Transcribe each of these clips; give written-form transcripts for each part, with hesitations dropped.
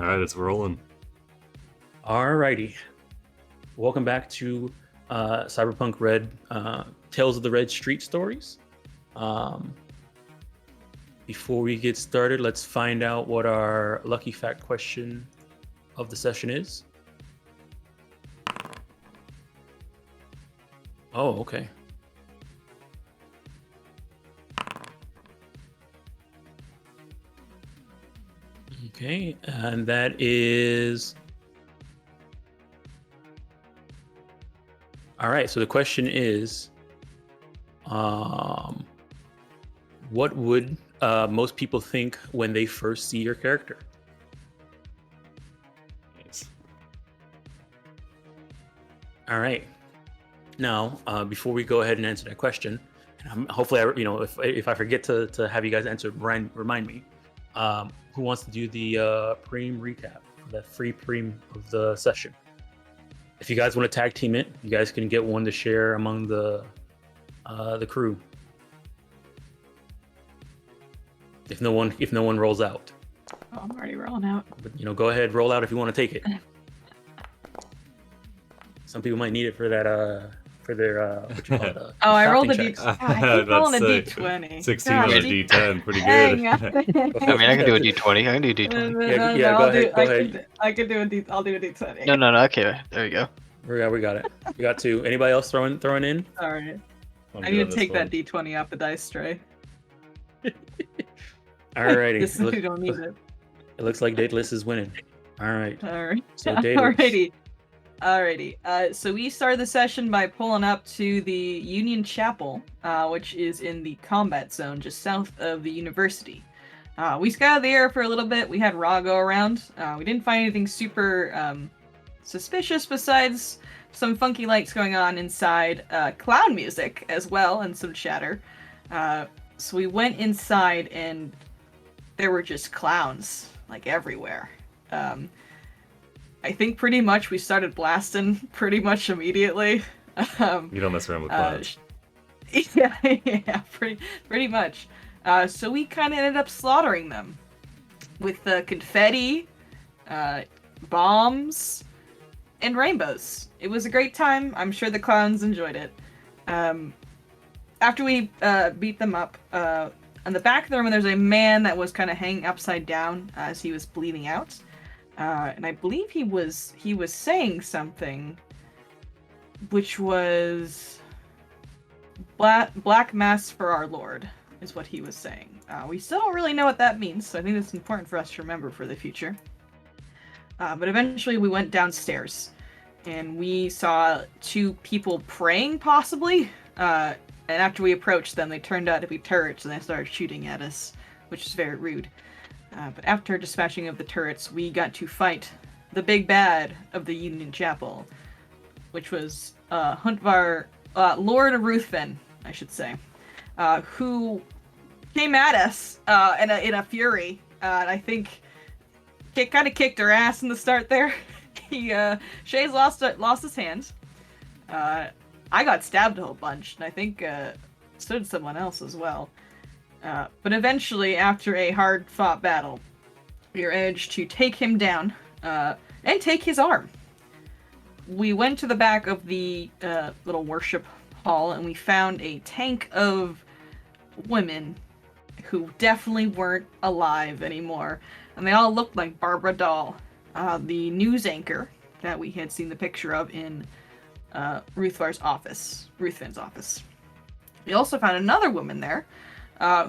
Alright, it's rolling. Alrighty. Welcome back to Cyberpunk Red, Tales of the Red Street Stories. Before we get started, let's find out what our lucky fact question of the session is. Oh, okay. Okay, and that is... All right, so the question is, what would most people think when they first see your character? Nice. All right. Now, before we go ahead and answer that question, and hopefully, if I forget to have you guys answer, remind me. Who wants to do the preem recap, the free preem of the session? If you guys want to tag team it, you guys can get one to share among the crew. If no one rolls out. Oh, I'm already rolling out. But go ahead, roll out if you want to take it. Some people might need it for that for their what you call it, Oh, I rolled a checks. I keep rolling a d20. 16 on a Gosh, d10, pretty hang good. on. I mean, I can do a d20. I can do a d20. Yeah, go ahead. I can do a d. I'll do a d20. No. Okay, there you go. We got it. We got two. Anybody else throwing in? All right. I'm I good need on to this take one. that d20 off the dice tray. Alrighty. This we don't need it. It looks like Dateless is winning. All right. All right. So Dateless. Alrighty. So we started the session by pulling up to the Union Chapel, which is in the combat zone just south of the university. We scouted the area for a little bit. We had Ra go around. We didn't find anything super suspicious besides some funky lights going on inside, clown music as well, and some chatter. So we went inside and there were just clowns, like, everywhere. I think pretty much we started blasting pretty much immediately. You don't mess around with clowns. Yeah, pretty much. So we kind of ended up slaughtering them with confetti, bombs, and rainbows. It was a great time. I'm sure the clowns enjoyed it. After we beat them up, on the back of the room there's a man that was kind of hanging upside down as he was bleeding out. And I believe he was saying something, which was Black Mass for our Lord, is what he was saying. We still don't really know what that means, so I think it's important for us to remember for the future. But eventually we went downstairs, and we saw two people praying, possibly. And after we approached them, they turned out to be turrets, and they started shooting at us, which is very rude. But after dispatching of the turrets, we got to fight the big bad of the Union Chapel, which was Huntvar, Lord of Ruthven, I should say, who came at us in a fury. And I think kind of kicked her ass in the start there. Shay's lost his hand. I got stabbed a whole bunch, and I think so did someone else as well. But eventually, after a hard-fought battle, we were managed to take him down and take his arm. We went to the back of the little worship hall, and we found a tank of women who definitely weren't alive anymore. And they all looked like Barbara Dahl, the news anchor that we had seen the picture of in Ruthven's office. We also found another woman there,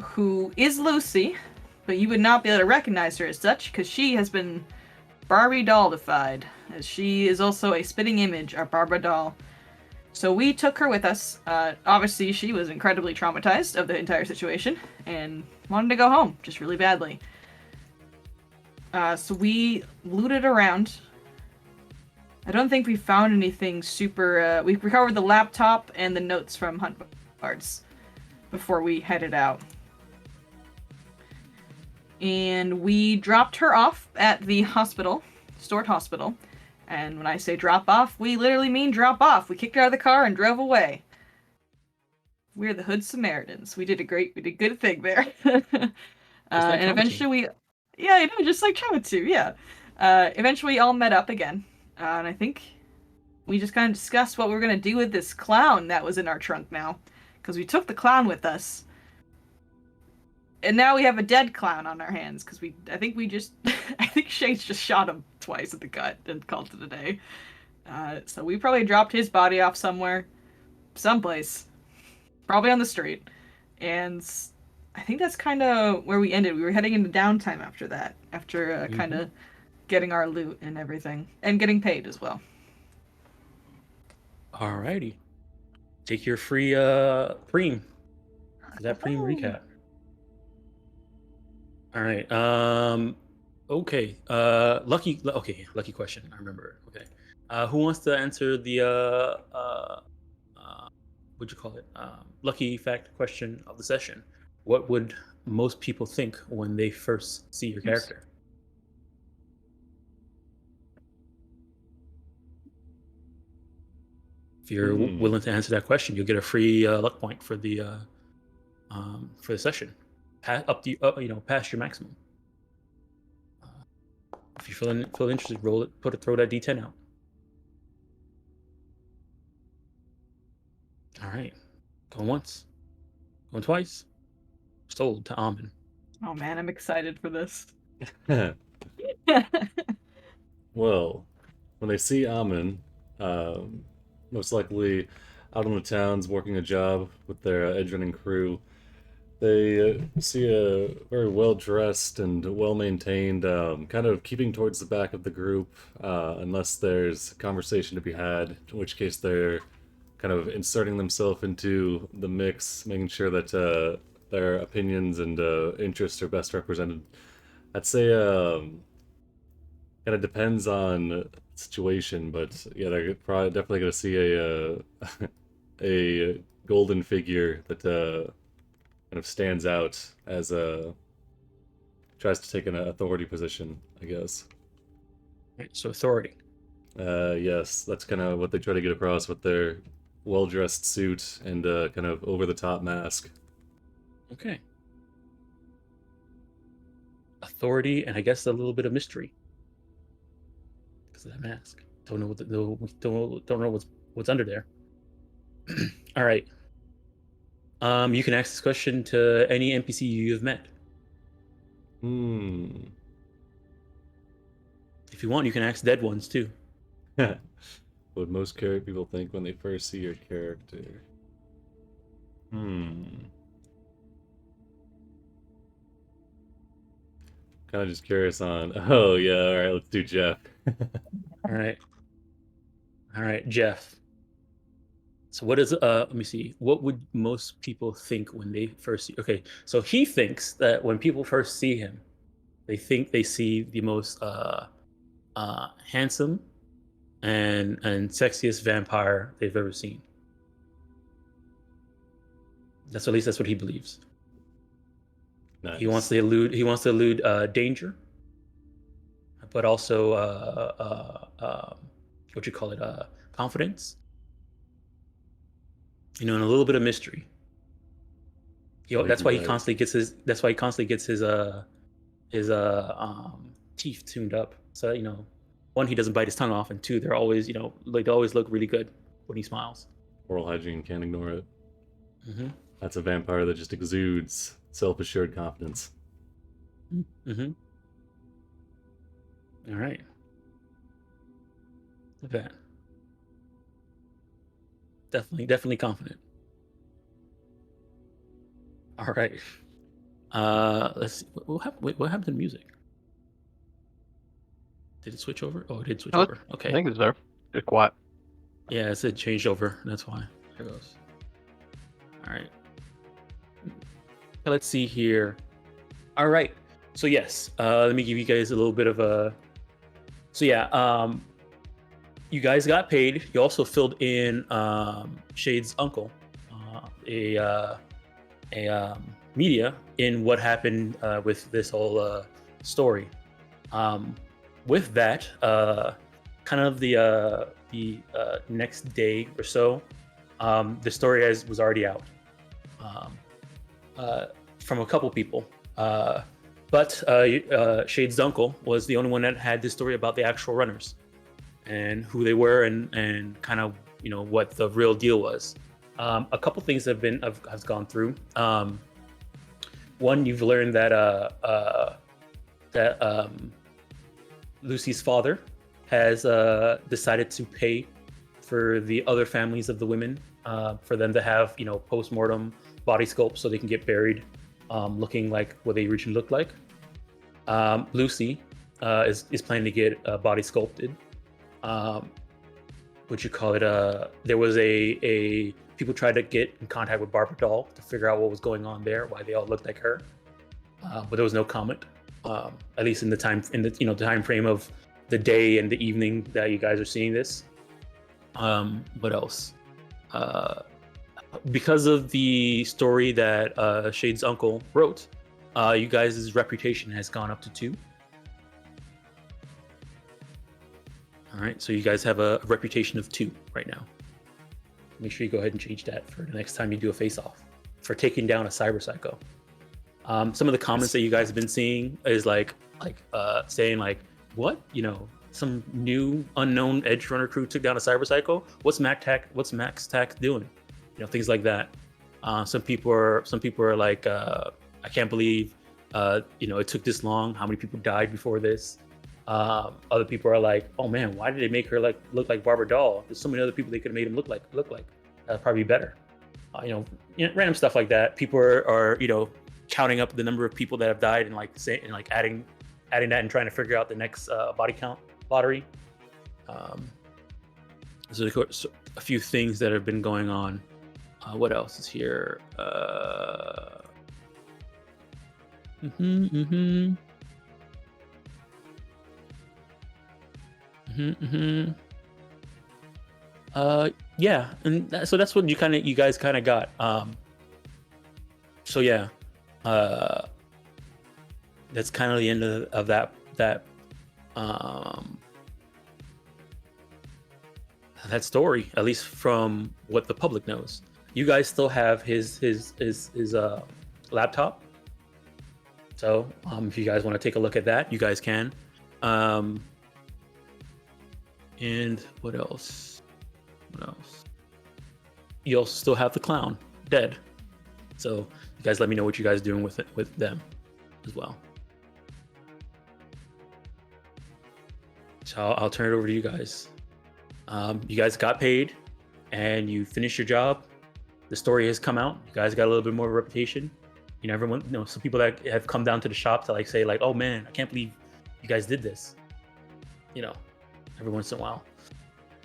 who is Lucy, but you would not be able to recognize her as such, because she has been Barbie Doll-ified, as she is also a spitting image of Barbara Doll. So we took her with us. Obviously, she was incredibly traumatized of the entire situation, and wanted to go home, just really badly. So we looted around. I don't think we found anything super... we recovered the laptop and the notes from Hunt Bards before we headed out. And we dropped her off at the hospital, Stort Hospital. And when I say drop off, we literally mean drop off. We kicked her out of the car and drove away. We're the Hood Samaritans. We did a good thing there. And eventually just like Choomba, yeah. Eventually we all met up again, and I think we just kind of discussed what we were going to do with this clown that was in our trunk now, because we took the clown with us, and now we have a dead clown on our hands, because I think Shades just shot him twice in the gut and called it a day. So we probably dropped his body off someplace, probably on the street, and I think that's kind of where we ended. We were heading into downtime after that, after kind of getting our loot and everything, and getting paid as well. Alrighty. Take your free preem. That preem recap. Alright. Okay. Lucky question. I remember. Okay. Who wants to answer the what'd you call it? Lucky fact question of the session. What would most people think when they first see your character? If you're willing to answer that question, you'll get a free luck point for the session, past your maximum. If you feel interested, roll it. Throw that D10 out. All right, going once, going twice. Sold to Amin. Oh man, I'm excited for this. Well, when they see Amin, most likely out on the towns working a job with their edgerunning crew, they see a very well-dressed and well-maintained, kind of keeping towards the back of the group, unless there's conversation to be had, in which case they're kind of inserting themselves into the mix, making sure that their opinions and interests are best represented. I'd say kind of depends on situation, but yeah, they're probably definitely going to see a golden figure that kind of stands out as tries to take an authority position, I guess. Right, so authority. Yes, that's kind of what they try to get across with their well-dressed suit and kind of over-the-top mask. Okay. Authority, and I guess a little bit of mystery because of that mask. Don't know don't know what's under there. All right. You can ask this question to any NPC you have met. If you want, you can ask dead ones too. What would most people think when they first see your character? Kind of just curious on. Oh yeah, all right. Let's do Jeff. All right, Jeff. So what is let me see. What would most people think when they first see? Okay, so he thinks that when people first see him, they think they see the most handsome and sexiest vampire they've ever seen. At least that's what he believes. Nice. He wants to elude danger, but also confidence. And a little bit of mystery. That's why he constantly gets his teeth tuned up. So one, he doesn't bite his tongue off, and two, they're always they always look really good when he smiles. Oral hygiene, can't ignore it. That's a vampire that just exudes self-assured confidence. All right. Look at that. Definitely confident. All right. Let's see. What happened to the music? Did it switch over? Oh, it did switch over. Okay. I think it's there. It's quiet. Yeah, it said changed over. That's why. There it goes. All right. Let's see here. All right. So yes, let me give you guys a little bit of a. So yeah, you guys got paid. You also filled in Shade's uncle, a media in what happened with this whole story. With that, kind of the next day or so, the story was already out from a couple people. But Shade's uncle was the only one that had this story about the actual runners and who they were and kind of what the real deal was. A couple things have gone through. One, you've learned that Lucy's father has decided to pay for the other families of the women for them to have post-mortem body sculpts so they can get buried looking like what they originally looked like. Lucy is planning to get a body sculpted. There was a people tried to get in contact with Barbara Doll to figure out what was going on there, why they all looked like her, but there was no comment. At least in the time time frame of the day and the evening that you guys are seeing this. What else? Because of the story that Shade's uncle wrote, you guys' reputation has gone up to 2. All right, so you guys have a reputation of 2 right now. Make sure you go ahead and change that for the next time you do a face-off for taking down a cyber psycho. Some of the comments that you guys have been seeing is saying what? Some new unknown Edgerunner crew took down a cyber psycho. What's Max Tack doing? Things like that. Some people are like, I can't believe it took this long. How many people died before this? Other people are like, oh man, why did they make her look like Barbara Doll? There's so many other people they could have made him look like. That'd probably be better. Random stuff like that. People are counting up the number of people that have died and adding that and trying to figure out the next body count lottery. So a few things that have been going on. What else is here? Yeah, and so that's what you guys kind of got. So yeah, that's kind of the end of that story, at least from what the public knows. You guys still have his laptop, so if you guys want to take a look at that, you guys can. And what else? You also still have the clown dead. So you guys let me know what you guys are doing with them as well. So I'll turn it over to you guys. You guys got paid and you finished your job. The story has come out. You guys got a little bit more reputation. Everyone, some people that have come down to the shop to say oh man, I can't believe you guys did this. Every once in a while,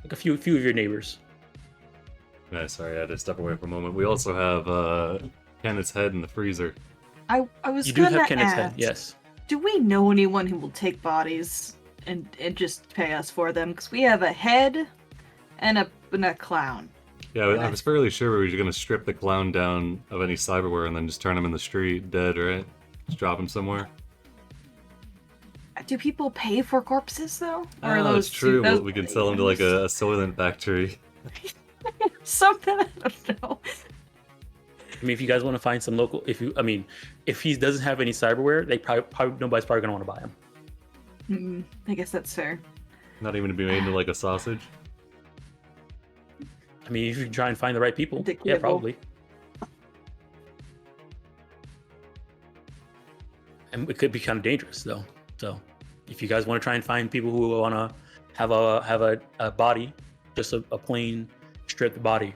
like a few of your neighbors. Yeah, sorry, I had to step away for a moment. We also have Kenneth's head in the freezer. I was You do gonna have Kenneth's head, ask, yes. do we know anyone who will take bodies and just pay us for them? Because we have a head and a clown. Yeah, I was fairly sure we were going to strip the clown down of any cyberware and then just turn him in the street dead, right? Just drop him somewhere. Do people pay for corpses though? Or are That's true. We can sell them to a soylent factory. Something, I don't know. I mean, if you guys want to find some local, if he doesn't have any cyberware, they probably nobody's probably gonna want to buy him. I guess that's fair. Not even to be made into a sausage. I mean, if you try and find the right people, Dick yeah, nibble. probably. And it could be kind of dangerous though. So, if you guys want to try and find people who want to have a body, just a plain stripped body,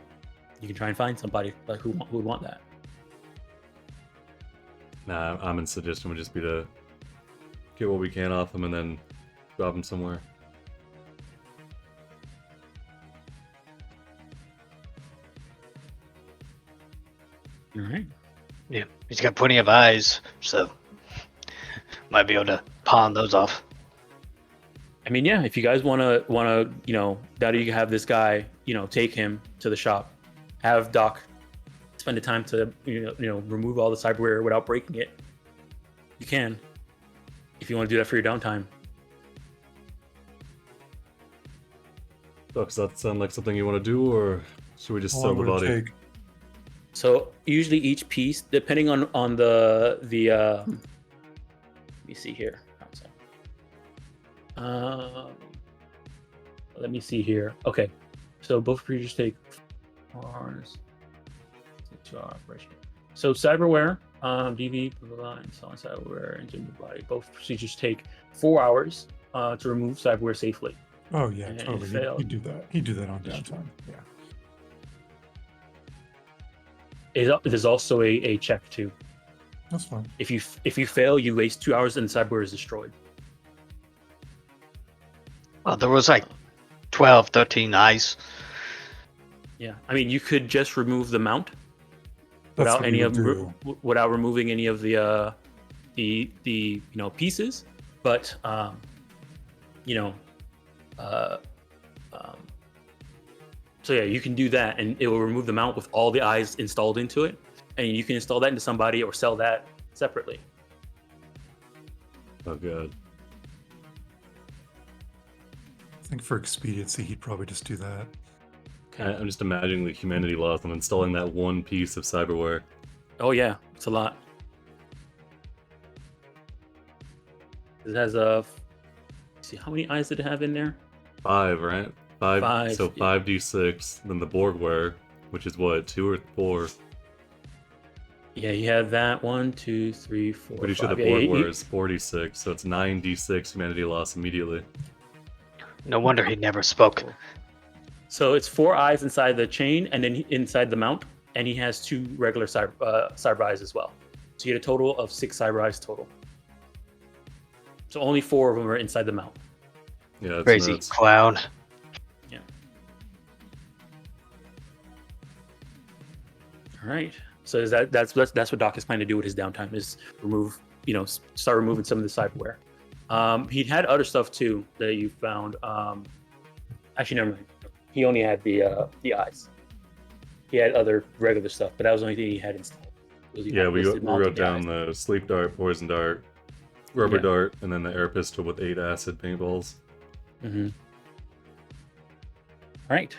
you can try and find somebody who would want that. Nah, Amin's suggestion would just be to get what we can off them and then drop them somewhere. All right. Yeah, he's got plenty of eyes, so might be able to pawn those off. I mean, yeah, if you guys want to, that you can have this guy, take him to the shop, have Doc spend the time to, remove all the cyberware without breaking it. You can, if you want to do that for your downtime. Doc, does that sound like something you want to do, or should we just sell the body? So usually each piece, depending on the Let me see here. Let me see here. Okay, so both creatures take 4 hours to operation. So cyberware, DV, blah, blah, blah, and so on, cyberware into the body. Both procedures take 4 hours to remove cyberware safely. Oh yeah, And totally. failed. He'd do that. He'd do that on downtime. Yeah. There's also a check too. That's fine. If you fail, you waste 2 hours and the cyberware is destroyed. Well, there was like 12, 13 eyes. Yeah, I mean, you could just remove the mount That's without what any he of would them, do. without removing any of the pieces. But so yeah, you can do that, and it will remove the mount with all the eyes installed into it, and you can install that into somebody or sell that separately. Oh god. I think for expediency, he'd probably just do that. I'm just imagining the humanity loss on installing that one piece of cyberware. Oh yeah, it's a lot. It has a. See how many eyes did it have in there? 5, right? 5. Five, So yeah. 5d6. Then the Borgware, which is what, 2 or 4? Yeah, you have that 1, 2, 3, 4. Pretty sure the 5. Yeah, Borgware is 46, so it's 9d6 humanity loss immediately. No wonder he never spoke. So it's 4 eyes inside the chain, and then inside the mount, and he has 2 regular cyber eyes as well. So you get a total of 6 cyber eyes total. So only 4 of them are inside the mount. Yeah, that's Crazy nuts. clown. Yeah. All right. So is that's what Doc is planning to do with his downtime, is start removing some of the cyberware. He'd had other stuff too that you found. Actually, never mind. He only had the eyes. He had other regular stuff, but that was the only thing he had installed. Yeah, we wrote down the sleep dart, poison dart, rubber Yeah. dart, and then the air pistol with 8 acid paintballs. Mm-hmm. All right.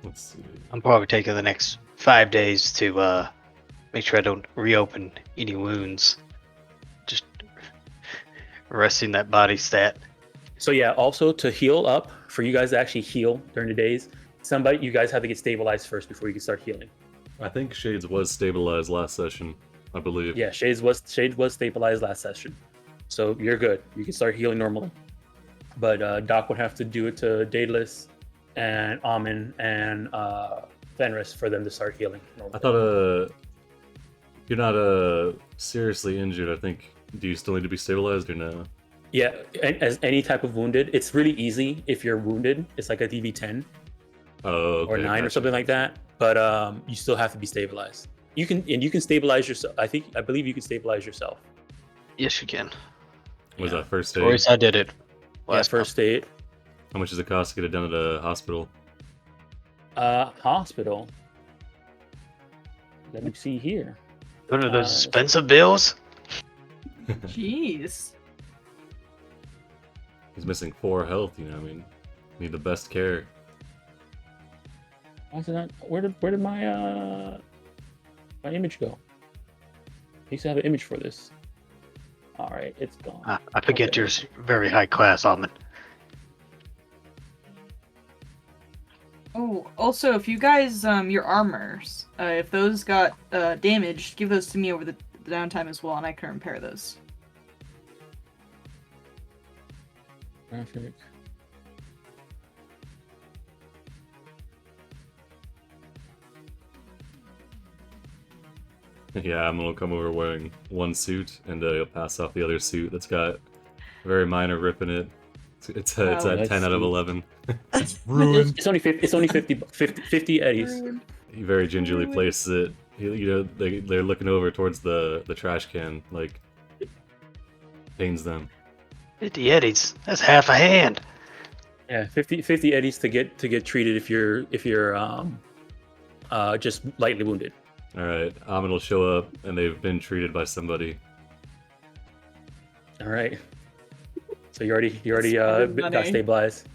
Let's see. I'm probably taking the next 5 days to make sure I don't reopen any wounds. Just resting that body stat. So yeah, also to heal up, for you guys to actually heal during the days, you guys have to get stabilized first before you can start healing. I think Shades was stabilized last session, I believe. Yeah, Shades was stabilized last session, so you're good. You can start healing normally. But Doc would have to do it to Daedalus and Amin and Fenris for them to start healing normally. I thought you're not seriously injured. I think, do you still need to be stabilized or no? Yeah, as any type of wounded, it's really easy if you're wounded. It's like a DV10 Oh, okay, or 9 or gotcha. something like that. But you still have to be stabilized. You can stabilize yourself. I believe you can stabilize yourself. Yes, you can. Was Yeah. that first Of aid? course, I did it. Yeah, Last first aid. How much does it cost to get it done at a hospital? Hospital. Let me see here. One of those expensive bills. Jeez. He's missing 4 health, I mean, need the best care. Why is it not? Where did my my image go? I used to have an image for this. All right, it's gone. I forget Okay. yours. Very high class, Almond. Oh, also, if you guys, your armors, if those got damaged, give those to me over the downtime as well, and I can repair those. Graphic. Yeah, I'm gonna come over wearing one suit, and he'll pass off the other suit that's got a very minor rip in it. It's Oh, at that's 10 out of sweet. 11. It's ruined. It's only 50. It's only 50 eddies. He very gingerly places it. They're looking over towards the trash can, like, pains them. 50 eddies. That's half a hand. Yeah, 50 eddies to get treated if you're just lightly wounded. Alright, Amin will show up, and they've been treated by somebody. All right. So you already Spending got money. stabilized.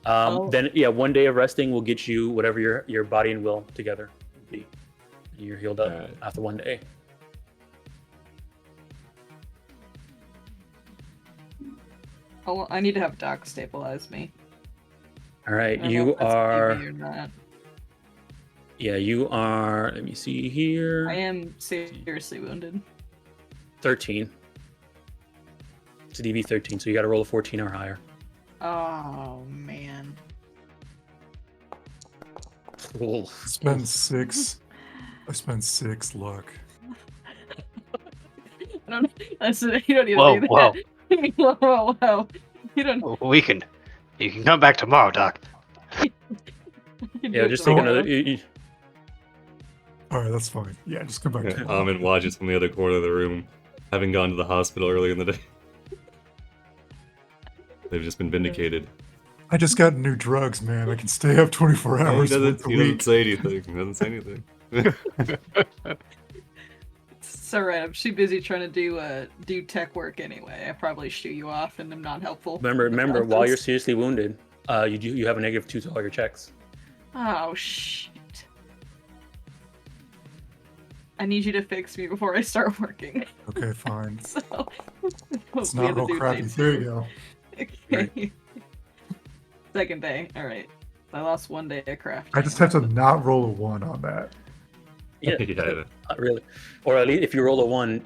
Oh. Then yeah, 1 day of resting will get you whatever your body and will together be. You're healed up Alright. after 1 day. Oh, well, I need to have Doc stabilize me. All right, I don't know you if that's are. PV or not. Yeah, you are. Let me see here. I am seriously wounded. 13. It's a DV 13, so you got to roll a 14 or higher. Oh man. Cool. Spend 6. I spend 6 luck. I don't. You don't need to Whoa, do whoa. that. Whoa. You don't. You can come back tomorrow, Doc. You can do Yeah, it just take tomorrow. another. All right, that's fine. Yeah, just come back Yeah, to me. Amin watches from the other corner of the room, having gone to the hospital earlier in the day. They've just been vindicated. I just got new drugs, man. I can stay up 24 He hours doesn't, once a he doesn't week. say anything. He doesn't say anything. It's alright. I'm too busy trying to do tech work anyway. I probably shoot you off and I'm not helpful. Remember, while you're seriously wounded, you have a -2 to all your checks. Oh shit. I need you to fix me before I start working. Okay, fine. So It's we have not to real do day crappy. There you 2. go. Okay. Second day. Alright. I lost 1 day of crafting. I just have to not roll a 1 on that. Yeah, Yeah. not really. Or at least if you roll a 1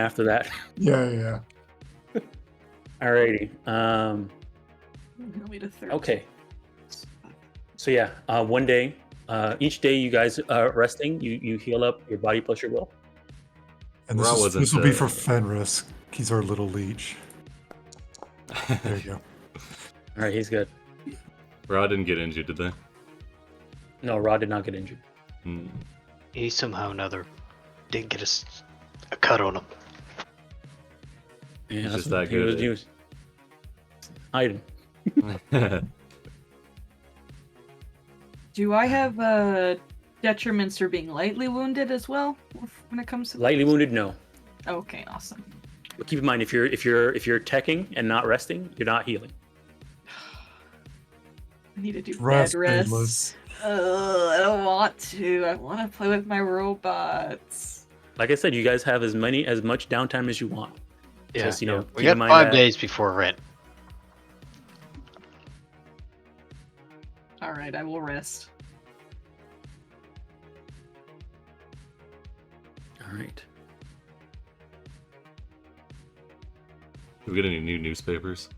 after that. Yeah. Alrighty. Me to 13. Okay. So yeah, 1 day. Each day you guys are resting. You heal up your body plus your will. And Ra wasn't, this will be for Fenris. He's our little leech. There you go. All right, he's good. Rod didn't get injured, did they? No, Rod did not get injured. Hmm. He somehow or another didn't get a cut on him. Yeah, He's that's just what that he good was at it. used. Hiding. Do I have detriments for being lightly wounded as well when it comes to Lightly wounded, no. Okay, awesome. But keep in mind, if you're teching and not resting, you're not healing. I need to do Rest, bed rest. painless. I don't want to. I want to play with my robots. Like I said, you guys have as much downtime as you want. Yeah, Just, we keep got in mind 5 that- days before rent. All right, I will rest. All right. Did we get any new newspapers?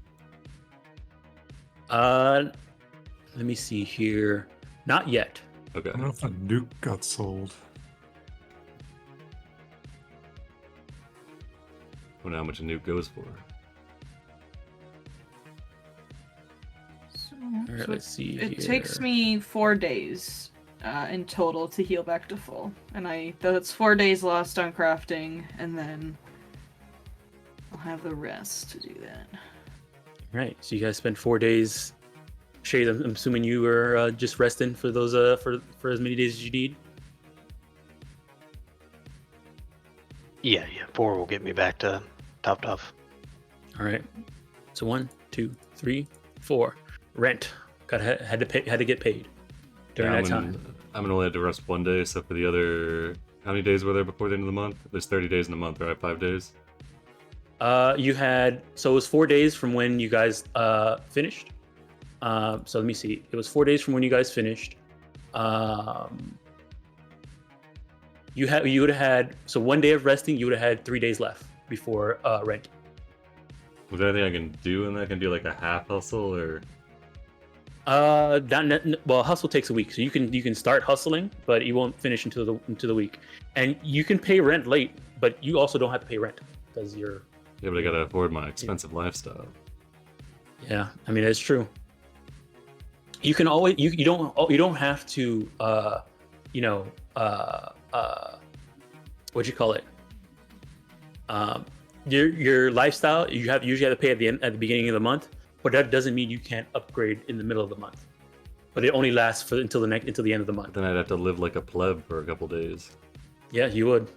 Let me see here. Not yet. Okay. I don't know if the nuke got sold. I wonder how much a nuke goes for. All right, let's see It here. takes me 4 days in total to heal back to full, and that's 4 days lost on crafting, and then I'll have the rest to do that. Right. So you guys spent 4 days. Shade, I'm assuming you were just resting for those for as many days as you need. Yeah. 4 will get me back to topped off. All right. So 1, 2, 3, 4. Rent. Had to get paid during that time. I'm gonna only had to rest 1 day, so for the other, how many days were there before the end of the month? There's 30 days in a month, right? 5 days. You had, so it was 4 days from when you guys finished. So let me see. It was 4 days from when you guys finished. You would have had, so 1 day of resting. You would have had 3 days left before rent. Was there anything I can do, and I can do like a half hustle, or Well, hustle takes a week, so you can start hustling, but you won't finish into the week. And you can pay rent late, but you also don't have to pay rent because you're. yeah, but I gotta afford my expensive lifestyle. Yeah, I mean it's true. You can always you don't have to what you call it, your lifestyle you usually have to pay at the beginning of the month, but that doesn't mean you can't upgrade in the middle of the month. But it only lasts until the end of the month. Then I'd have to live like a pleb for a couple days. Yeah, you would.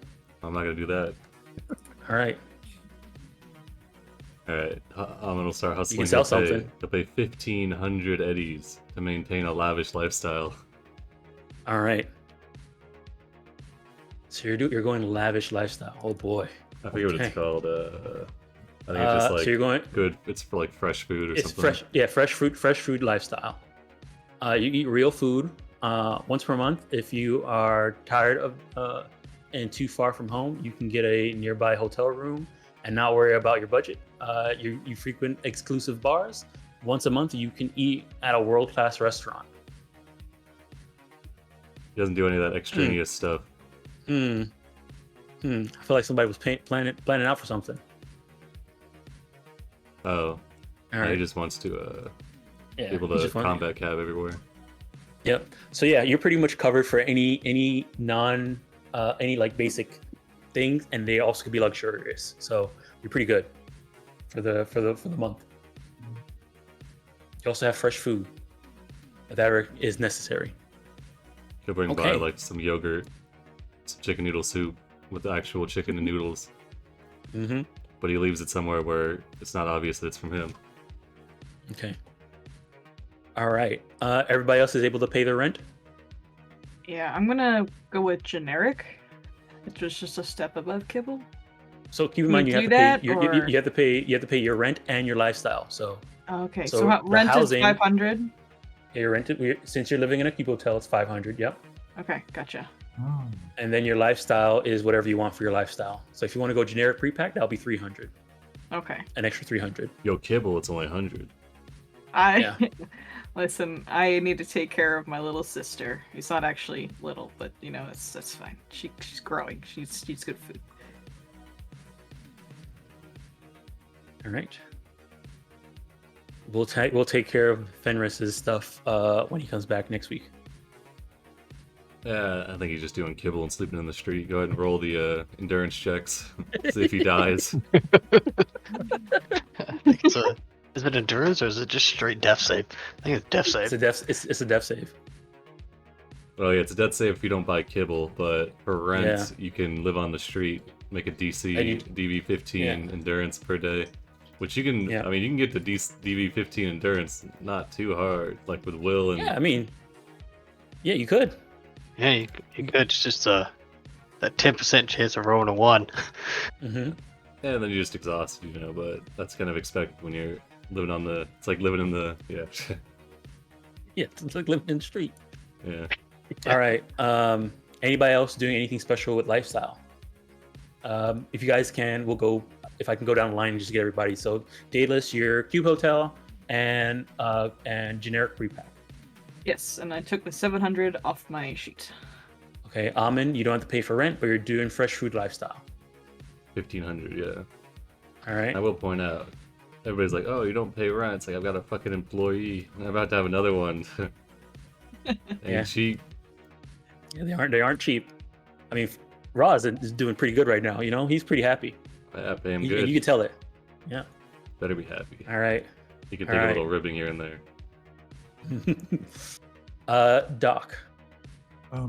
I'm not gonna do that. All right. All right, I'm gonna start hustling. You can sell He'll pay- something. He'll pay 1,500 eddies to maintain a lavish lifestyle. All right. So you're going lavish lifestyle. Oh boy. I forget what Okay. it's called. I think it's just like so you're going. good. It's for like fresh food or It's something. fresh. Yeah, fresh food lifestyle. You eat real food once per month. If you are tired of and too far from home, you can get a nearby hotel room and not worry about your budget. You frequent exclusive bars. Once a month, you can eat at a world-class restaurant. He doesn't do any of that extraneous stuff. I feel like somebody was planning out for something. Oh, All yeah, right. he just wants to Yeah. be able you to just want- combat cab everywhere. Yep. So yeah, you're pretty much covered for any non any like basic things, and they also could be luxurious. So you're pretty good for the month. You also have fresh food if that is necessary. He'll bring by Okay. like some yogurt, some chicken noodle soup with the actual chicken and noodles, Mm-hmm. but he leaves it somewhere where it's not obvious that it's from him. Okay. All right. Everybody else is able to pay their rent. Yeah, I'm gonna go with generic, which was just a step above kibble. So keep in We mind you have do to that, pay. or- You have to pay your rent and your lifestyle. So Okay, So so, the rent housing- is 500. your rent since you're living in a cube hotel, it's 500. Yep. Okay, gotcha. Oh. And then your lifestyle is whatever you want for your lifestyle. So if you want to go generic pre-pack, that'll be 300, Okay. an extra 300. Yo, kibble, it's only 100. I listen. I need to take care of my little sister. Who's not actually little, but you know that's fine. She's growing. She's good food. All right. We'll take care of Fenris's stuff when he comes back next week. Yeah, I think he's just doing kibble and sleeping in the street. Go ahead and roll the endurance checks. See if he dies. I think it's a. Is it endurance or is it just straight death save? I think it's death It's save. a death. It's a death save. Well, yeah, it's a death save if you don't buy kibble, but for rent, Yeah. you can live on the street, make a DC And you- DV 15 endurance per day, which you can. Yeah. I mean, you can get the DV 15 endurance not too hard, like with Will and. Yeah, I mean, yeah, you could. Yeah, you could. It's just that 10% chance of rolling a 1. Mm-hmm. Yeah, and then you just exhaust, but that's kind of expected when you're living on the. It's like living in the. Yeah. Yeah, it's like living in the street. Yeah. All right. Anybody else doing anything special with lifestyle? If you guys can, we'll go. If I can go down the line and just get everybody. So, Daedalus, your cube hotel, and generic pre-pack. Yes, and I took the 700 off my sheet. Okay, Amin, you don't have to pay for rent, but you're doing fresh food lifestyle. 1,500. Yeah. All right. I will point out, everybody's like, "Oh, you don't pay rent." It's like I've got a fucking employee. I'm about to have another one. And Yeah. cheap. Yeah, they aren't cheap. I mean, Roz is doing pretty good right now. He's pretty happy. I pay him You good. can tell it. Yeah. Better be happy. All right. You can all take a right. little ribbing here and there. Doc.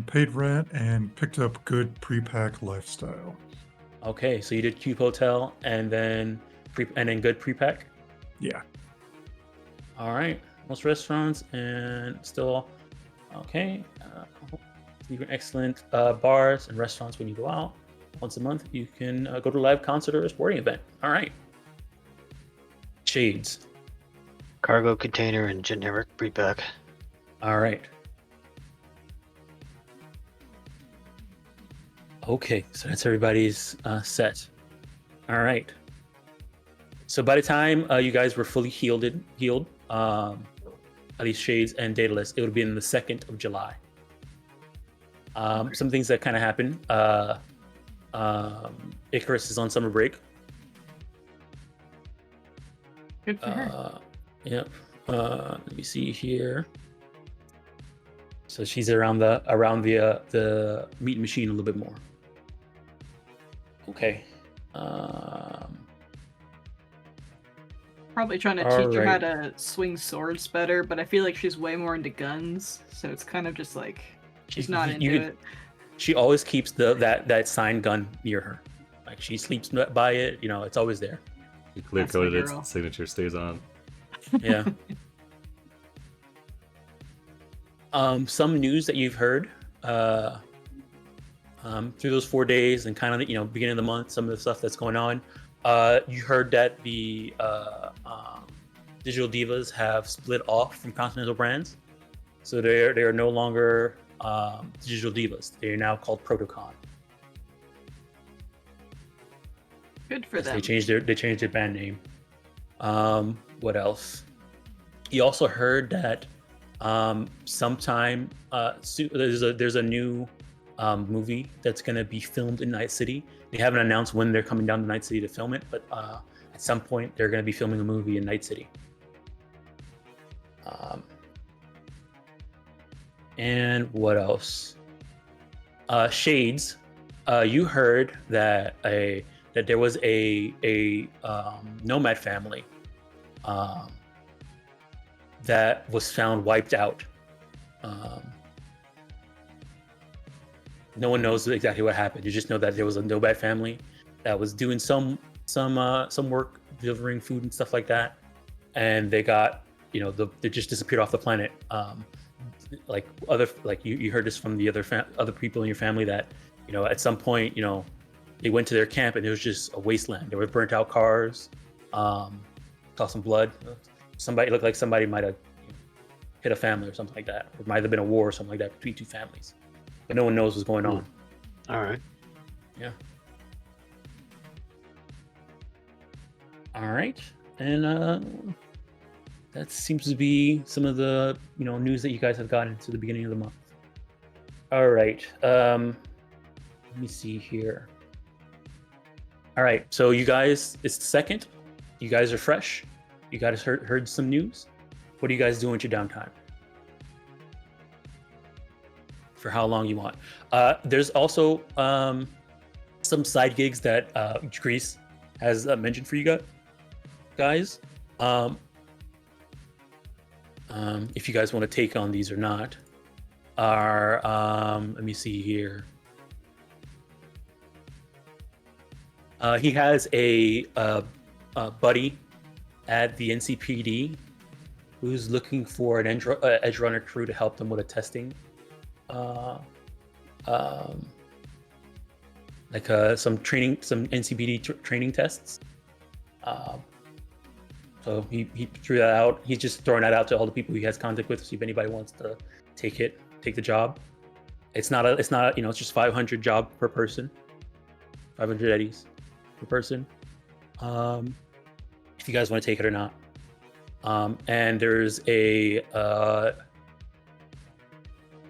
Paid rent and picked up good pre-pack lifestyle. Okay, so you did cube hotel and then good pre-pack. Yeah. All right, most restaurants and still okay. Even excellent bars and restaurants when you go out once a month. You can go to a live concert or a sporting event. All right. Shades. Cargo container and generic pre-pack. All right. Okay, so that's everybody's set. All right. So by the time you guys were fully healed, at least Shades and Daedalus, it would have been the 2nd of July. Some things that kind of happened. Icarus is on summer break. Good for her. Yep. Let me see here. So she's around the meat machine a little bit more. Okay. Probably trying to teach her how to swing swords better, but I feel like she's way more into guns, so it's kind of just like she's not into it. She always keeps that sign gun near her. Like she sleeps by it. It's always there. You clear That's my coded it, girl. signature stays on. Yeah. Some news that you've heard through those 4 days and kind of beginning of the month, some of the stuff that's going on. You heard that the digital divas have split off from Continental Brands, so they are no longer digital divas. They are now called Protocon. Good for them. They changed their band name. What else? You also heard that sometime there's a new movie that's going to be filmed in Night City. They haven't announced when they're coming down to Night City to film it, but at some point they're going to be filming a movie in Night City. And what else? Shades. You heard that there was a nomad family that was found wiped out. No one knows exactly what happened. You just know that there was a nomad family that was doing some work, delivering food and stuff like that, and they got they just disappeared off the planet. You heard this from the other people in your family that at some point they went to their camp and it was just a wasteland. There were burnt out cars, saw some blood. Somebody looked like somebody might have hit a family or something like that. It might have been a war or something like that between two families, but no one knows what's going on. All right. Yeah. All right, and that seems to be some of the news that you guys have gotten to the beginning of the month. All right. Let me see here. All right, so you guys, it's the second. You guys are fresh. You guys heard some news. What are you guys doing with your downtime? For how long you want. There's also some side gigs that Grease has mentioned for you guys. If you guys want to take on these or not, are let me see here. He has a buddy at the NCPD who's looking for an edgerunner crew to help them with a testing, some NCPD training tests. So he threw that out. He's just throwing that out to all the people he has contact with to see if anybody wants to take the job. It's just 500 job per person, 500 eddies per person. If you guys want to take it or not. And there's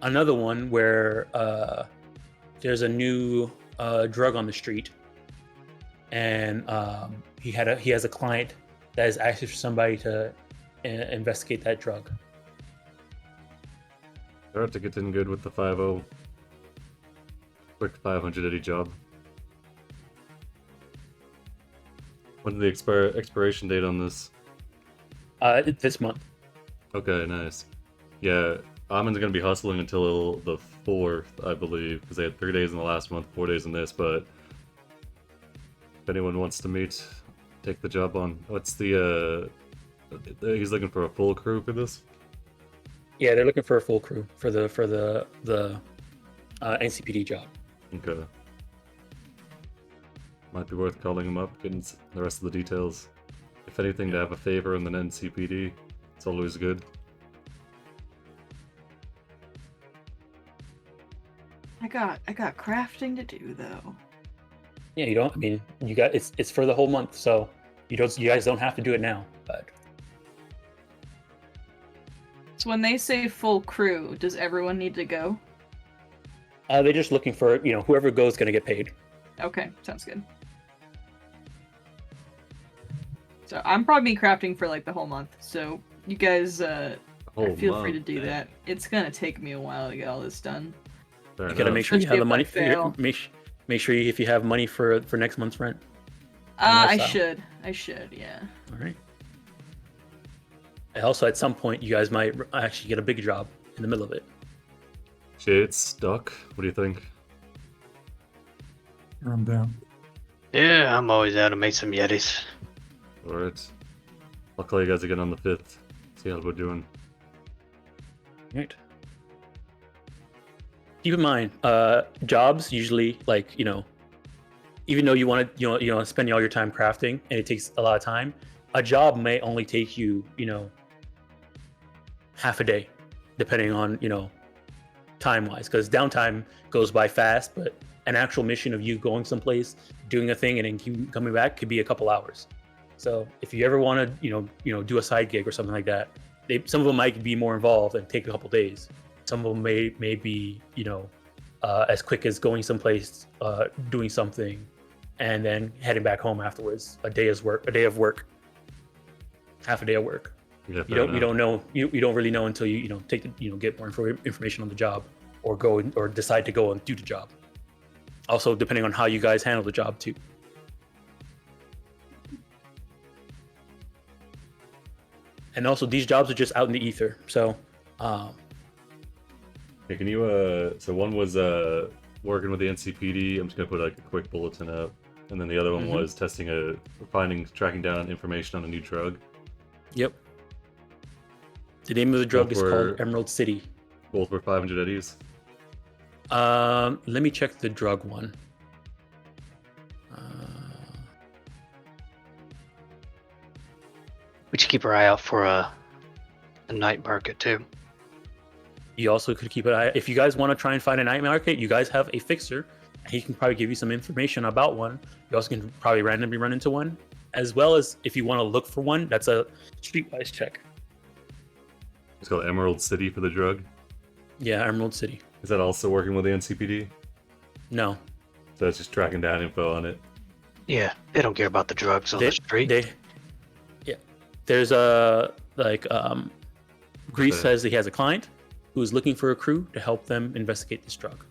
another one where there's a new drug on the street, and he has a client that is asking for somebody to investigate that drug. They're out to get in good with the 5-0. Quick 500 eddy job. When's the expiration date on this? This month. Okay, nice. Yeah, Amin's gonna be hustling until the 4th, I believe, because they had 3 days in the last month, 4 days in this, but if anyone wants to meet, take the job on. What's the he's looking for a full crew for this? Yeah, they're looking for a full crew for the NCPD job. Okay. Might be worth calling him up, getting the rest of the details. If anything, to have a favor in the NCPD, it's always good. I got crafting to do though. Yeah, you don't. I mean, you got it's for the whole month, so you guys don't have to do it now. But So when they say full crew, does everyone need to go? they're just looking for whoever goes is gonna get paid. Okay, sounds good. So I'm probably crafting for like the whole month. So you guys feel free to do that. It's gonna take me a while to get all this done. Fair You gotta enough. make sure you have the money. Fail. Make sure if you have money for next month's rent. I lifestyle. should, yeah. All right. And also, at some point, you guys might actually get a big job in the middle of it. Shit, stuck. What do you think? I'm down. Yeah, I'm always out to make some Yetis. Alright. I'll call you guys again on the 5th. See how we're doing. Right. Keep in mind, jobs usually, like, even though you want to spend all your time crafting and it takes a lot of time, a job may only take you half a day, depending on time wise, because downtime goes by fast, but an actual mission of you going someplace, doing a thing, and then coming back could be a couple hours. So if you ever want to do a side gig or something like that, some of them might be more involved and take a couple days. Some of them may be as quick as going someplace, doing something, and then heading back home afterwards. A day of work, half a day of work. Yeah, You don't know. You don't really know until you get more information on the job, or or decide to go and do the job. Also, depending on how you guys handle the job too. And also, these jobs are just out in the ether. So, Hey, can you so one was working with the NCPD. I'm just gonna put like a quick bulletin up, and then the other one was tracking down information on a new drug. Yep. The name of the drug Both is were- called Emerald City. Both were 500 eddies. Let me check the drug one. We should keep our eye out for a night market too. You also could keep an eye. If you guys want to try and find a night market, you guys have a fixer. He can probably give you some information about one. You also can probably randomly run into one, as well as if you want to look for one. That's a streetwise check. It's called Emerald City for the drug. Yeah, Emerald City. Is that also working with the NCPD? No, So it's just tracking down info on it. Yeah, they don't care about the drugs on the street. There's Grease Okay. says he has a client who's looking for a crew to help them investigate this drug,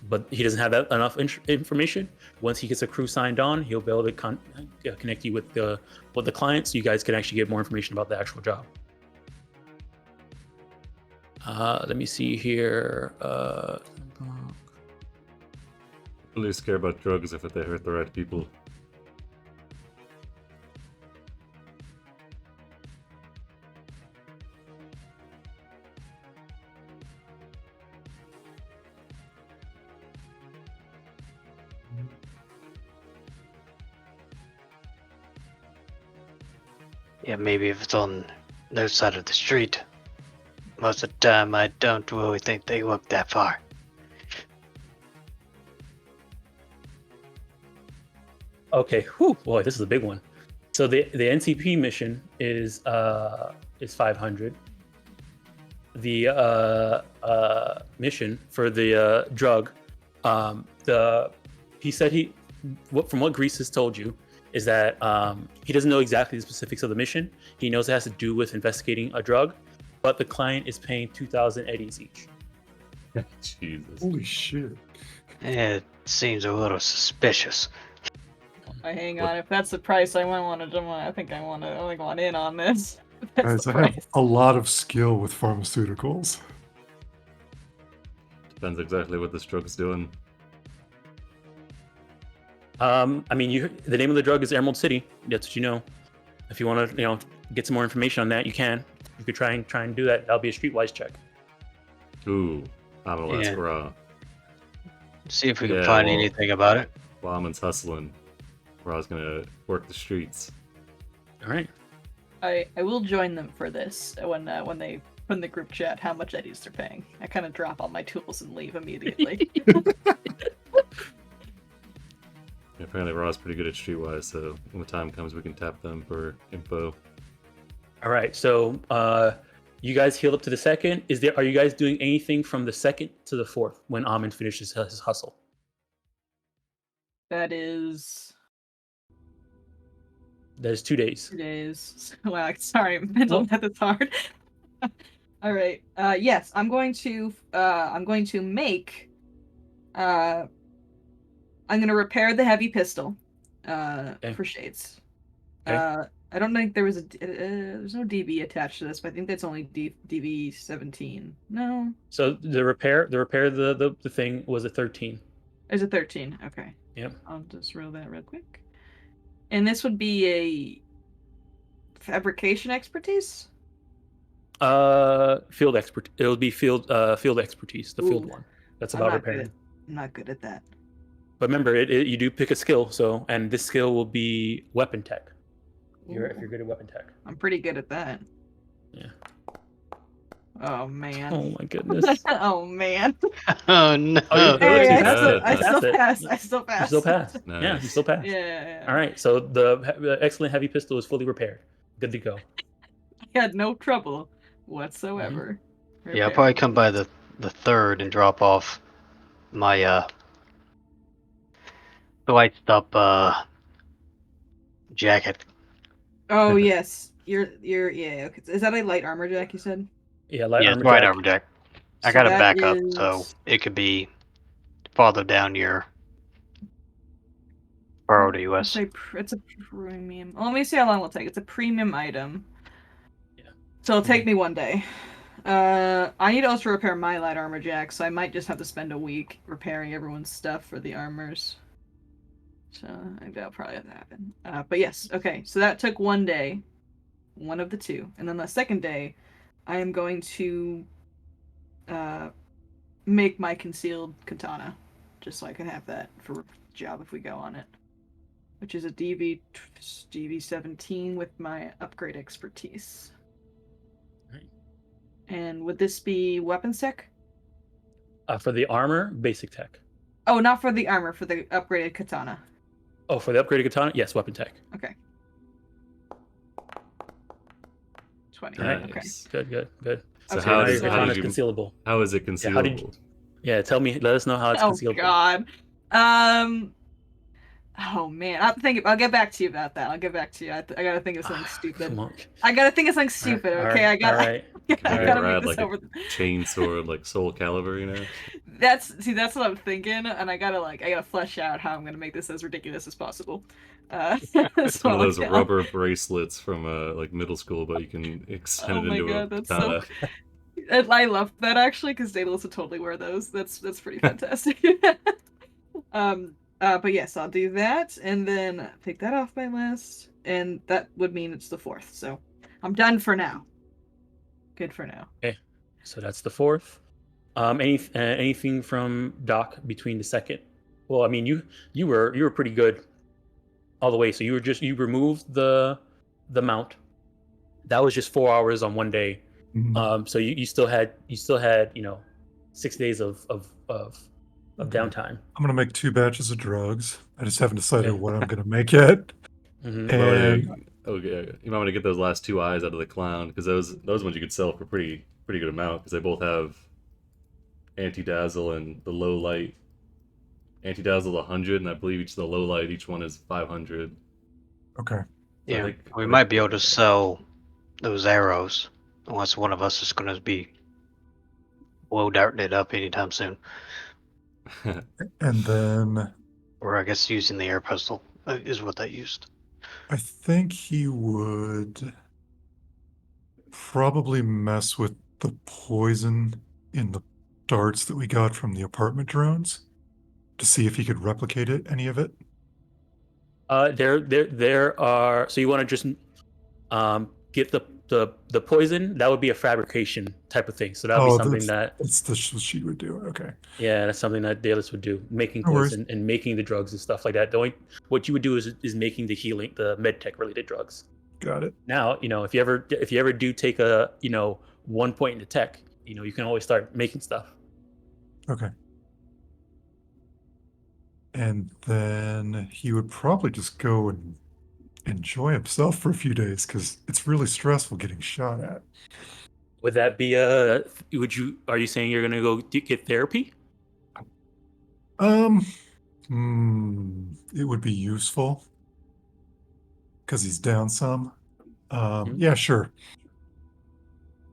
but he doesn't have enough information. Once he gets a crew signed on, he'll be able to connect you with the client, so you guys can actually get more information about the actual job. Let me see here. Police care about drugs if they hurt the right people. Yeah, maybe if it's on their side of the street. Most of the time, I don't really think they look that far. Okay, whew, boy, this is a big one. So the NCP mission is 500. The mission for the drug, he said from what Grease has told you, is that he doesn't know exactly the specifics of the mission. He knows it has to do with investigating a drug, but the client is paying 2,000 eddies each. Jesus. Holy shit. It seems a little suspicious. Hang on, if that's the price, I might want to. I think I want in on this. If that's Guys, the I have price. a lot of skill with pharmaceuticals. Depends exactly what this drug's doing. I mean, the name of the drug is Emerald City. That's what you know. If you want to, get some more information on that, you can. You could try and do that. That'll be a streetwise check. Ooh, I'm gonna ask Yeah. Ra. See if we can Yeah, find well- anything about it. While Amon's hustling, Ra's gonna work the streets. All right. I will join them for this when they put in the group chat how much eddies they're paying. I kind of drop all my tools and leave immediately. Yeah, apparently Ra's pretty good at streetwise, so when the time comes, we can tap them for info. All right. So, you guys healed up to the second. Are you guys doing anything from the second to the fourth when Amon finishes his hustle? That is There's 2 days. 2 days. Wow, sorry, mental math is hard. All right. Yes, I'm going to make. I'm going to repair the heavy pistol. Okay. For shades. Okay. I don't think there was there's no DB attached to this, but I think that's only DB 17. No, So the repair the thing was a 13. there's a 13. Okay. Yep. I'll just roll that real quick. And this would be fabrication expertise? Field expert. It'll be field expertise, the field Ooh, one. That's I'm about not good repairing. I'm not good at that. But remember, you do pick a skill. So, and this skill will be weapon tech. If you're Ooh, good at weapon tech. I'm pretty good at that. Yeah. Oh man. Oh my goodness. Oh man. Oh no! Oh, you're good. Hey, You you passed passed it. I You still passed it. passed. I still You passed. still passed. Yeah, you Nice. still passed. Yeah. All right. So the excellent heavy pistol is fully repaired. Good to go. I had no trouble whatsoever. Yeah, I'll probably repairing come by these. the third and drop off my spliced up jacket. Oh yes. You're yeah, okay. Is that a light armor jack you said? Yeah, light Yeah, it's armor right jack. armor jack. I So got a that backup, so is- it could be farther down your borrowed US. It's a premium. Well, let me see how long it'll take. It's a premium item. Yeah. So it'll take me one day. I need to also repair my light armor jack, so I might just have to spend a week repairing everyone's stuff for the armors. So I think that'll probably have to happen. But yes, okay. So that took one day, one of the two, and then the second day, I am going to make my concealed katana, just so I can have that for the job if we go on it, which is a DV17 with my upgrade expertise. Right. And would this be weapons tech? For the armor, basic tech. Oh, not for the armor, for the upgraded katana. Oh, for the upgraded katana, yes, weapon tech. Okay. 20. Alright. Okay. Nice. Good. So Okay, how Now does your so- katana did is you concealable. how is it Yeah, how did concealable? Yeah, tell me. Let us know how it's Oh concealable. God. Oh man, I'll get back to you about that. I'll get back to you. I gotta think of something stupid. Come on. I gotta think of something stupid. All Okay, right, I gotta. all right. I Make it gotta make rad this like over. a chainsaw, like Soul Calibur, you know? That's what I'm thinking, and I gotta flesh out how I'm gonna make this as ridiculous as possible. It's So one of those I'll- rubber bracelets from like middle school, but you can extend Oh it my into God, a that's so. katana. And I love that actually, because Daedalus would totally wear those. That's pretty fantastic. But yes, I'll do that, and then take that off my list, and that would mean it's the 4th. So I'm done for now. Good for now. Okay, so that's the 4th. Anything from Doc between the 2nd? Well, I mean, you were pretty good all the way. So you removed the mount. That was just 4 hours on one day. Mhm. So you still had 6 days of downtime. I'm gonna make 2 batches of drugs. I just haven't decided Okay. what I'm gonna make yet. Mhm. And Okay, you might want to get those last two eyes out of the clown because those ones you could sell for pretty good amount because they both have anti-dazzle and the low light. Anti-dazzle 100, and I believe the low light each one is 500. okay, So I Yeah, think- we might be able to sell those arrows unless one of us is going to be blow darting it up anytime soon. and then Or I guess using the air pistol is what they used. I think he would probably mess with the poison in the darts that we got from the apartment drones to see if he could replicate any of it. There are. So you want to just get the poison? That would be a fabrication type of thing. So that would be something that that's what she would do. Okay, that's something that Dallas would do, making No worries. poison and making the drugs and stuff like that. What you would do is making the healing, the med tech related drugs. got it. Now, if you ever do take a 1 point into tech, you can always start making stuff. Okay. And then he would probably just go and enjoy himself for a few days because it's really stressful getting shot at. Would that be are you saying you're gonna go get therapy? It would be useful because he's down some. Mhm. Yeah, sure.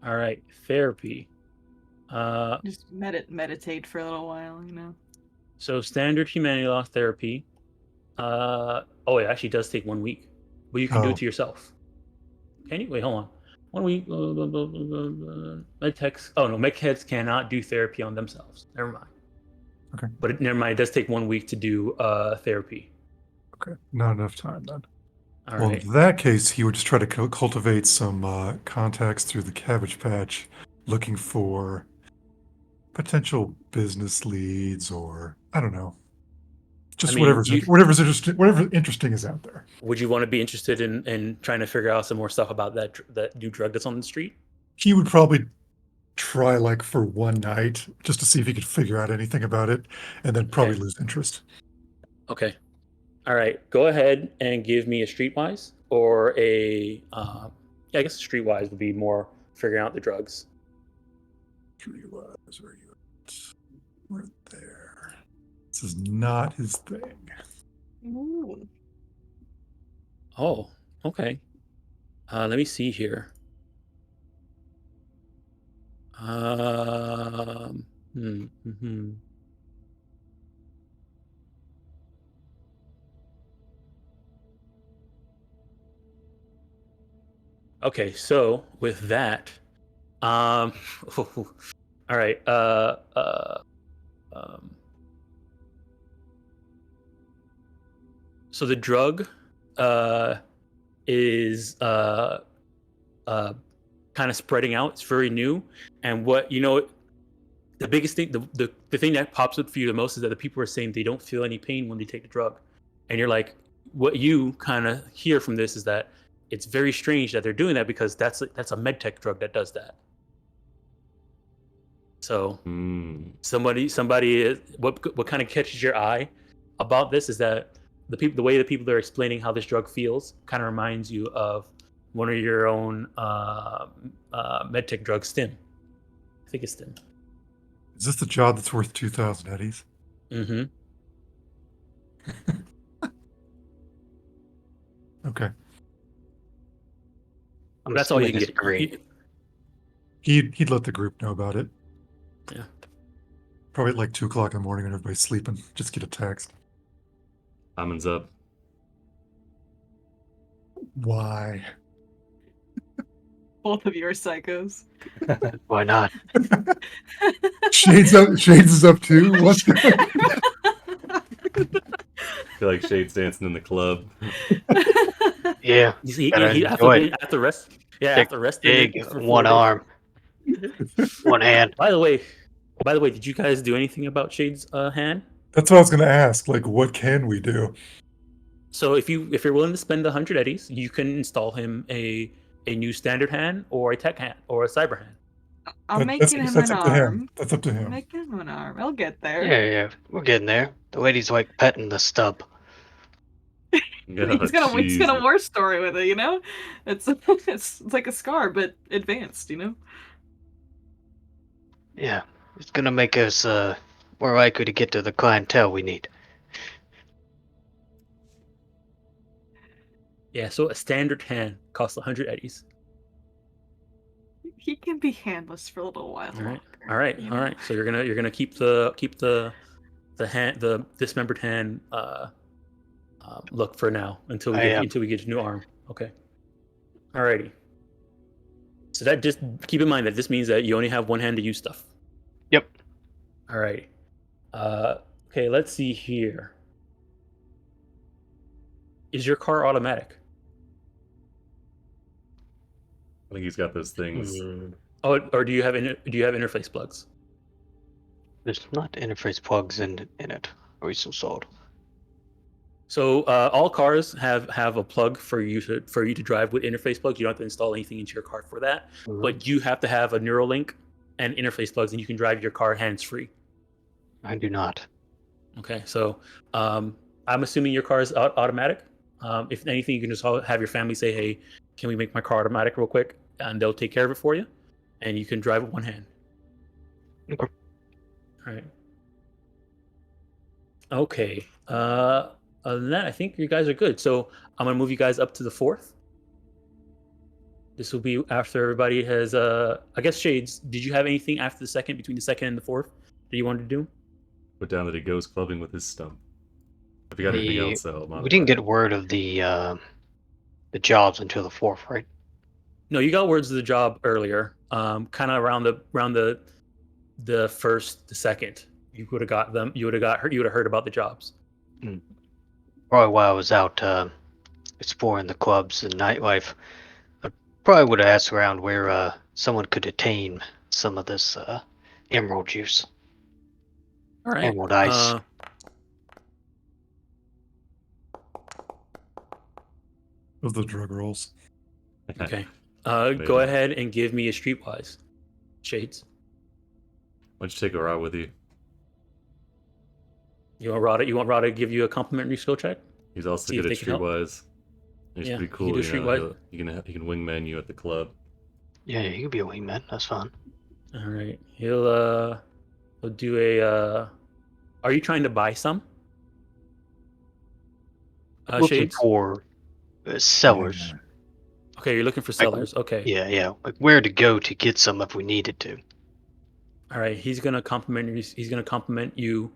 All right, therapy. Just meditate for a little while. So standard humanity loss therapy. It actually does take 1 week, but you can do Oh. it to yourself. Can you? Wait, hold on. 1 week. Medtechs. Oh no, medheads cannot do therapy on themselves. Never mind. Okay. But never mind. It does take 1 week to do therapy. Okay, not enough time then. All Well, right. in that case, he would just try to cultivate some contacts through the Cabbage Patch, looking for potential business leads, or I don't know, just mean, whatever interesting is out there. would you want to be interested in trying to figure out some more stuff about that new drug that's on the street? He would probably try like for one night just to see if he could figure out anything about it, and then probably Okay. lose interest. Okay. All right. Go ahead and give me a streetwise or a. Yeah, I guess streetwise would be more figuring out the drugs. Streetwise, where are you at? Right there. This is not his thing. Ooh. Oh, okay. Let me see here. Hmm. Okay, so with that, all right. Um, so the drug, is kind of spreading out. It's very new, and what the biggest thing, the thing that pops up for you the most is that the people are saying they don't feel any pain when they take the drug, and you're like, what you kind of hear from this is that it's very strange that they're doing that because that's a medtech drug that does that. So somebody what kind of catches your eye about this is that the way the people are explaining how this drug feels kind of reminds you of one of your own medtech drugs, Stim. I think it's Stim. Is this the job that's worth 2,000 eddies? Mm-hmm. Okay. That's all you can assuming get. it's green. He'd let the group know about it. Yeah. Probably at like 2 o'clock in the morning when everybody's sleeping. Just get a text. Amon's up. Why? Both of you are psychos. Why not? Shades is up too. What's going on? I feel like Shade's dancing in the club. Yeah. He Gotta after enjoy it. after rest. Yeah, Big- after resting Big it for 4 one days. arm, one hand. By the way, did you guys do anything about Shade's hand? That's what I was going to ask. Like, what can we do? So if you're willing to spend 100 eddies, you can install him a new standard hand or a tech hand or a cyber hand. I'm That's making him up an to him. arm. That's up to I'm him. making him an arm. I'll get there. Yeah, we're getting there. The lady's like petting the stub. He's got a war story with it, you know? It's like a scar, but advanced, you know? Yeah, it's gonna make us more likely to get to the clientele we need. Yeah, so a standard hand costs 100 eddies. He can be handless for a little while. All right. So you're gonna keep the hand, the dismembered hand look for now until we get a new arm. Okay. Alrighty. So that just keep in mind that this means that you only have one hand to use stuff. Yep. Alrighty. Okay, let's see here. Is your car automatic? I think he's got those things. Oh, or do you have interface plugs? There's not interface plugs in it. Are we so sold? So all cars have a plug for you to drive with interface plugs. You don't have to install anything into your car for that, but you have to have a Neuralink and interface plugs, and you can drive your car hands-free. I do not. Okay, so I'm assuming your car is automatic. If anything, you can just have your family say, "Hey, can we make my car automatic real quick?" And they'll take care of it for you, and you can drive with one hand. Okay. All right. Okay. Other than that, I think you guys are good. So I'm gonna move you guys up to the 4th. This will be after everybody has. I guess Shades. Did you have anything after the 2nd, between the 2nd and the 4th, that you wanted to do? Put down that he goes clubbing with his stump. If you got anything else, though, we didn't get word of the jobs until the 4th, right? No, you got words of the job earlier. Kind of around the 1st, the 2nd. You would have got them. You would have heard about the jobs. Probably while I was out exploring the clubs and nightlife, I probably would have asked around where someone could attain some of this emerald juice, All right. emerald ice. Of the drug rolls. Okay. Wait a Go minute. ahead and give me a streetwise. Shades. Why don't you take a ride with you? You want Rada? You want Rada to give you a complimentary skill check? He's also See if good they at can help. streetwise. He's Yeah, pretty he can cool. do You know, streetwise. he can wingman you at the club. Yeah, you could be a wingman. That's fun. All right. He'll do a. Are you trying to buy some? Looking Shades. for sellers. Yeah. Okay, you're looking for Like, sellers. Okay. yeah. Like where to go to get some if we needed to. All right. He's gonna compliment you. He's gonna compliment you.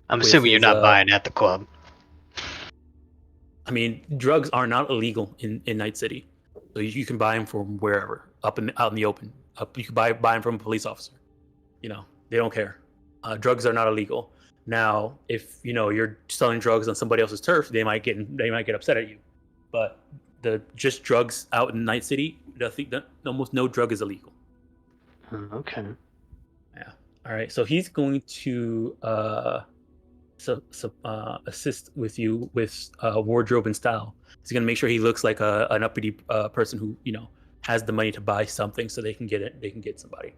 I'm With assuming you're his, not buying at the club. I mean, drugs are not illegal in Night City, so you can buy them from wherever, out in the open. You can buy them from a police officer. You know, they don't care. Drugs are not illegal. Now, if you're selling drugs on somebody else's turf, they might get upset at you. But just drugs out in Night City, almost no drug is illegal. Okay. Yeah. All right. So he's going to assist with you with wardrobe and style. He's going to make sure he looks like an uppity person who has the money to buy something, so they can get it. They can get somebody.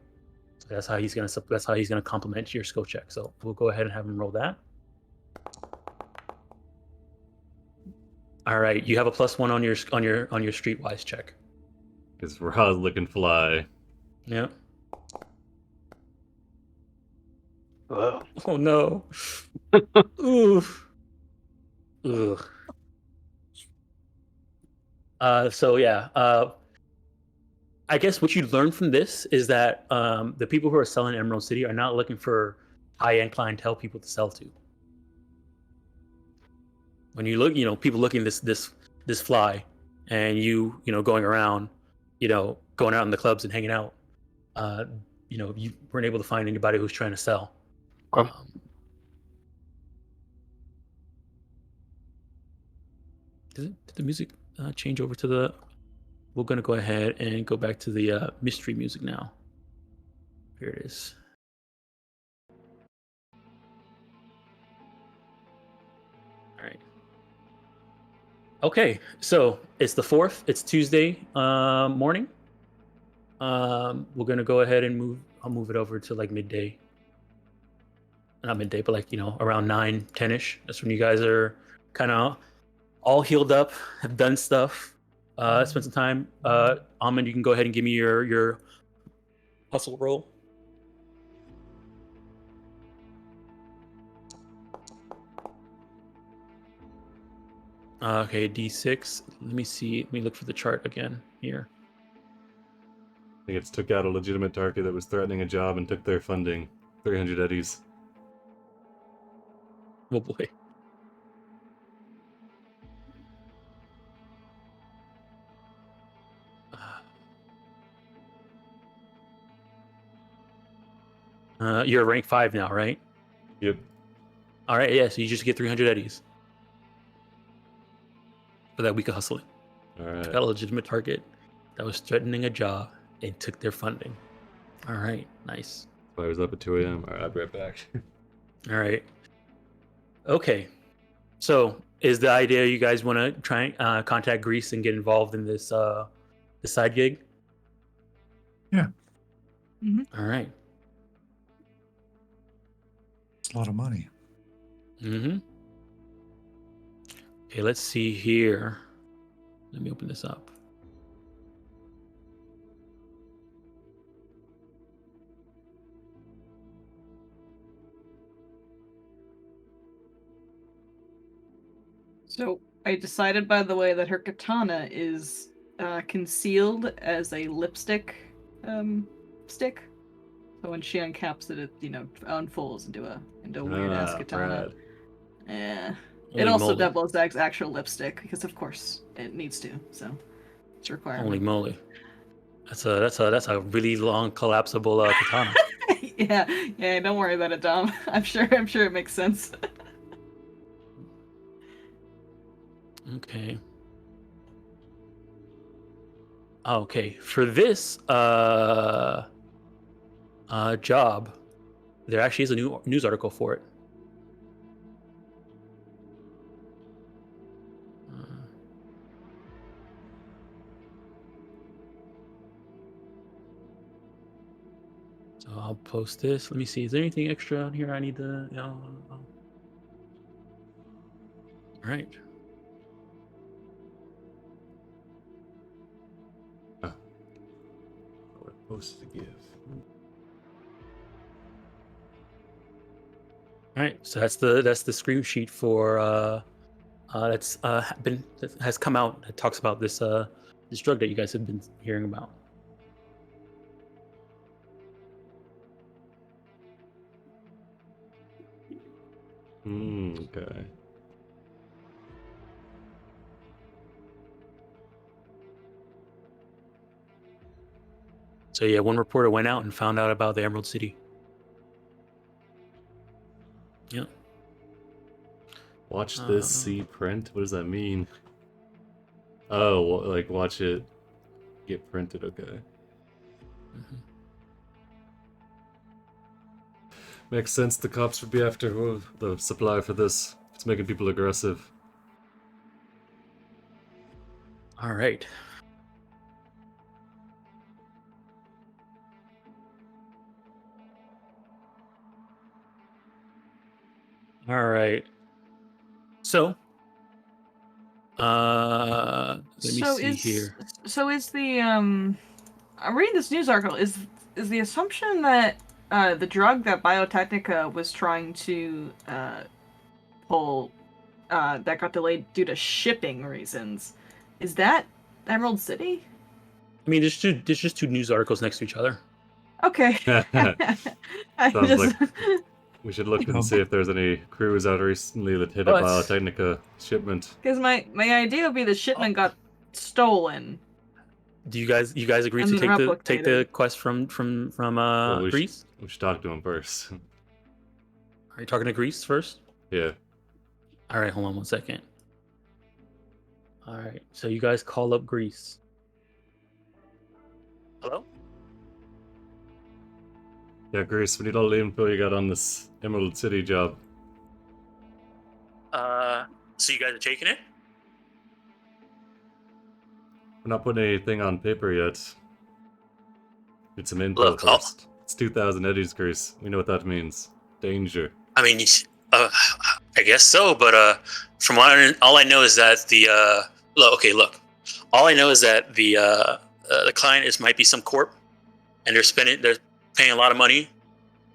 So that's how he's gonna compliment your skill check. So we'll go ahead and have him roll that. All right. You have a +1 on your streetwise check. Because Rod's looking fly. Yeah. Whoa. Oh no. Oof. Ugh. So yeah. I guess what you learn from this is that the people who are selling Emerald City are not looking for high-end clientele people to sell to. When you look, people looking this fly, and going around, going out in the clubs and hanging out, you weren't able to find anybody who's trying to sell. Okay. Did the music change over to the? We're gonna go ahead and go back to the mystery music now. Here it is. All right. Okay, so it's the 4th. It's Tuesday morning. We're gonna go ahead and I'll move it over to like midday. Not midday, but like around 9, 10ish. That's when you guys are kind of all healed up, have done stuff. Spend some time. Almond, you can go ahead and give me your hustle roll. Okay, D6. Let me see. Let me look for the chart again here. I think it's took out a legitimate target that was threatening a job and took their funding. 300 eddies. Oh boy. You're rank 5 now, right? Yep. All right, yeah. So you just get 300 eddies for that week of hustling. Alright. Got a legitimate target that was threatening a job and took their funding. All right, nice. I was up at 2 a.m. Alright, I'll be right back. All right. Okay. So is the idea you guys want to try and contact Greece and get involved in this side gig? Yeah. All right. It's a lot of money. Mm-hmm. Okay, let's see here. Let me open this up. So I decided, by the way, that her katana is concealed as a lipstick stick. So when she uncaps it, it unfolds into a weird ass katana. Brad. Yeah. Holy It also moly. doubles as actual lipstick because, of course, it needs to. So it's a requirement. Holy moly. That's a really long collapsible katana. yeah. Don't worry about it, Dom. I'm sure it makes sense. Okay. Okay, for this job, there actually is a new news article for it. So I'll post this. Let me see. Is there anything extra on here I need to? All right. What post to give? All right. So that's the screen sheet for that has come out. It talks about this this drug that you guys have been hearing about. Okay. So yeah, one reporter went out and found out about the Emerald City. Yeah. Watch this, see print? What does that mean? Oh, like watch it get printed, okay. Makes sense the cops would be after the supply for this. It's making people aggressive. All right. All right. So, let me see here. So is the I'm reading this news article. Is the assumption that the drug that Biotechnica was trying to pull that got delayed due to shipping reasons, is that Emerald City? I mean, there's just two news articles next to each other. Okay. I Sounds just like we should look and see if there's any crews out recently that hit a But- Biotechnica shipment. because my idea would be the shipment got stolen. Do you guys agree And to then take the replicated. quest from we Greece? We should talk to him first. Are you talking to Greece first? Yeah. All right, hold on one second. All right, so you guys call up Greece. Hello? Yeah, Grace, we need all the info you got on this Emerald City job. So you guys are taking it? We're not putting anything on paper yet. Need some info Look, I'll- first. It's 2,000 eddies, Grace. We know what that means. Danger. I mean, I guess so, but from all I know is that look. All I know is that the client might be some corp, and they're paying a lot of money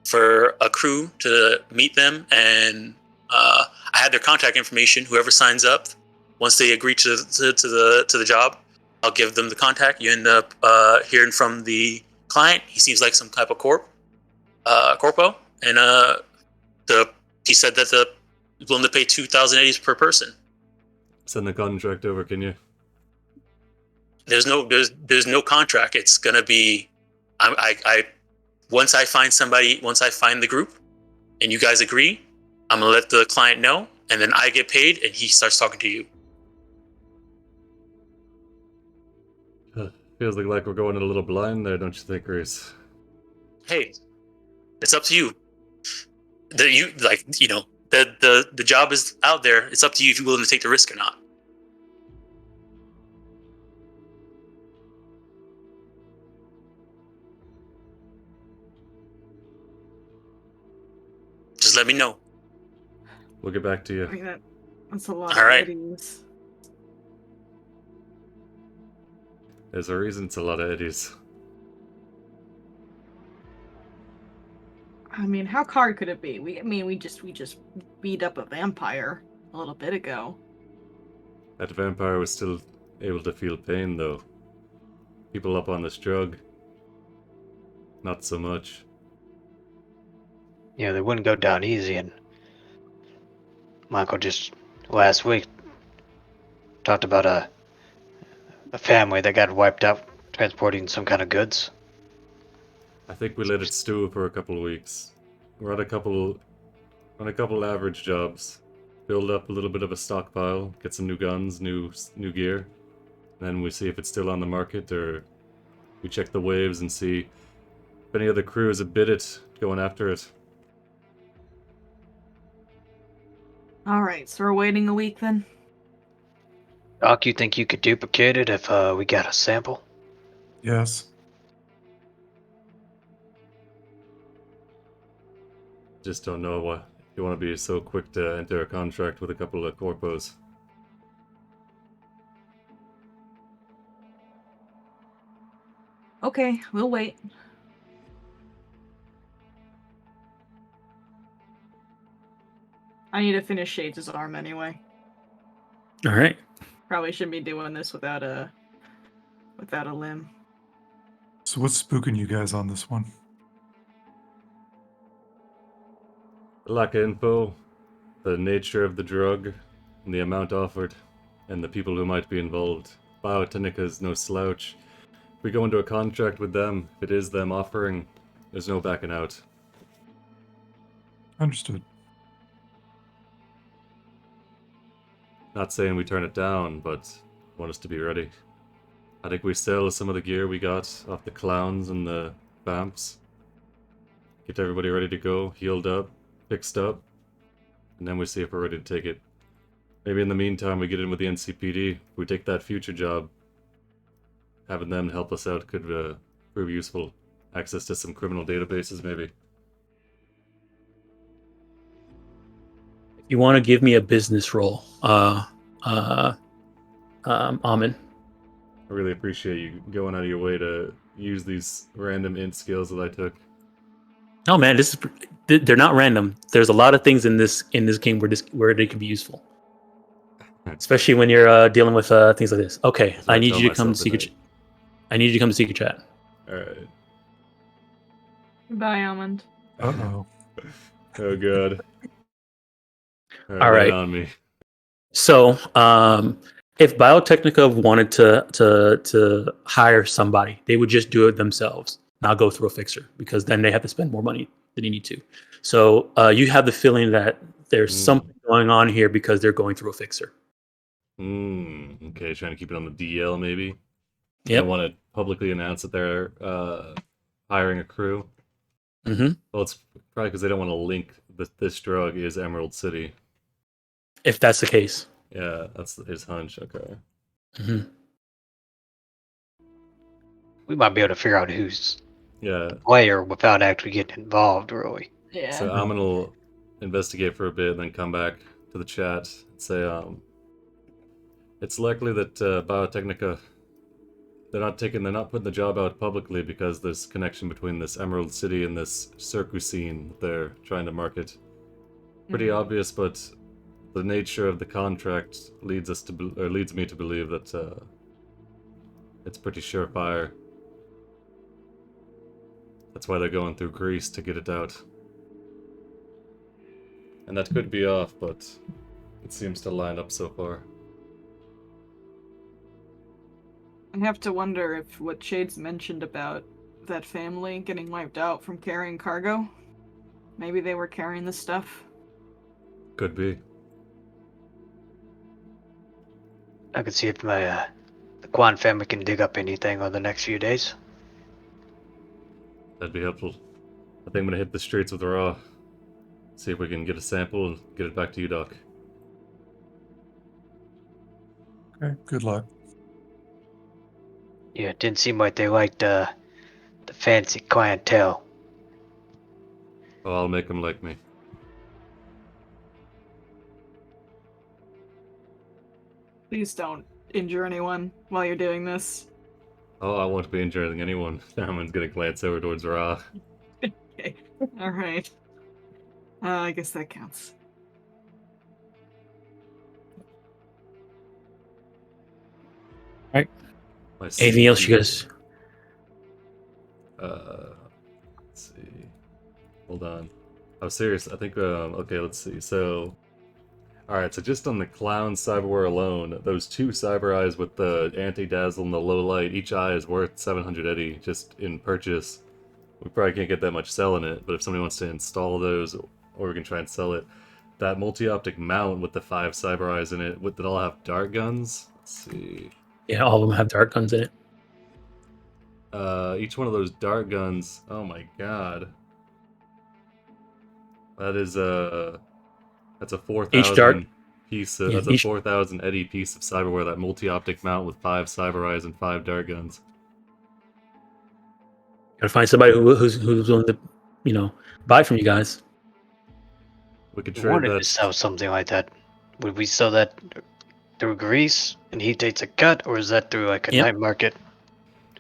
for a crew to meet them, and I had their contact information. Whoever signs up, once they agree to the job, I'll give them the contact. You end up hearing from the client. He seems like some type of corpo, and he said that he's willing to pay 2,000 eddies per person. Send the contract over, can you? There's no contract. It's gonna be, I once I find the group, and you guys agree, I'm gonna let the client know, and then I get paid, and he starts talking to you. Feels like we're going a little blind there, don't you think, Grace? Hey, it's up to you. The job is out there. It's up to you if you're willing to take the risk or not. Just let me know. We'll get back to you. I mean, that's a lot All of right. eddies. There's a reason it's a lot of eddies. I mean, how hard could it be? We just beat up a vampire a little bit ago. That vampire was still able to feel pain, though. People up on this drug, not so much. Yeah, they wouldn't go down easy, and Michael just last week talked about a family that got wiped out transporting some kind of goods. I think we let it stew for a couple of weeks. We're on a couple average jobs. Build up a little bit of a stockpile, get some new guns, new gear, Then we see if it's still on the market, or we check the waves and see if any other crew has a bid it, going after it. Alright, so we're waiting a week then? Doc, you think you could duplicate it if we got a sample? Yes. Just don't know why you want to be so quick to enter a contract with a couple of corpos. Okay, we'll wait. I need to finish Shades' arm anyway. All right. Probably shouldn't be doing this without a limb. So what's spooking you guys on this one? The lack of info, the nature of the drug, and the amount offered, and the people who might be involved. Biotechnica's no slouch. If we go into a contract with them, if it is them offering, there's no backing out. Understood. Not saying we turn it down, but want us to be ready. I think we sell some of the gear we got off the clowns and the vamps. Get everybody ready to go, healed up, fixed up, and then we see if we're ready to take it. Maybe in the meantime we get in with the NCPD. If we take that future job, having them help us out could prove useful. Access to some criminal databases, maybe. If you want to give me a business role, Amin. I really appreciate you going out of your way to use these random int skills that I took. Oh man, they're not random. There's a lot of things in this game where they can be useful, especially when you're dealing with things like this. Okay, what I I need tell you to come to myself secret. at night. I need you to come to secret chat. Alright. Bye, Almond. Uh-oh. Oh god. All lay it right. on me. So, if Biotechnica wanted to hire somebody, they would just do it themselves, not go through a fixer, because then they have to spend more money than you need to. So, you have the feeling that there's something going on here because they're going through a fixer. Okay, trying to keep it on the DL maybe. They Yep. don't want to publicly announce that they're hiring a crew. Mm-hmm. Well, it's probably because they don't want to link that this drug is Emerald City. If that's the case. Yeah, that's his hunch. Okay. Mm-hmm. We might be able to figure out who's Yeah. the player without actually getting involved, really. Yeah. So Amin will investigate for a bit, and then come back to the chat and say, it's likely that Biotechnica, they're not putting the job out publicly because there's connection between this Emerald City and this circus scene that they're trying to market. Pretty obvious, but the nature of the contract leads me to believe that it's pretty surefire. That's why they're going through Greece to get it out. And that could be off, but it seems to line up so far. I have to wonder if what Shades mentioned about that family getting wiped out from carrying cargo, maybe they were carrying the stuff. Could be. I could see if the Quan family can dig up anything over the next few days. That'd be helpful. I think I'm gonna hit the streets with Raw. See if we can get a sample and get it back to you, Doc. Okay, good luck. Yeah, it didn't seem like they liked the fancy clientele. Oh, I'll make them like me. Please don't injure anyone while you're doing this. Oh, I won't be injuring anyone. Someone's gonna glance over towards Ra. Okay. Alright. I guess that counts. Anything else you guys? Let's see. Hold on. I'm serious. I think. Okay, let's see. So, all right. So just on the clown cyberware alone, those 2 cyber eyes with the anti-dazzle and the low light, each eye is worth 700 eddy just in purchase. We probably can't get that much selling it, but if somebody wants to install those, or we can try and sell it, that multi-optic mount with the 5 cyber eyes in it, that all have dart guns. Let's see. Yeah, all of them have dart guns in it. Each one of those dart guns. Oh my god. That is that's a Each dart, 4,000 piece. yeah, That's a 4,000 eddy piece of cyberware. That multi-optic mount with 5 cyber eyes and 5 dart guns. gotta find somebody who's willing to, buy from you guys. We could We trade wanted to that. sell something like that. Would we sell that through Greece and he takes a cut, or is that through like a Yep. night market?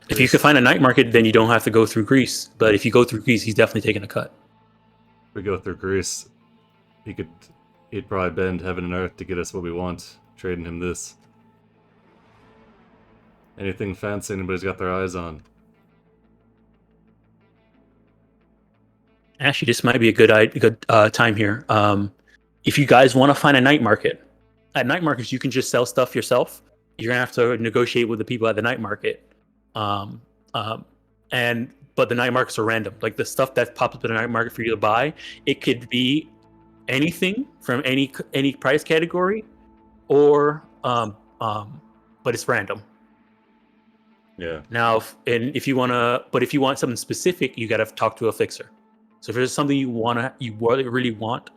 If you could find a night market, then you don't have to go through Greece. But if you go through Greece, he's definitely taking a cut. If we go through Greece, he'd probably bend heaven and earth to get us what we want. Trading him this. Anything fancy anybody's got their eyes on. Actually, this might be a good time here. If you guys want to find a night market, at night markets you can just sell stuff yourself. You're gonna have to negotiate with the people at the night market, but the night markets are random. Like the stuff that pops up in the night market for you to buy, it could be anything from any price category, or but it's random. Yeah. Now, if you want something specific, you gotta talk to a fixer. So if there's something you really want,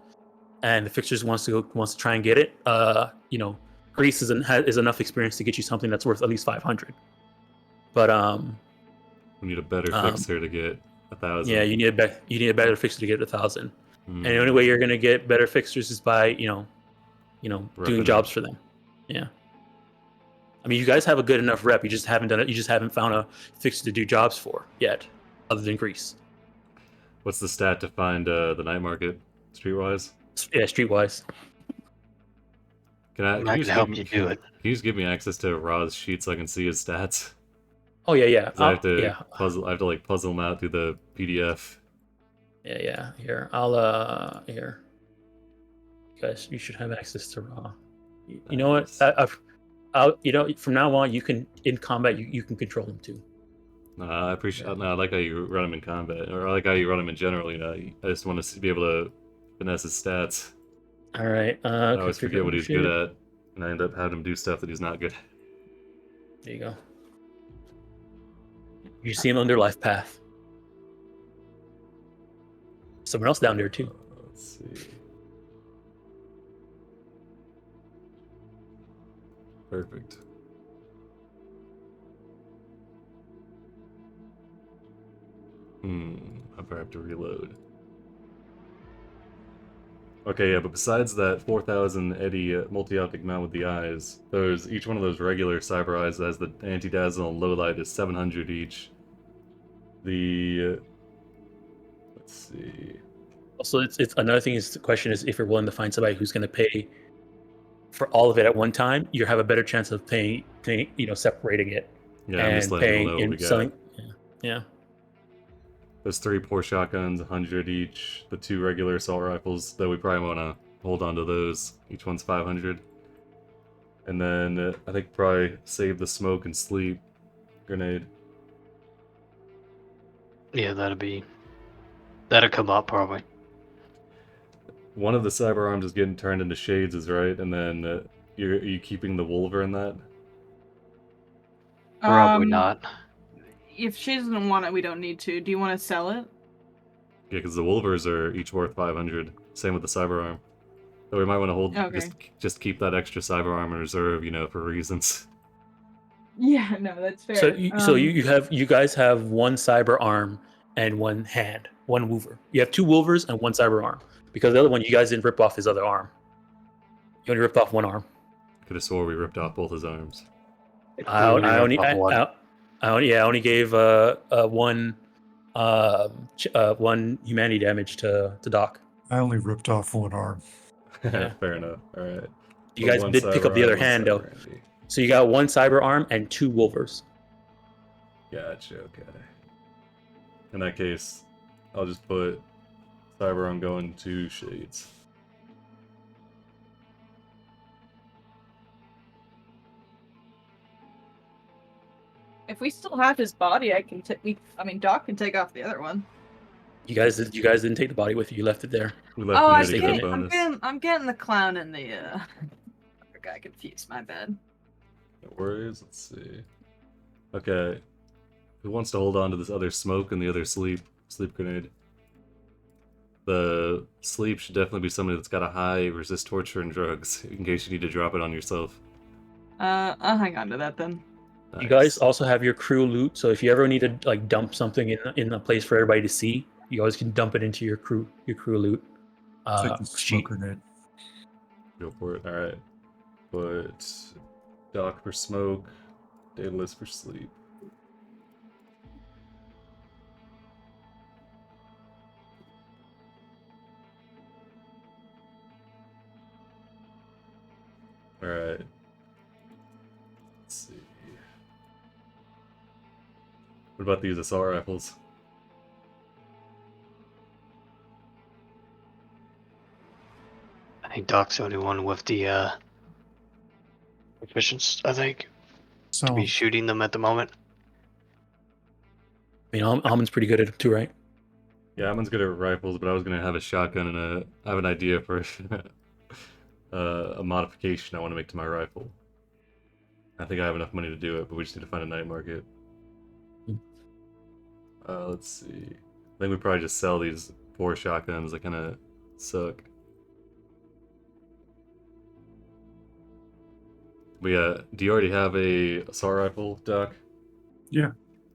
and the fixers wants to try and get it, Greece is enough experience to get you something that's worth at least 500. But We need a better fixer to get 1,000. yeah, you need a better fixer to get 1,000. Mm. And the only way you're gonna get better fixers is by doing Repping jobs it. for them. Yeah. I mean, you guys have a good enough rep. You just haven't done it. You just haven't found a fixer to do jobs for yet, other than Greece. What's the stat to find the night market, streetwise? Yeah, streetwise. I can help you do it. Can you just give me access to Ra's sheet so I can see his stats? Oh yeah. 'Cause I have to yeah. puzzle them out through the PDF. Yeah. Here, I'll here. Guys, you should have access to Raw. You know what? Nice. From now on, you can in combat. You can control them too. I appreciate. No, I like how you run him in combat, or I like how you run him in general. I just want to be able to finesse his stats. All right. I always forget what he's good at, and I end up having him do stuff that he's not good at. There you go. You see him under life path. Someone else down there too. Let's see. Perfect. I probably have to reload. Okay, yeah, but besides that 4,000 eddy multi-optic mount with the eyes, each one of those regular cyber eyes that has the anti-dazzle and low light is 700 each. Let's see. Also, it's another thing. The question is if you're willing to find somebody who's going to pay for all of it at one time, you have a better chance of paying separating it. Yeah, I'm just and letting paying people know what we and got. selling. Yeah. There's 3 poor shotguns, 100 each. The 2 regular assault rifles, though we probably want to hold on to those. Each one's 500. And then I think probably save the smoke and sleep grenade. Yeah, that'll come up probably. One of the cyber arms is getting turned into shades, is right, and then are you keeping the Wolver in that? Probably not. If she doesn't want it, we don't need to. Do you want to sell it? Yeah, because the Wolvers are each worth 500. Same with the cyber arm. So we might want to hold, Okay. just keep that extra cyber arm in reserve, for reasons. Yeah, no, that's fair. So you guys have one cyber arm and one hand, one Wolver. You have 2 Wolvers and one cyber arm because the other one you guys didn't rip off his other arm. You only ripped off one arm. Could have swore we ripped off both his arms. I only gave one humanity damage to Doc. I only ripped off one arm. Yeah. Fair enough. All right. You guys One did pick cyber up the other arm, one hand cyber though. handy. So you got one cyber arm and 2 Wolvers. Gotcha, okay. In that case, I'll just put cyber arm going to shades. If we still have his body, Doc can take off the other one. You guys didn't take the body with you. You left it there. We left Oh, the I'm nitty getting- gritty bonus. I'm getting the clown and the other guy confused. My bad. No worries. Let's see. Okay. Who wants to hold on to this other smoke and the other sleep grenade? The sleep should definitely be somebody that's got a high resist torture and drugs, in case you need to drop it on yourself. I'll hang on to that then. You guys Nice. also have your crew loot, so if you ever need to like dump something in a place for everybody to see, you always can dump it into your crew loot. Take the smoke Sheet. grenade. Go for it. Alright. Put Doc for smoke, Daedalus for sleep. Alright. Let's see. What about these assault rifles? I think Doc's the only one with the proficiency, I think, to So be shooting them at the moment. I mean, Almond's pretty good at it too, right? Yeah, Ammon's good at rifles, but I was gonna have a shotgun and I have an idea for a modification I want to make to my rifle. I think I have enough money to do it, but we just need to find a night market. Let's see. I think we probably just sell these 4 shotguns that kind of suck. Do you already have a assault rifle, Doc? yeah,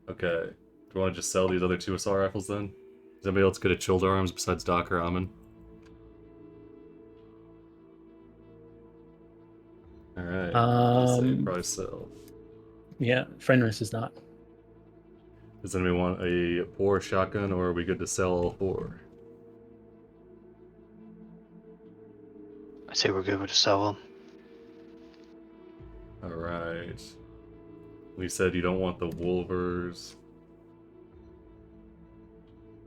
Okay. Do you want to just sell these other 2 assault rifles then? Is anybody else good at shoulder arms besides Doc or Ammon? Alright. Probably sell. Yeah, Fenris is not. Does anybody want a 4 shotgun, or are we good to sell all 4? I say we're good with to sell them. Alright. We said you don't want the Wolvers.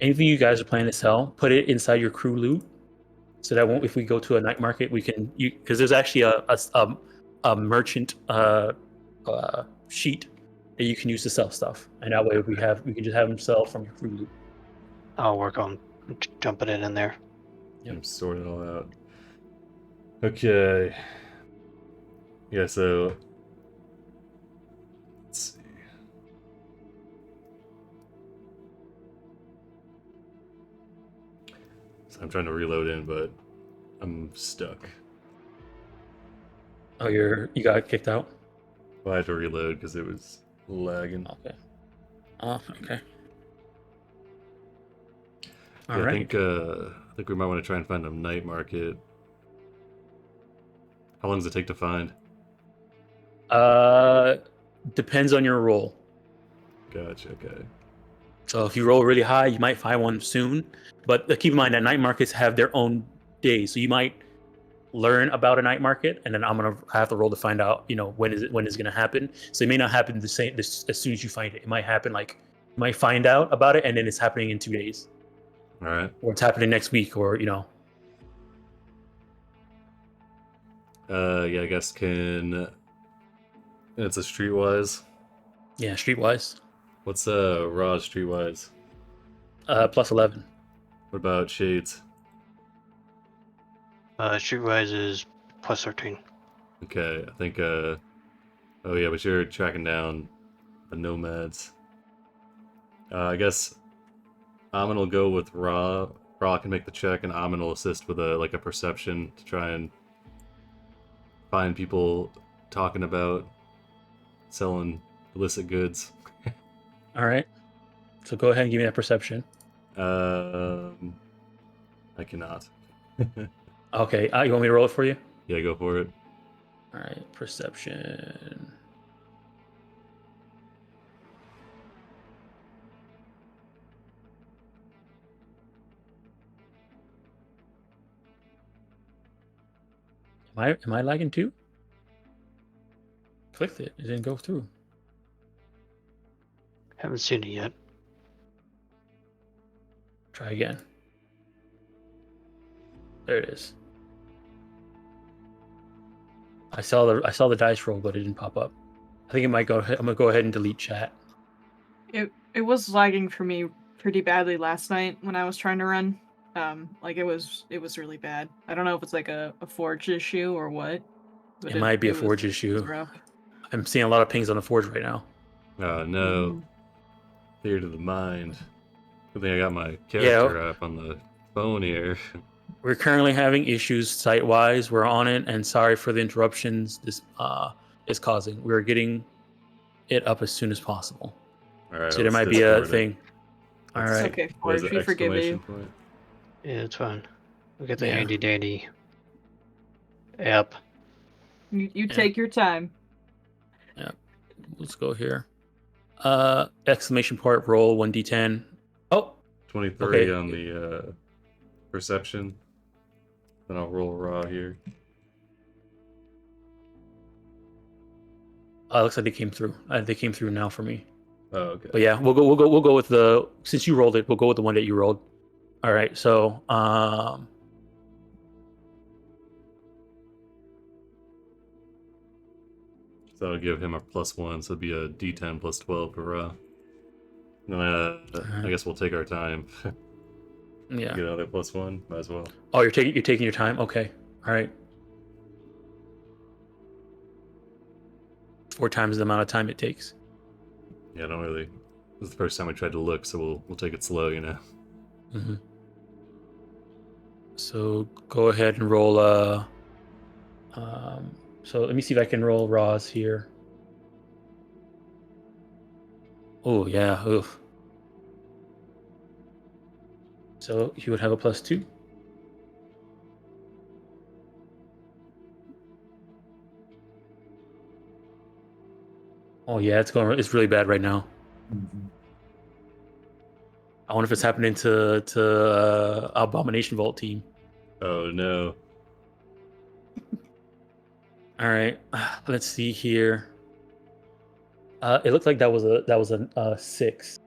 Anything you guys are planning to sell, put it inside your crew loot, so that if we go to a night market, we can because there's actually a merchant sheet that you can use to sell stuff, and that way we can just have them sell from your crew loot. I'll work on jumping it in there. Yep. I'm sorting it all out. Okay. Yeah, so let's see. So I'm trying to reload in, but I'm stuck. Oh, you got kicked out? Well, I had to reload because it was lagging. Okay. Oh, okay. Yeah, All right. I think we might want to try and find a night market. How long does it take to find? Depends on your roll. Gotcha, okay. So if you roll really high, you might find one soon. But keep in mind that night markets have their own days, so you might learn about a night market, and then I'm gonna have to roll to find out, when it's gonna happen. So it may not happen as soon as you find it. It might happen you might find out about it, and then it's happening in 2 days, All right. or it's happening next week, or Yeah, I guess it's a streetwise. yeah, streetwise. What's raw streetwise? Plus 11. What about shades? Streetwise is plus 13. Okay, I think oh yeah, but you're tracking down the nomads. I guess Amon will go with Ra. Ra can make the check, and Amon will assist with a perception to try and find people talking about selling illicit goods. All right. So go ahead and give me that perception. I cannot. Okay. You want me to roll it for you? Yeah, go for it. All right. Perception. Am I lagging too? Clicked it. It didn't go through. Haven't seen it yet. Try again. There it is. I saw the dice roll, but it didn't pop up. I think it might go. I'm gonna go ahead and delete chat. It was lagging for me pretty badly last night when I was trying to run. It was really bad. I don't know if it's like a Forge issue or what. But It might be a was- Forge it was issue. rough. I'm seeing a lot of pings on the forge right now. Oh no. Theater to the mind. Good thing I got my character app on the phone here. We're currently having issues site-wise. We're on it, and sorry for the interruptions this is causing. We're getting it up as soon as possible. All right. So there might be a thing. All It's right. okay, What is Forge. it? We forgive Exclamation you. point? Yeah, it's fine. We got the Yeah. handy dandy app. You take your time. Let's go here. Exclamation point, roll 1d10. Oh, 23 Okay. on the perception. Then I'll roll raw here. looks like they came through. They came through now for me. Oh, okay. But yeah, we'll go with the, since you rolled it, we'll go with the one that you rolled. All right, so So I'll give him a +1, so it'd be a D10 plus 12 for raw. Then I guess we'll take our time. yeah. Get another +1, might as well. Oh, you're taking your time. Okay, all right. 4 times the amount of time it takes. Yeah, I don't really. This is the first time we tried to look, so we'll take it slow, you know. Mm-hmm. So go ahead and roll. So let me see if I can roll raws here. Oh yeah. Oof. So you would have a +2. Oh yeah, it's really bad right now. Mhm. I wonder if it's happening to Abomination Vault team. Oh no. All right, let's see here. It looked like that was a 6.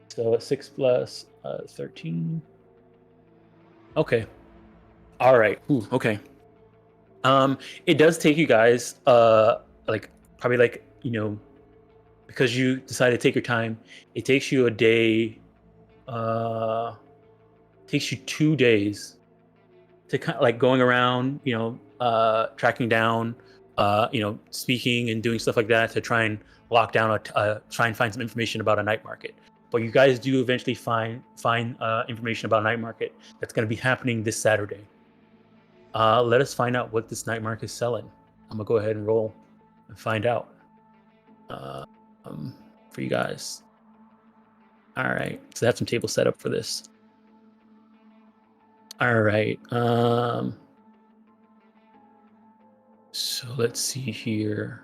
So a 6 plus 13. Okay. All right. Ooh, okay. It does take you guys like probably like, you know, because you decided to take your time. It takes you a day. Takes you 2 days to kind of like going around, you know, tracking down, you know, speaking and doing stuff like that to try and lock down try and find some information about a night market. But you guys do eventually find information about a night market that's going to be happening this Saturday. Let us find out what this night market is selling. I'm gonna go ahead and roll and find out for you guys. All right, so that's some table set up for this. All right. So let's see here.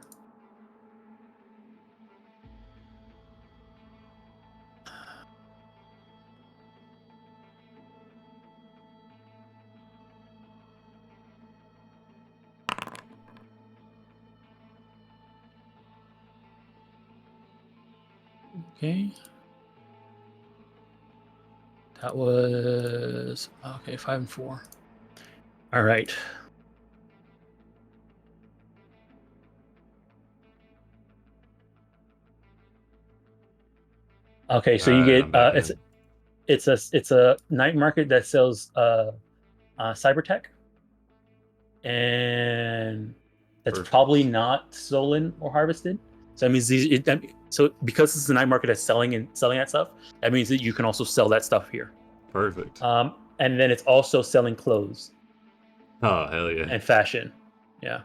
Okay. That was okay, 5 and 4. All right. Okay, so you Alright, I'm get back in. it's a night market that sells cybertech, and that's Perfect. probably not stolen or harvested. So that means so because it's a night market that's selling that stuff, that means that you can also sell that stuff here. Perfect. And then it's also selling clothes Oh, hell yeah. and fashion. Yeah.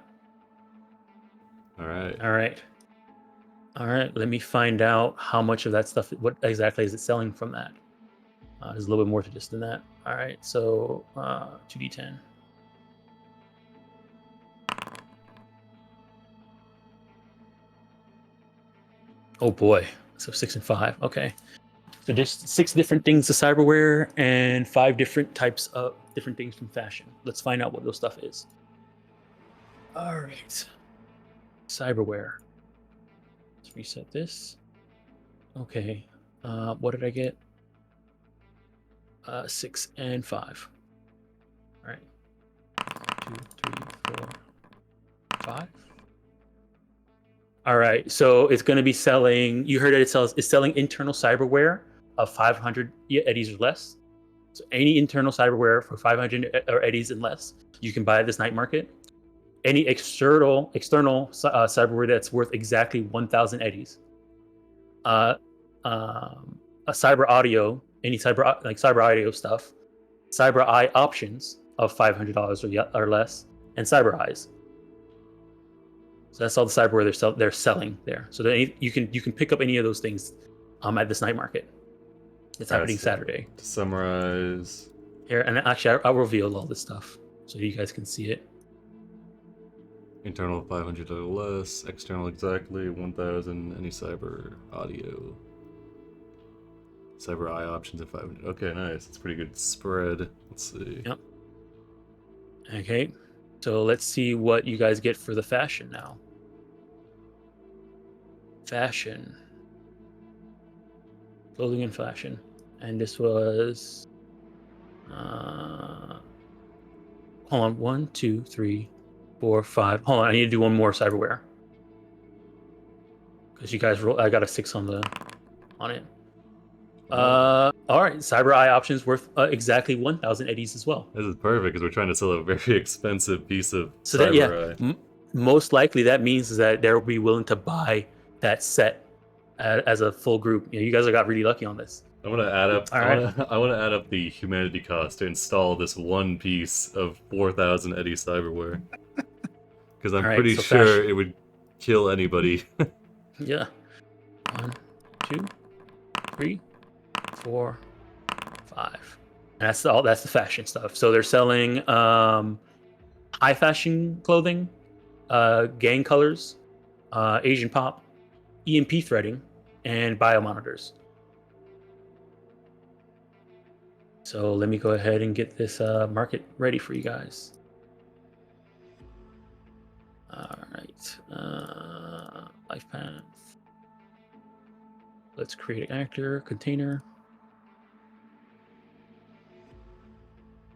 Alright. All right. Let me find out how much of that stuff. What exactly is it selling from that? There's a little bit more to this than that. All right. So 2d10. Oh boy. So 6 and 5. Okay. So just 6 different things to cyberware and 5 different types of different things from fashion. Let's find out what those stuff is. All right. Cyberware. Let's reset this. Okay. What did I get? 6 and 5. All right. 2, 3, 4, 5. All right. So it's going to be selling. You heard that it's selling internal cyberware of 500 eddies or less. So any internal cyberware for 500 or eddies and less, you can buy at this night market. any external cyberware that's worth exactly 1,000 eddies. A cyber audio, any cyber audio stuff, cyber eye options of $500 or less, and cyber eyes. So that's all the cyberware they're selling there. So you can pick up any of those things at this night market. It's happening Saturday. To summarize, Here, and actually, I'll reveal all this stuff so you guys can see it. internal 500 or less, external exactly 1,000. Any cyber audio, cyber eye options at 500. Okay, nice. It's pretty good spread. Let's see. Yep. Okay, so let's see what you guys get for the fashion now. Fashion, clothing and fashion, and this was. Hold on, 1, 2, 3, 4, 5. Hold on, I need to do one more cyberware because you guys roll. I got a 6 on it. All right, cyber eye options worth exactly 1,000 eddies as well. This is perfect because we're trying to sell a very expensive piece of So cyber that eye. Most likely that means is that they'll be willing to buy that set as a full group. You guys got really lucky on this. I want to add up. All right. I want to add up the humanity cost to install this one piece of 4,000 eddy cyberware. Because I'm All right, pretty so sure it would kill anybody. Yeah. 1, 2, 3, 4, 5. And that's the fashion stuff. So they're selling high fashion clothing, gang colors, Asian pop, EMP threading, and biomonitors. So let me go ahead and get this market ready for you guys. All right. Life path. Let's create an actor, container.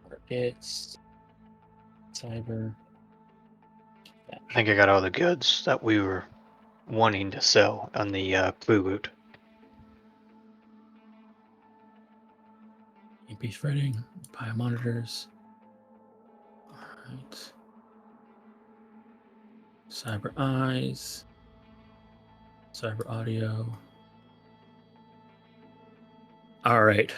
Markets. Cyber. I think I got all the goods that we were wanting to sell on the crew route. EMP threading, biomonitors. All right. Cyber eyes. Cyber audio. All All right.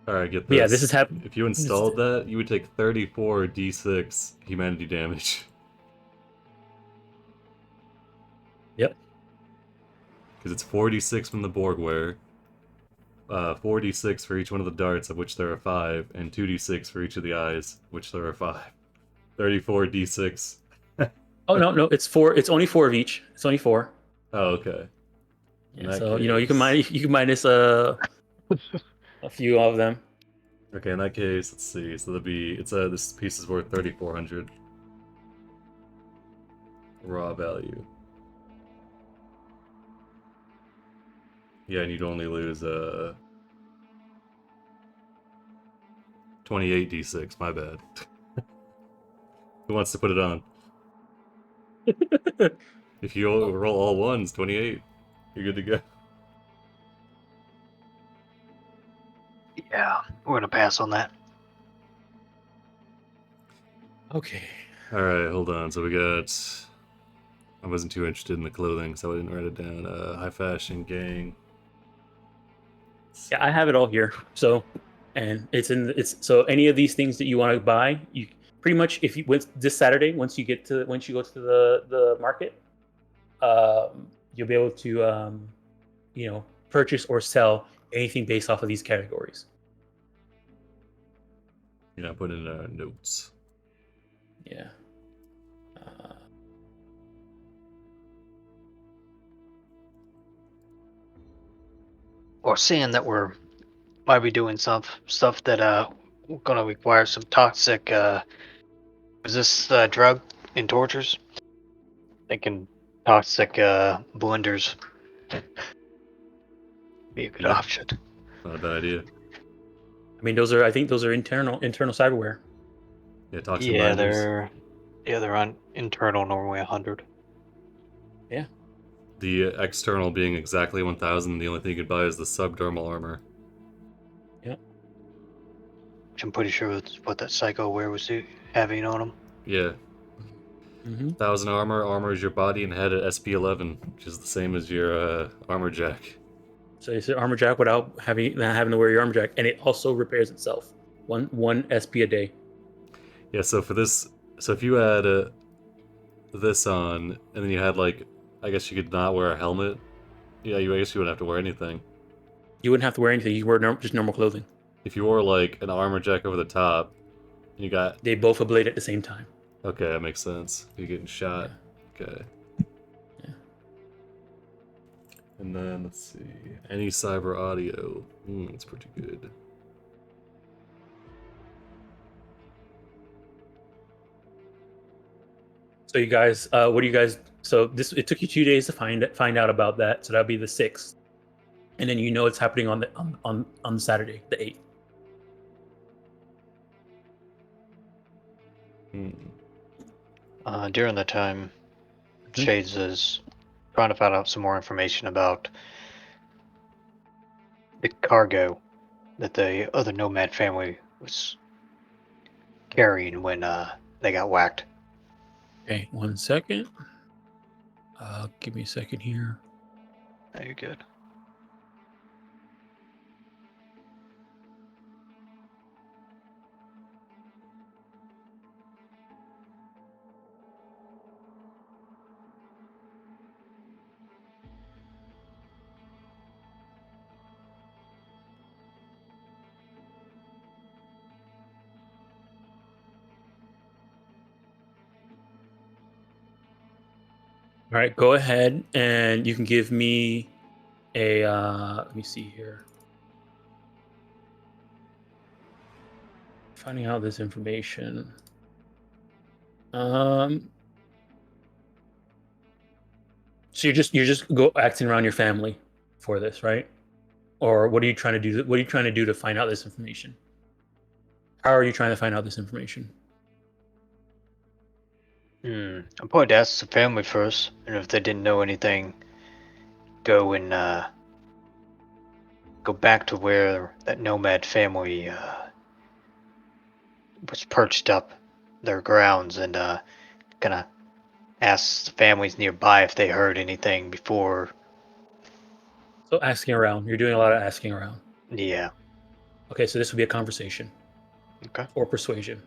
right, get this. Yeah, this is happening. If you installed that, you would take 34 d6 humanity damage. Yep. Because it's 46 from the Borgware, 4d6 for each one of the darts, of which there are 5, and 2d6 for each of the eyes, which there are 5. 34 d6. Oh no, it's 4. It's only 4 of each. It's only 4. Oh, okay. In Yeah, that so you can case- minus a few of them. Okay, in that case, let's see. So this piece is worth 3,400 raw value. Yeah, and you'd only lose 28 d6. My bad. Who wants to put it on? If you roll all ones, 28. You're good to go. Yeah, we're gonna pass on that. Okay. All right, hold on. So we got. I wasn't too interested in the clothing, so I didn't write it down. High fashion gang. Yeah, I have it all here. So, and it's so any of these things that you want to buy, you pretty much if you this Saturday once you go to the market, you'll be able to purchase or sell anything based off of these categories. You're not putting in notes. Yeah. Or seeing that we're might be doing some stuff that gonna require some toxic is this drug in tortures? Thinking toxic blenders be a good Yeah. option. Not a bad idea. I mean, I think those are internal cyberware. Yeah, toxic Yeah, blinders. they're on internal normally 100. The external being exactly 1,000. The only thing you could buy is the subdermal armor. Which I'm pretty sure it's what that psycho wear was having on him. Yeah. Mm-hmm. 1,000 armor. Armor is your body and head at SP11, which is the same as your armor jack. So it's an armor jack without having to wear your armor jack, and it also repairs itself. One SP a day. Yeah, so for this, so if you had this on, and then you had like, I guess you could not wear a helmet. Yeah, I guess you wouldn't have to wear anything. You wouldn't have to wear anything. You wear just normal clothing. If you wore like an armor jack over the top, you got. They both ablate at the same time. Okay, that makes sense. You're getting shot. Yeah. Okay. Yeah. And then let's see, any cyber audio. It's pretty good. So you guys, what do you guys? So it took you 2 days to find out about that. So that'll be the 6th, and then it's happening on Saturday, the 8th. During that time, Mhm. Shades is trying to find out some more information about the cargo that the other nomad family was carrying when they got whacked. Okay, 1 second. Give me a second here. No, you're good. All right, go ahead and you can give me a. Let me see here. Finding out this information. So you're just go acting around your family for this, right? Or what are you trying to do? What are you trying to do to find out this information? How are you trying to find out this information? I'm probably to ask the family first, and if they didn't know anything, go and go back to where that nomad family was perched up, their grounds, and kind of ask the families nearby if they heard anything before. So asking around. You're doing a lot of asking around. Yeah. Okay, so this would be a conversation. Okay. Or persuasion.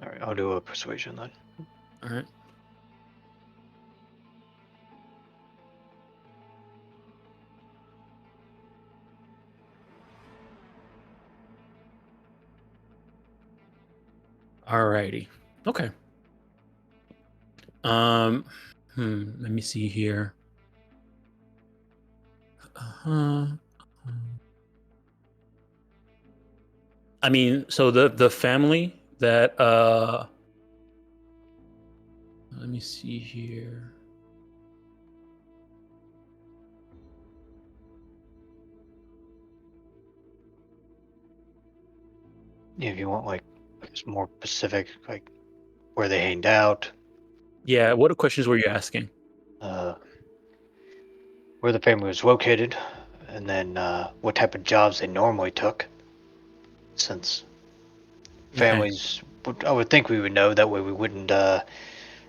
All right, I'll do a persuasion then. All right. Alrighty. Okay. Let me see here. I mean, so the family that let me see here. Yeah, if you want like more specific, like where they hanged out, Yeah, what questions were you asking? where the family was located, and then what type of jobs they normally took. Since families, I would think we would know. That way, we wouldn't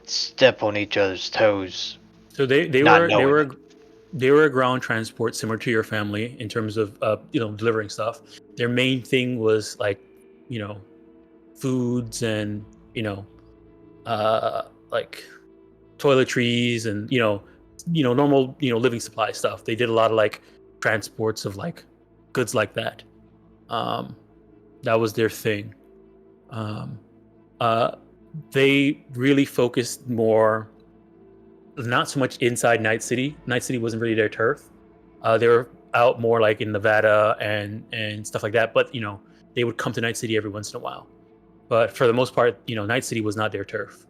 step on each other's toes. So they Not were knowing they were a ground transport similar to your family in terms of delivering stuff. Their main thing was like foods and like toiletries and normal living supply stuff. They did a lot of like transports of like goods like that. That was their thing. They really focused more, not so much inside Night City. Night City wasn't really their turf. They were out more like in Nevada and stuff like that. But they would come to Night City every once in a while. But for the most part, Night City was not their turf.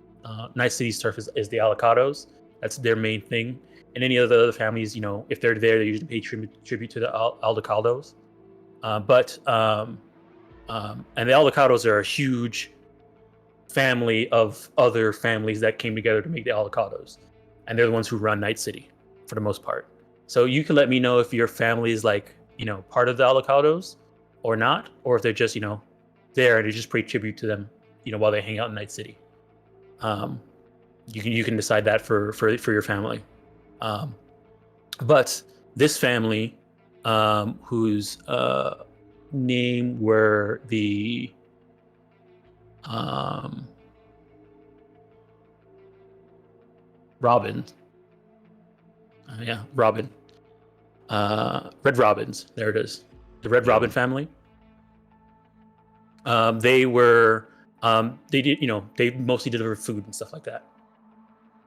Night City's turf is the Avocados. That's their main thing. And any of the other families, if they're there, they usually pay tribute to the Aldecados. And the Aldecados are a huge family of other families that came together to make the Aldecados. And they're the ones who run Night City for the most part. So you can let me know if your family is like, part of the avocados or not, or if they're just, there and you just pay tribute to them, while they hang out in Night City. You can decide that for your family. But this family, whose name were the Robin. Robin. Red Robins. There it is. The Red Robin family. They were. They did. They mostly delivered food and stuff like that,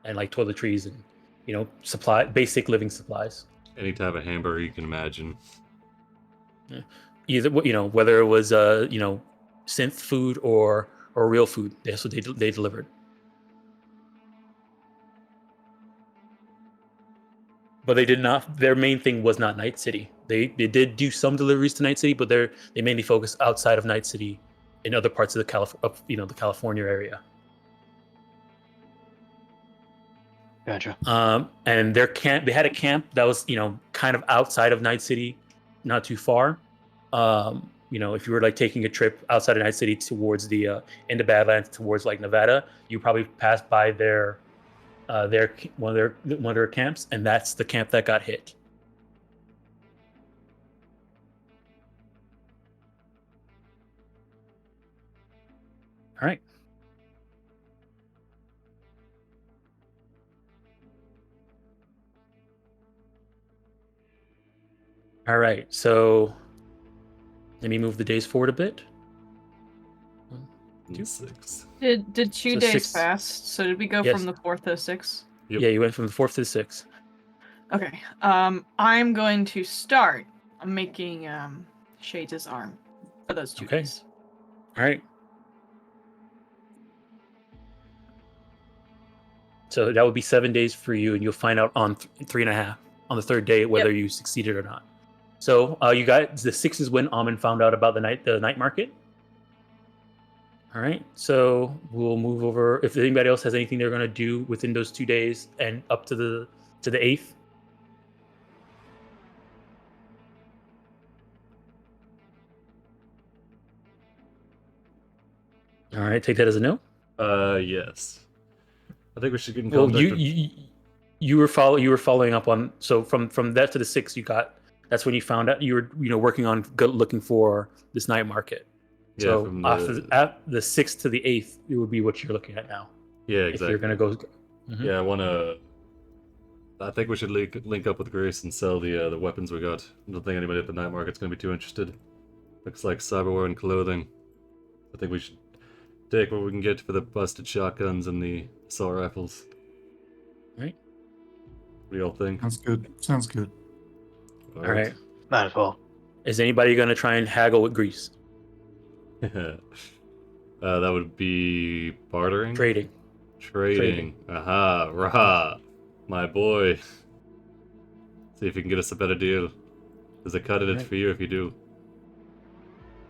and like toiletries and basic living supplies. Any type of hamburger you can imagine. Yeah. Either whether it was synth food or real food. That's what they delivered. But they did not. Their main thing was not Night City. They did do some deliveries to Night City, but they mainly focused outside of Night City, in other parts of the California area. Gotcha. And they had a camp that was kind of outside of Night City, not too far. If you were like taking a trip outside of Night City towards the into Badlands towards like Nevada, you probably passed by one of their camps, and that's the camp that got hit. All right. All right. So let me move the days forward a bit. 6. Did 2 So days 6. pass? So did we go Yes. from the 4th to the 6th? Yep. Yeah, you went from the 4th to the 6th. Okay. I'm going to start making Shades' arm for those 2 Okay. days. All right. So that would be 7 days for you, and you'll find out on 3.5 on the 3rd day whether you succeeded or not. So you got the 6th is when Amin found out about the night market. All right. So we'll move over. If anybody else has anything they're going to do within those 2 days and up to the 8th. All right. Take that as a no. Yes. I think we should get in Well, contact. you were following up on, so from that to the 6th, that's when you found out you were working on looking for this night market. Yeah, So from at the 6th to the 8th, it would be what you're looking at now. Yeah, exactly. If you're gonna go. Mhm. Yeah, I think we should link up with Grace and sell the weapons we got. I don't think anybody at the night market's gonna be too interested. Looks like cyberware and clothing. I think we should take what we can get for the busted shotguns and the assault rifles. Right. What do y'all think? Sounds good. All right. Might as well. Is anybody gonna try and haggle with Grease? That would be bartering? Trading. Trading. Aha, raha. My boy. See if you can get us a better deal. There's a cut in it Right. for you if you do.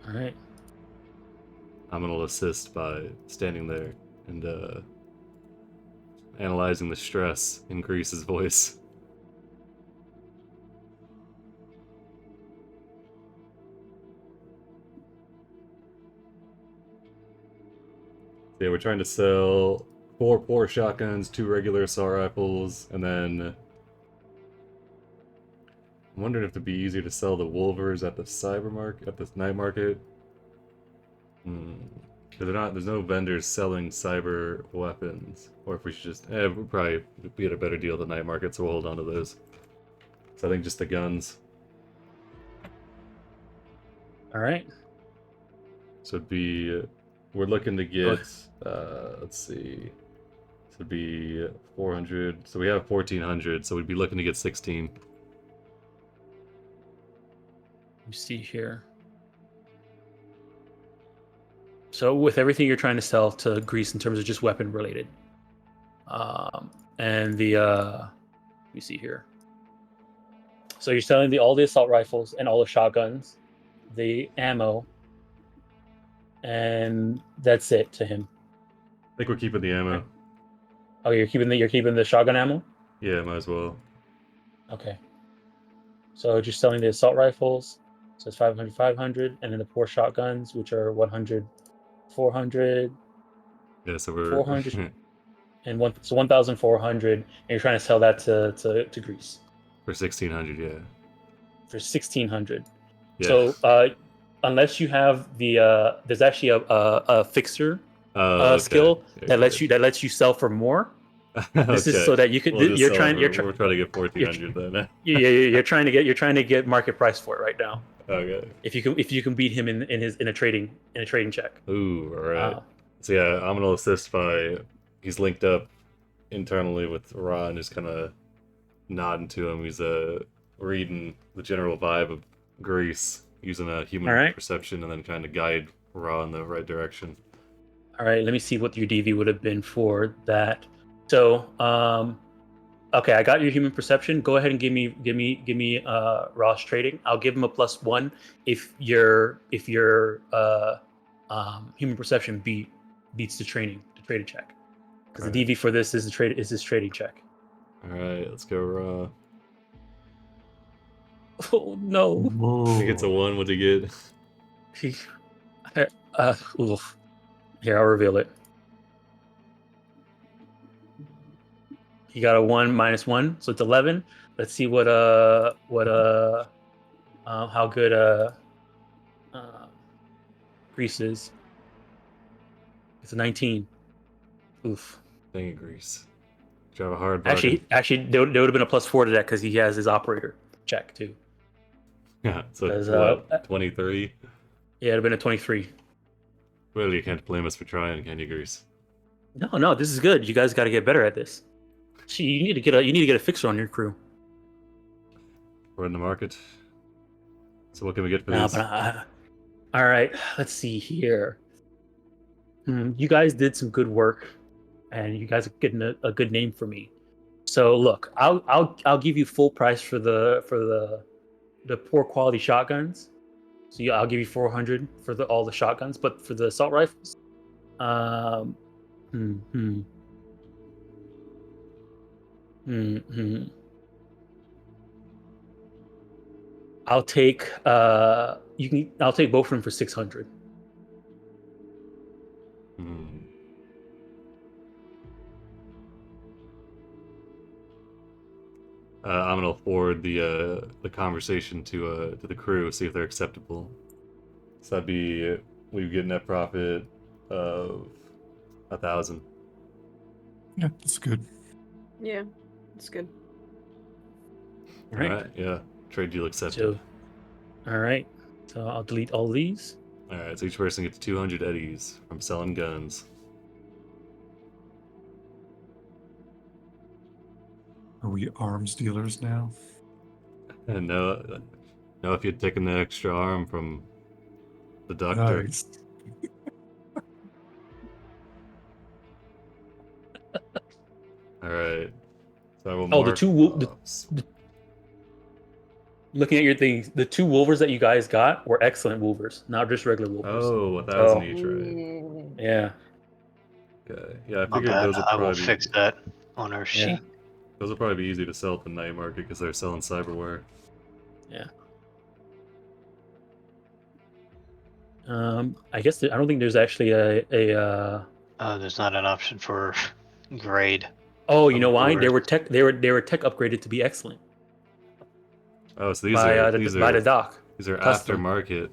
All right. I'm gonna assist by standing there and analyzing the stress in Grease's voice. Yeah, we're trying to sell 4 shotguns, 2 regular assault rifles, and then I'm wondering if it'd be easier to sell the Wolvers at the night market. There's no vendors selling cyber weapons, or if we should just, we'll probably be at a better deal at the night market, so we'll hold on to those. So I think just the guns. All right. So it'd be, we're looking to get, let's see, so it'd be 400, so we have 1,400, so we'd be looking to get 16. You see here. So with everything you're trying to sell to Grease in terms of just weapon related, and let me see here. So you're selling all the assault rifles and all the shotguns, the ammo, and that's it to him. I think we're keeping the ammo. Oh, you're keeping the shotgun ammo? Yeah, might as well. Okay. So just selling the assault rifles. So it's 500, 500, and then the poor shotguns, which are 100, 400, Yeah, so we're 400, and 1,400, and you're trying to sell that to Greece for 1,600. Yeah. for 1,600. Yeah. So unless you have the there's actually a fixer Okay. skill Yeah, that good. lets you sell for more. This is Okay. so that you could We'll just you're sell trying it you're we're trying to get 1,400 then. you're trying to get market price for it right now. Okay. If you can beat him in a trading check. Ooh, all right. So yeah, I'm gonna assist by he's linked up internally with Ra and just kind of nodding to him. He's reading the general vibe of Greece using a human All right. perception and then trying to guide Ra in the right direction. All right, let me see what your DV would have been for that. So, okay, I got your human perception. Go ahead and give me Ross trading. I'll give him a +1 if your human perception beats the trading check. Because the DV for this is this trading check. All right, let's go Ra. Oh no! He gets a 1. What'd he get? Oof. Here, I'll reveal it. He got a 1 -1, so it's 11. Let's see what how good Greece is. It's a 19. Oof. Dang it, Greece. Did you have a hard bargain? Actually, there would have been a +4 to that because he has his operator check too. Yeah, so 'Cause, what, 23? Yeah, it'd have been a 23. Well, you can't blame us for trying, can you, Greece? No, this is good. You guys got to get better at this. Gee, you need to get a fixer on your crew. We're in the market. So what can we get for No, these? but all right. Let's see here. You guys did some good work, and you guys are getting a good name for me. So look, I'll give you full price for the poor quality shotguns. So yeah, I'll give you 400 for all the shotguns, but for the assault rifles, um, hmm, hmm. I'll take I'll take both of them for 600. Hmm. I'm gonna forward the conversation to the crew, see if they're acceptable. So that'd be we get net profit of 1,000. Yeah, that's good. Yeah, it's good. All right. Alright, yeah. Trade deal accepted. So, all right. So I'll delete all these. Alright, so each person gets 200 eddies from selling guns. Are we arms dealers now? And no, if you'd taken the extra arm from the doctor. Nice. Alright. So I will Oh, the mark two looking at your things, the 2 wolvers that you guys got were excellent wolvers, not just regular wolvers. Oh, 1,000 Oh. each, right? Yeah. Okay. Yeah, I My figured bad. those would I will probably fix that on our sheet. Yeah. those will probably be easy to sell at the night market because they're selling cyberware. Yeah. I guess I don't think there's actually a There's not an option for grade. Oh, you know why? Wolvers. They were tech upgraded to be excellent Oh, so these by are by the doc. these are Custom. aftermarket.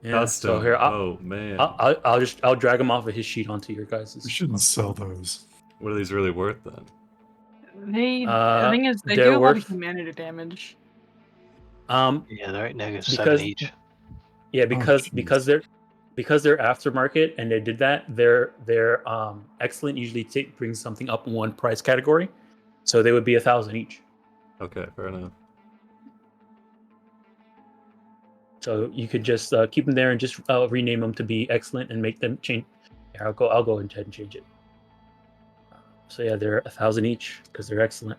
Yeah. Custom. So here, Oh man. I'll drag them off of his sheet onto your guys'. We shouldn't sell those. What are these really worth then? The thing is, they they're do a lot of worth- humanity damage. Yeah, they're right Because- -7 each. Yeah, jeez. because they're aftermarket and they did that. They're excellent. Usually brings something up in one price category, so they would be 1,000 each. Okay, fair enough. So you could just keep them there and just rename them to be excellent and make them change. Here, I'll go ahead and change it. So yeah, they're 1,000 each because they're excellent.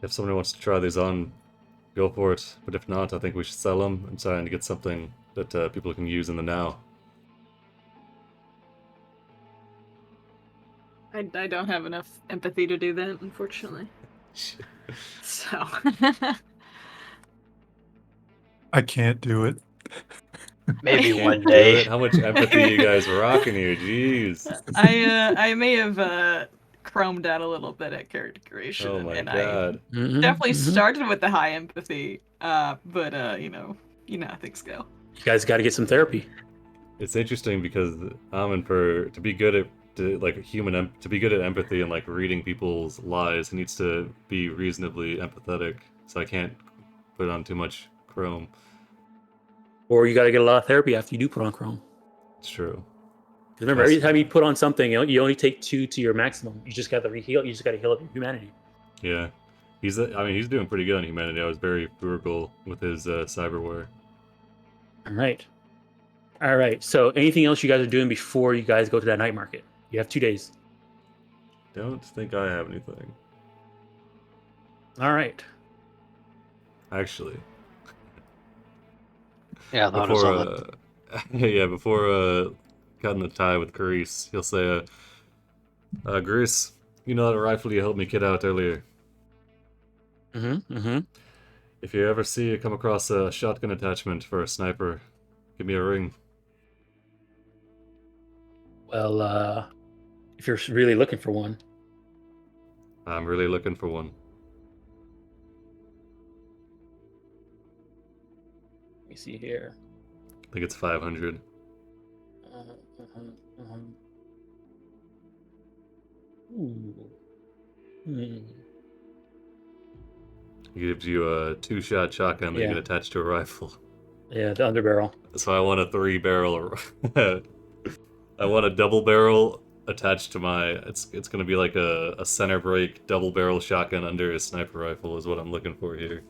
If somebody wants to try these on, go for it. But if not, I think we should sell them and try and get something that people can use in the now. I don't have enough empathy to do that, unfortunately. So I can't do it. Maybe Can't one do day. it. How much empathy you guys are rocking here? Jeez. I may have chromed out a little bit at character creation, Oh my and I god. definitely started with the high empathy. But you know how things go. You guys got to get some therapy. It's interesting because Amin, to be good at to be good at empathy and like reading people's lives, he needs to be reasonably empathetic. So I can't put on too much chrome. Or you got to get a lot of therapy after you do put on Chrome. It's true. 'Cause remember, every time you put on something, you only take 2 to your maximum. You just got to heal. You just got to heal up your humanity. Yeah. He's doing pretty good on humanity. I was very frugal with his cyberware. All right. All right. So, anything else you guys are doing before you guys go to that night market? You have 2 days. Don't think I have anything. All right. Actually. Yeah, I thought of something. Before cutting the tie with Grease, he'll say, Grease, you know that rifle you helped me kid out earlier. If you ever come across a shotgun attachment for a sniper, give me a ring. Well, if you're really looking for one, I'm really looking for one. let me see here. I think it's 500. Ooh. He gives you a 2-shot shotgun that you Yeah. can attach to a rifle. Yeah, the underbarrel. So I want a 3-barrel. I want a double barrel attached to my. It's gonna be like a center break double barrel shotgun under a sniper rifle is what I'm looking for here.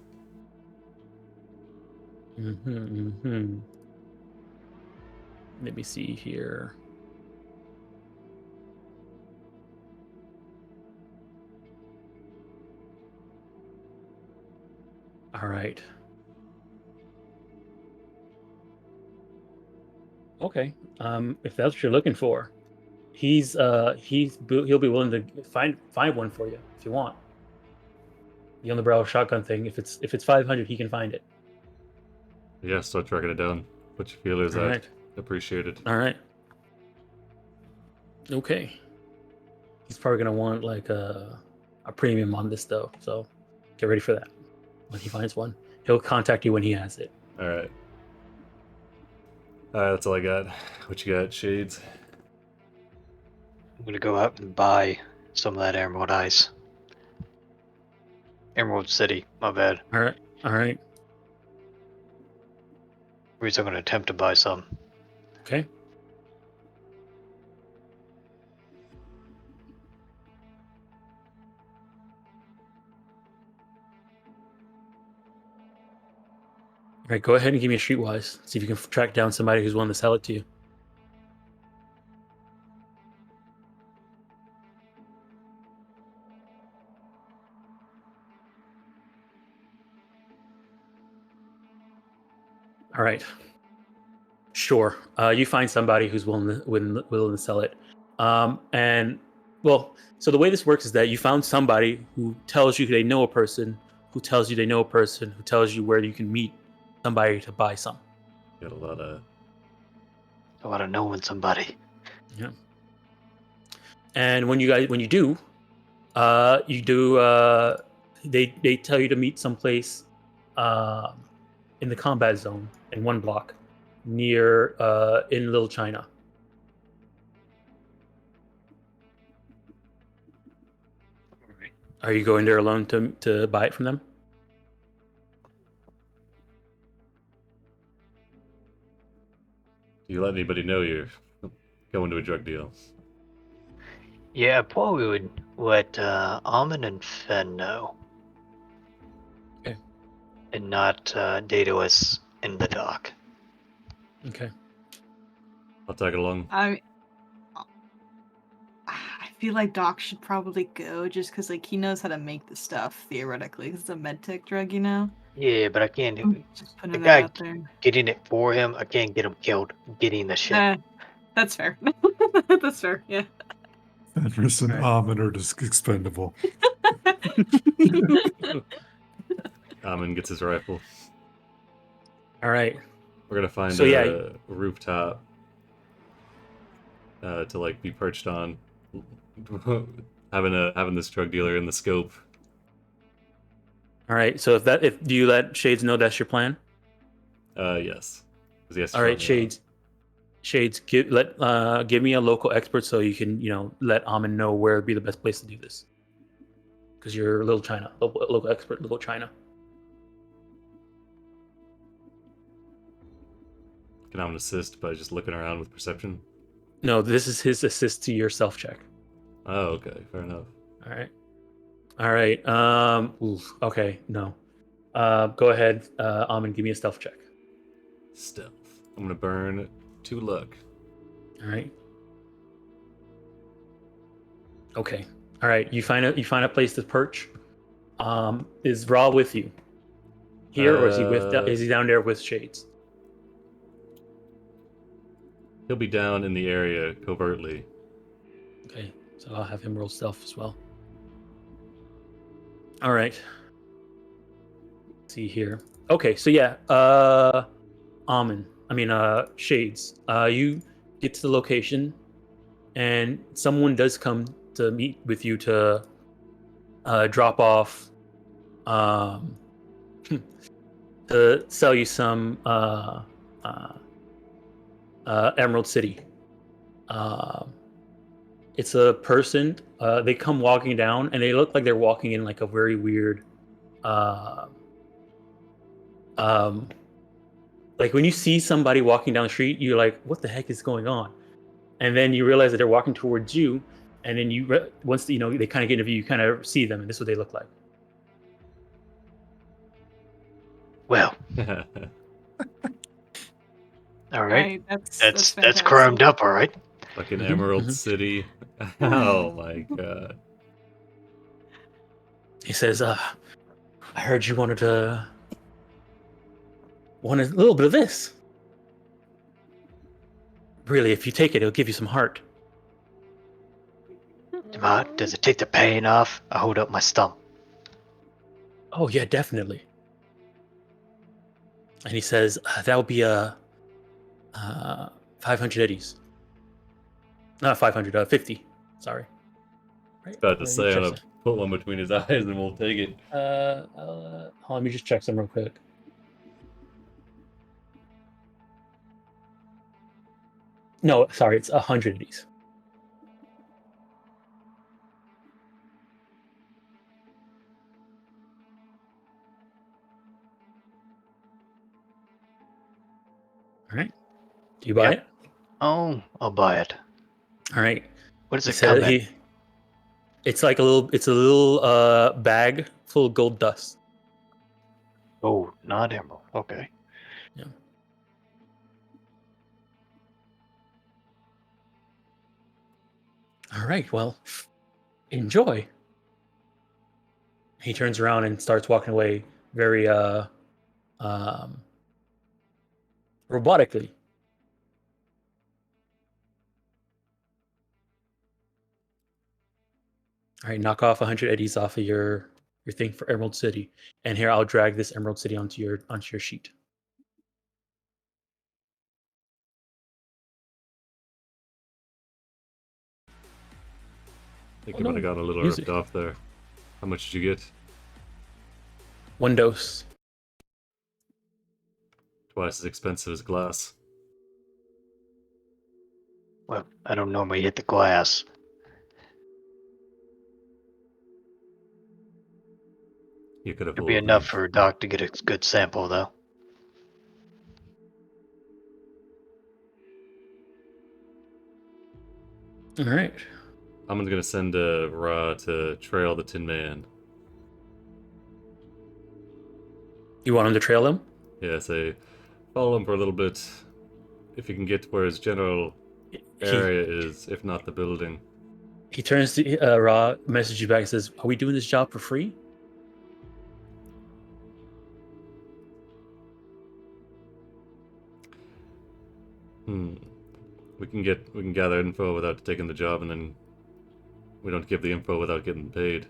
Let me see here. All right. Okay. If that's what you're looking for, he'll be willing to find one for you if you want. The on the barrel shotgun thing. If it's 500, he can find it. Yeah, start tracking it down. Put your feelers All out. right. Appreciate it. All right. Okay. He's probably gonna want like a premium on this though, so get ready for that. When he finds one, he'll contact you when he has it. Alright. Alright, that's all I got. What you got, Shades? I'm gonna go out and buy some of that Emerald Ice. Emerald City, my bad. All right. All right. At least I'm gonna attempt to buy some. Okay. All right, go ahead and give me a streetwise. See if you can track down somebody who's willing to sell it to you. All right. Sure. You find somebody who's willing to sell it. And well, so the way this works is that you found somebody who tells you they know a person, who tells you they know a person, who tells you where you can meet somebody to buy some. Got a lot of knowing somebody. Yeah. And when you do, they tell you to meet someplace in the combat zone in one block near in Little China. Are you going there alone to buy it from them? Do you let anybody know you're going to a drug deal? Yeah, I probably would let Almond and Fen know. Okay. And not Daedalus in the dock. Okay. I'll tag it along. I feel like Doc should probably go just because like he knows how to make the stuff theoretically. It's a medtech drug, you know. Yeah, but I can't. Just The putting guy that out there. getting it for him, I can't get him killed getting the shit. That's fair. That's fair. Yeah. Fenris and Right. Amon are just expendable. Amin gets his rifle. All right. We're gonna find So, a yeah. rooftop to like be perched on, having this drug dealer in the scope. All right. So if do you let Shades know that's your plan? Yes. 'Cause he has to All show right, me Shades. Shades, give me a local expert so you can let Amin know where would be the best place to do this. Because you're Little China, local expert, Little China. Can Amin assist by just looking around with perception? No, this is his assist to your self check. Oh, okay, fair enough. All right. Oof, okay, no. Go ahead, Amin, give me a stealth check. Stealth. I'm gonna burn 2 luck. All right. Okay. All right. You find a place to perch. Is Ra with you here, or is he down there with Shades? He'll be down in the area covertly. Okay. So I'll have him roll stealth as well. All right. Let's see here. Okay. So yeah. Shades. You get to the location, and someone does come to meet with you to drop off, to sell you some Emerald City. It's a person. They come walking down, and they look like they're walking in like a very weird. Like when you see somebody walking down the street, you're like, "What the heck is going on?" And then you realize that they're walking towards you, and then once they kind of get into view, you kind of see them, and this is what they look like. Well, all right. That's fantastic. chromed up, all right. Fucking Mhm, Emerald mhm. City. Oh my god. He says, I heard you wanted a little bit of this. Really, if you take it, it'll give you some heart." Does it take the pain off? I hold up my stump. "Oh yeah, definitely." And he says, "That would be a 500 eddies. Not 500, 50. Sorry." Right. About to Let me say, I'm check gonna put one between his eyes and we'll take it. hold on, let me just check some real quick. No, sorry, it's 100 eddies. All right. Do you buy Yep. it? Oh, I'll buy it. All right. What does He it come said in? it's like a little bag full of gold dust. Oh, not emerald. Okay. Yeah. All right. Well, enjoy. He turns around and starts walking away very um robotically. All right, knock off 100 eddies off of your thing for Emerald City, and here I'll drag this Emerald City onto your sheet. I think Oh, you might have no. got a little Music. ripped off there. How much did you get? 1 dose. Twice as expensive as glass. Well, I don't normally hit the glass. You could have It'll be fooled enough me. for a doc to get a good sample, though. All right. I'm gonna send Ra to trail the Tin Man. You want him to trail him? Yeah, say, follow him for a little bit. If you can get to where his general He area is, if not the building. he turns to Ra, messages you back, and says, "Are we doing this job for free?" We can gather info without taking the job, and then we don't give the info without getting paid.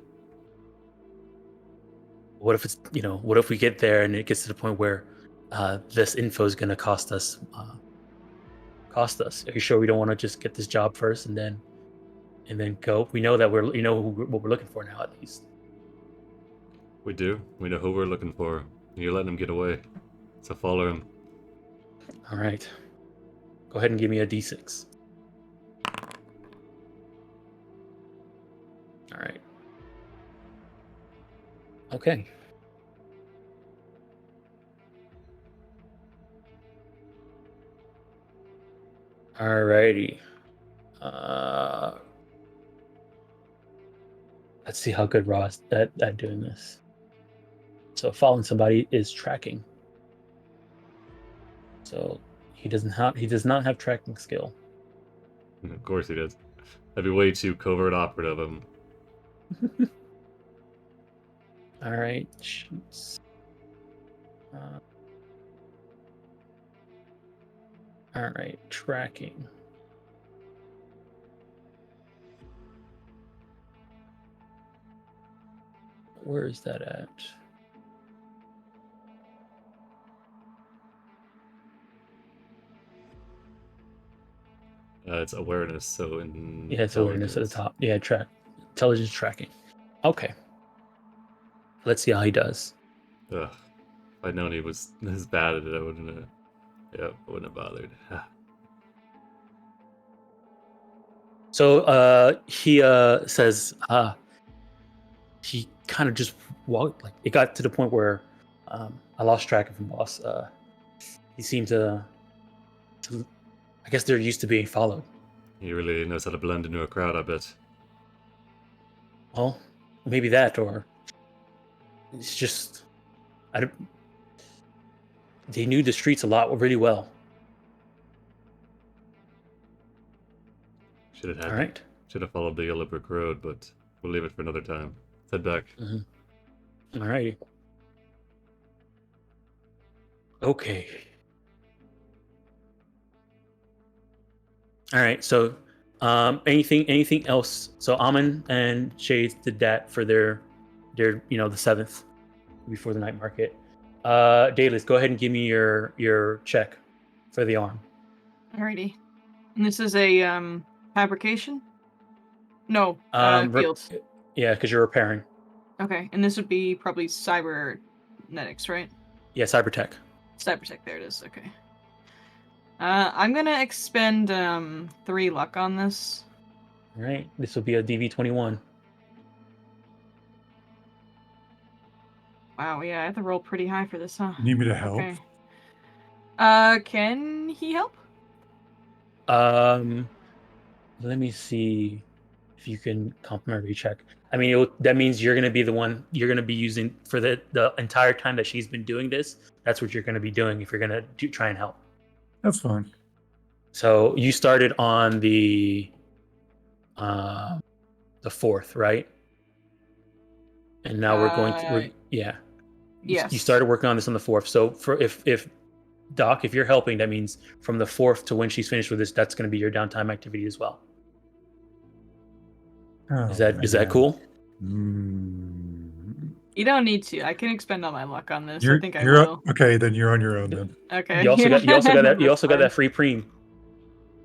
What if it's what if we get there and it gets to the point where this info is going to cost us? Are you sure we don't want to just get this job first and then go? We know that what we're looking for now, at least. We do. We know who we're looking for. You're letting him get away. So follow him. All right. Go ahead and give me a d6. All right. Okay. Alrighty. Let's see how good Ross at doing this. So following somebody is tracking. So he does not have tracking skill. Of course he does. That'd be way too covert operative of him. All right. Shoots. All right. Tracking. Where is that at? It's awareness, so in Yeah, it's awareness at the top. Yeah, intelligence tracking. Okay. Let's see how he does. Ugh. If I'd known he was this bad at it, I wouldn't have. Yeah, I wouldn't have bothered. So he says he kind of just walked, like it got to the point where I lost track of him, boss. He seemed to I guess they're used to being followed. He really knows how to blend into a crowd, I bet. Well, maybe that, or it's just they knew the streets a lot, really well. Should have All right. Should have followed the yellow brick road, but we'll leave it for another time. Let's head back. Mm-hmm. All righty. Okay. All right. So, anything else? So Amon and Shades did that for their the 7th before the night market. Daedalus, go ahead and give me your check for the arm. Alrighty. And this is a fabrication? No, fields. Yeah, because you're repairing. Okay, and this would be probably cybernetics, right? Yeah, cybertech. Cybertech, there it is. Okay. I'm gonna expend 3 luck on this. All right. This will be a DV21. Wow, yeah, I have to roll pretty high for this, huh? Need me to help? Okay. Can he help? Let me see if you can complimentary check. I mean, that means you're going to be the one you're going to be using for the entire time that she's been doing this. That's what you're going to be doing if you're going to try and help. That's fine. So you started on the 4th, right? And now we're going to yeah. Yes. You started working on this on the 4th. So for if Doc, if you're helping, that means from the 4th to when she's finished with this, that's going to be your downtime activity as well. Oh, Is that cool? You don't need to. I can expend all my luck on this. I think I you're will. okay, then you're on your own then. Okay. You also got That's got fine. that free preem.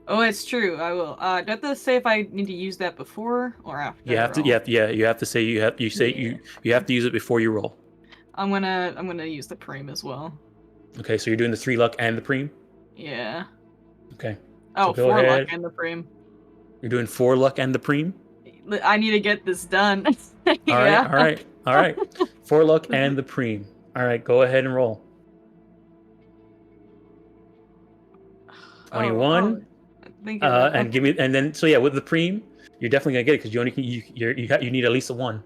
Oh, it's true. I will. Do I have to say if I need to use that before or after? You have to. You have to say you have to use it before you roll. I'm gonna use the preem as well. Okay, so you're doing the 3 luck and the preem. Yeah. Okay. Oh, So go 4 ahead. luck and the preem. You're doing 4 luck and the preem. I need to get this done. All right. 4 luck and the preem. All right, go ahead and roll. 21. And give me, and then so yeah, with the preem, you're definitely gonna get it because you only can you need at least a 1.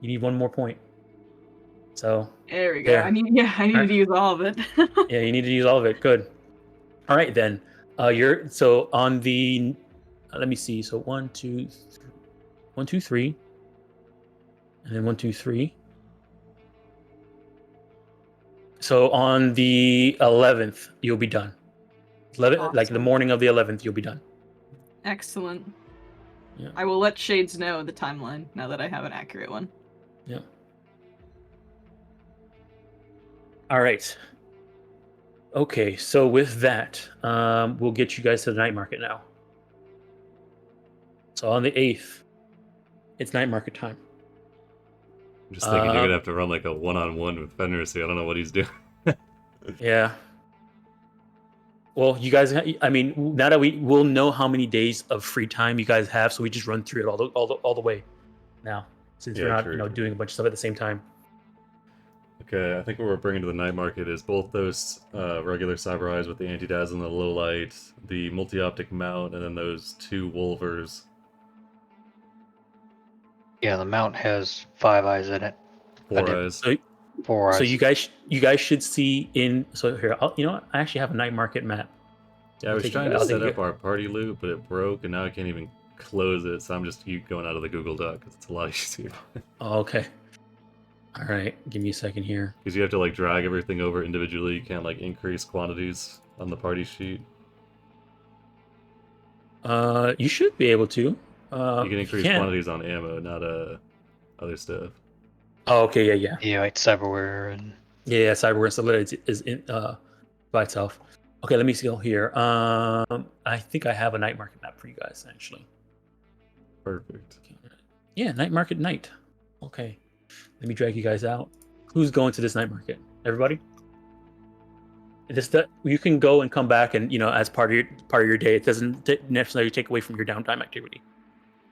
You need 1 more point. So there we go. there. I need to use all of it. Yeah, you need to use all of it. Good. All right then. You're so on the. Let me see. So 1, 2, 3, and then 1, 2, 3. So on the 11th, you'll be done. 11, Awesome. like the morning of the 11th, you'll be done. Excellent. Yeah. I will let Shades know the timeline now that I have an accurate one. Yeah. All right. Okay, so with that, we'll get you guys to the night market now. So on the 8th, it's night market time. I'm just thinking you're gonna have to run like a one-on-one with Fenris here. I don't know what he's doing. Yeah. Well, you guys, I mean, now that we'll know how many days of free time you guys have, so we just run through it all the way now, since Yeah, we're not, true. doing a bunch of stuff at the same time. Okay, I think what we're bringing to the night market is both those regular cyber eyes with the anti-dazzle and the low light, the multi-optic mount, and then those 2 wolvers. Yeah, the mount has 5 eyes in it. 4 eyes. So, 4 eyes. so you guys should see in. So here, you know what? I actually have a night market map. Yeah, I I'll was take trying you- to I'll set take up you- our party loop, but it broke, and now I can't even close it, so I'm just going out of the Google Doc, because it's a lot easier. Oh, okay. All right, give me a second here. Because you have to like drag everything over individually, you can't like increase quantities on the party sheet. You should be able to. You can increase can't. quantities on ammo, not other stuff. Oh, okay, yeah. Yeah, like cyberware and Yeah, cyberware and stuff like that is in by itself. Okay, let me see here. I think I have a night market map for you guys actually. Perfect. Yeah, night market night. Okay, let me drag you guys out. Who's going to this night market? Everybody. You can go and come back, and as part of your day. It doesn't necessarily take away from your downtime activity.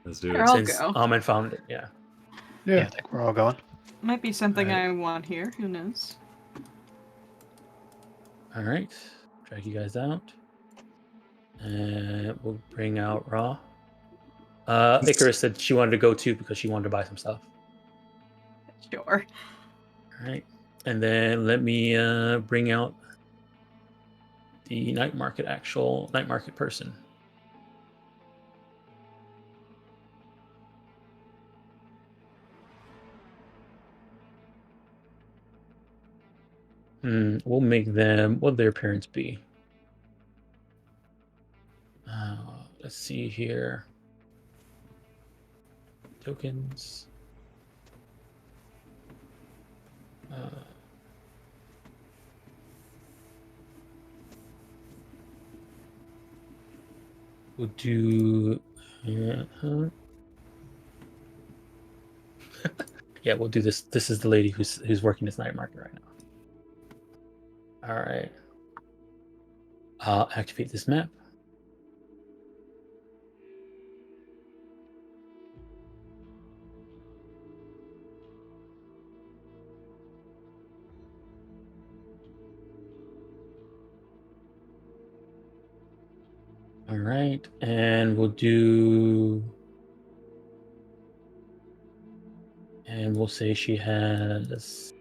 Let's do Sure, it. I'll Since go. Amen found it, yeah. yeah, I think we're all going. Might be something Alright. I want here. Who knows? All right, drag you guys out, and we'll bring out Raw. Icarus said she wanted to go too because she wanted to buy some stuff. Sure. All right, and then let me bring out the actual night market person. We'll make them. What their parents be? Let's see here. Tokens. We'll do. Yeah. Yeah, we'll do this. This is the lady who's working this night market right now. All right. I'll activate this map. All right, and we'll do. And we'll say she has.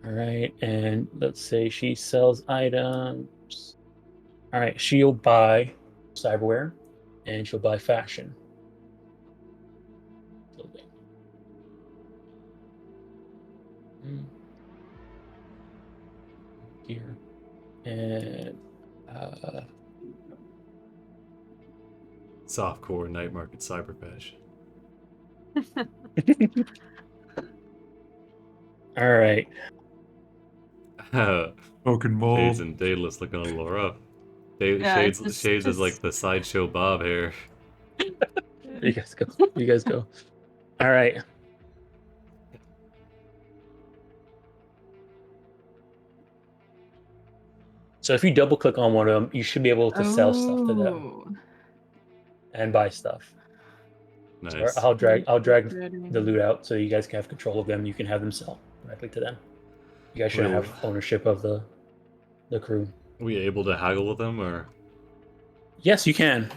All right, and let's say she sells items. All right, she'll buy cyberware, and she'll buy fashion clothing. Gear and Softcore night market cyber fashion. all right. Broken mold. Shades and Daedalus looking a little rough. Yeah, Shades just- is like the sideshow Bob hair. You guys go. You guys go. All right. So if you double click on one of them, you should be able to sell stuff to them Oh. and buy stuff. Nice. So I'll drag Dreading. the loot out so you guys can have control of them. You can have them sell directly to them. You guys shouldn't Wait, have ownership of the crew. Are we able to haggle with them, or? Yes, you can,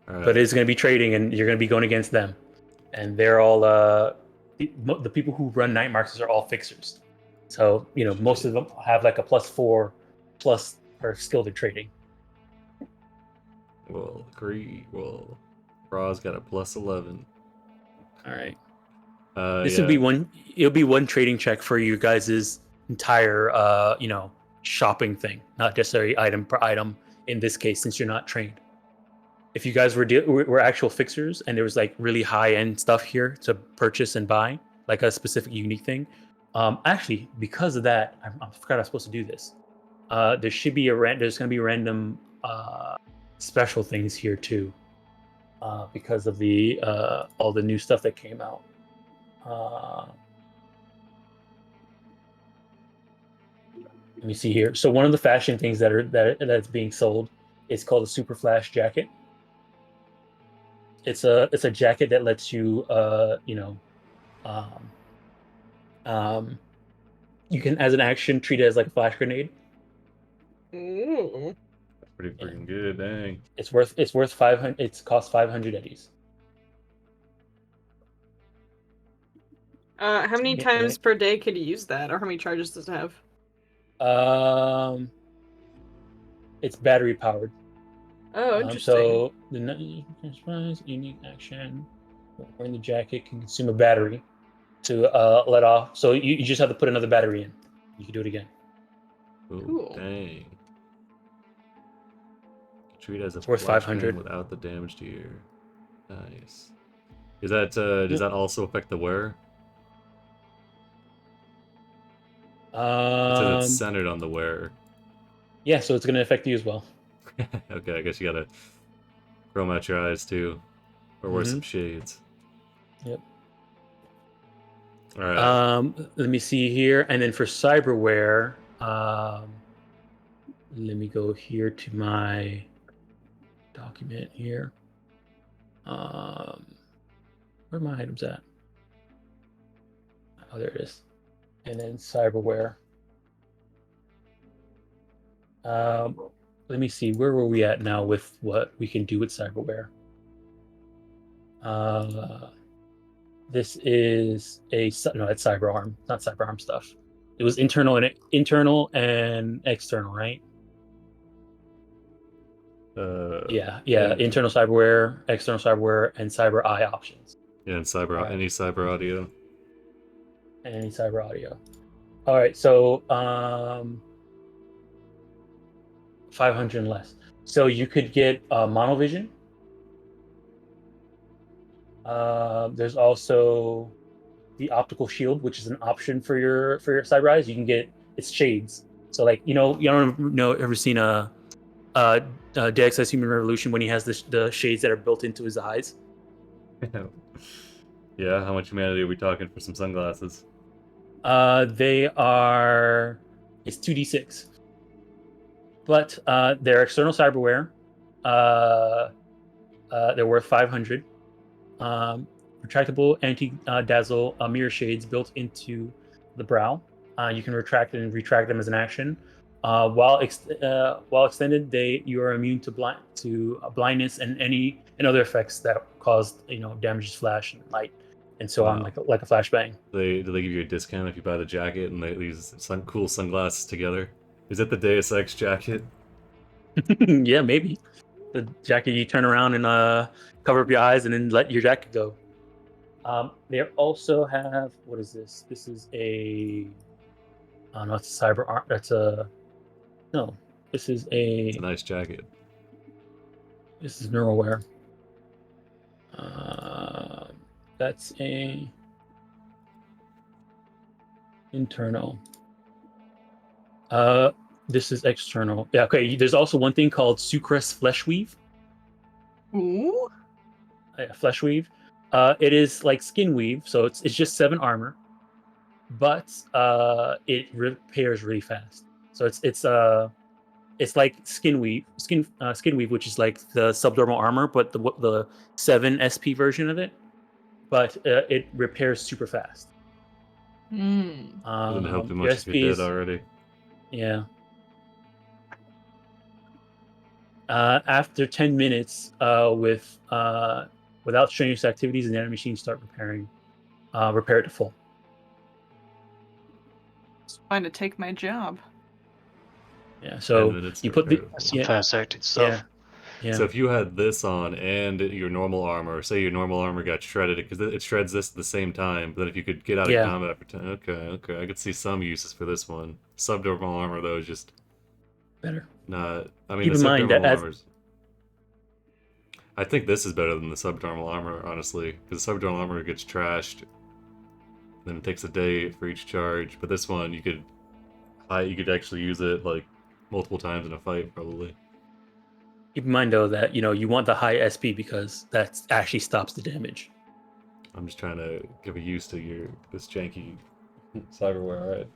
All right. but it's going to be trading, and you're going to be going against them. And they're all the people who run night markets are all fixers. So most of them have like a +4 plus are skilled at trading. Well, agree. Well, Ra's got a +11. All right. This Will be one. It'll be one trading check for you guys' entire, shopping thing, not necessarily item per item. In this case, since you're not trained, if you guys were actual fixers and there was like really high end stuff here to purchase and buy, like a specific unique thing. Actually, because of that, I forgot I was supposed to do this. There should be there's going to be random special things here too, because of the all the new stuff that came out. Let me see here. So one of the fashion things that's being sold is called a super flash jacket. It's a jacket that lets you you can, as an action, treat it as like a flash grenade. Ooh. Pretty freaking good, dang. It's worth 500. It's cost 500 eddies. How many Yeah, times right. per day could you use that, or how many charges does it have? It's battery powered. Oh, interesting. So the unique action wearing the jacket can consume a battery to let off. So you just have to put another battery in. You can do it again. Ooh, Cool. dang. Treat it as a It's worth flash 500 grenade without the damage to your. Nice. Is that does that also affect the wearer? It says it's centered on the wearer. Yeah, so it's gonna affect you as well. Okay, I guess you gotta chrome out your eyes too, or wear some shades. Yep. All right. Let me see here, and then for cyberware, let me go here to my document here. Where are my items at? Oh, there it is. And then cyberware. Let me see. Where were we at now with what we can do with cyberware? This is no, it's cyberarm, not cyberarm stuff. It was internal and external, right? Yeah. Internal cyberware, external cyberware, and cyber eye options. Yeah, and cyber Right. any cyber audio. And any cyber audio. All right, so 500 and less. So you could get monovision. There's also the optical shield, which is an option for your cyber eyes. You can get it's shades. So like you don't know ever seen a Dex as Human Revolution when he has the shades that are built into his eyes. Yeah, how much humanity are we talking for some sunglasses? They are it's 2d6, but they're external cyberware. They're worth 500. Retractable anti-dazzle mirror shades built into the brow. You can retract and retract them as an action. While extended, you are immune to blindness and other effects that cause damages flash and light and so on, like a flashbang. Do they give you a discount if you buy the jacket and these cool sunglasses together? Is it the Deus Ex jacket? Yeah, maybe the jacket you turn around and cover up your eyes and then let your jacket go. They also have, what is this? This is a, oh no, it's a cyber arm. No, this is It's a nice jacket. This is Neuralware. That's a internal. This is external. Yeah, okay. There's also one thing called Sucrus Flesh Weave. Ooh. Flesh Weave. It is like skin weave, so it's just 7 armor, but it repairs really fast. So it's like skin weave, which is like the subdermal armor, but the 7 SP version of it. But it repairs super fast. Mm. Doesn't help too much if you're dead already. Yeah. After 10 minutes, without strenuous activities, the enemy machines start repair it to full. It's fine to take my job. Yeah, so you put That's some fast acting stuff. Yeah. So if you had this on and your normal armor, say your normal armor got shredded, because it shreds this at the same time, but then if you could get out of combat for 10, okay, I could see some uses for this one. Subdermal armor though is just better. not. I mean, Keep the in mind subdermal that armors. I think this is better than the subdermal armor, honestly, because the subdermal armor gets trashed, then it takes a day for each charge. But this one, you could actually use it like multiple times in a fight, probably. Keep in mind though that you want the high SP because that actually stops the damage. I'm just trying to give a use to this janky cyberware, right?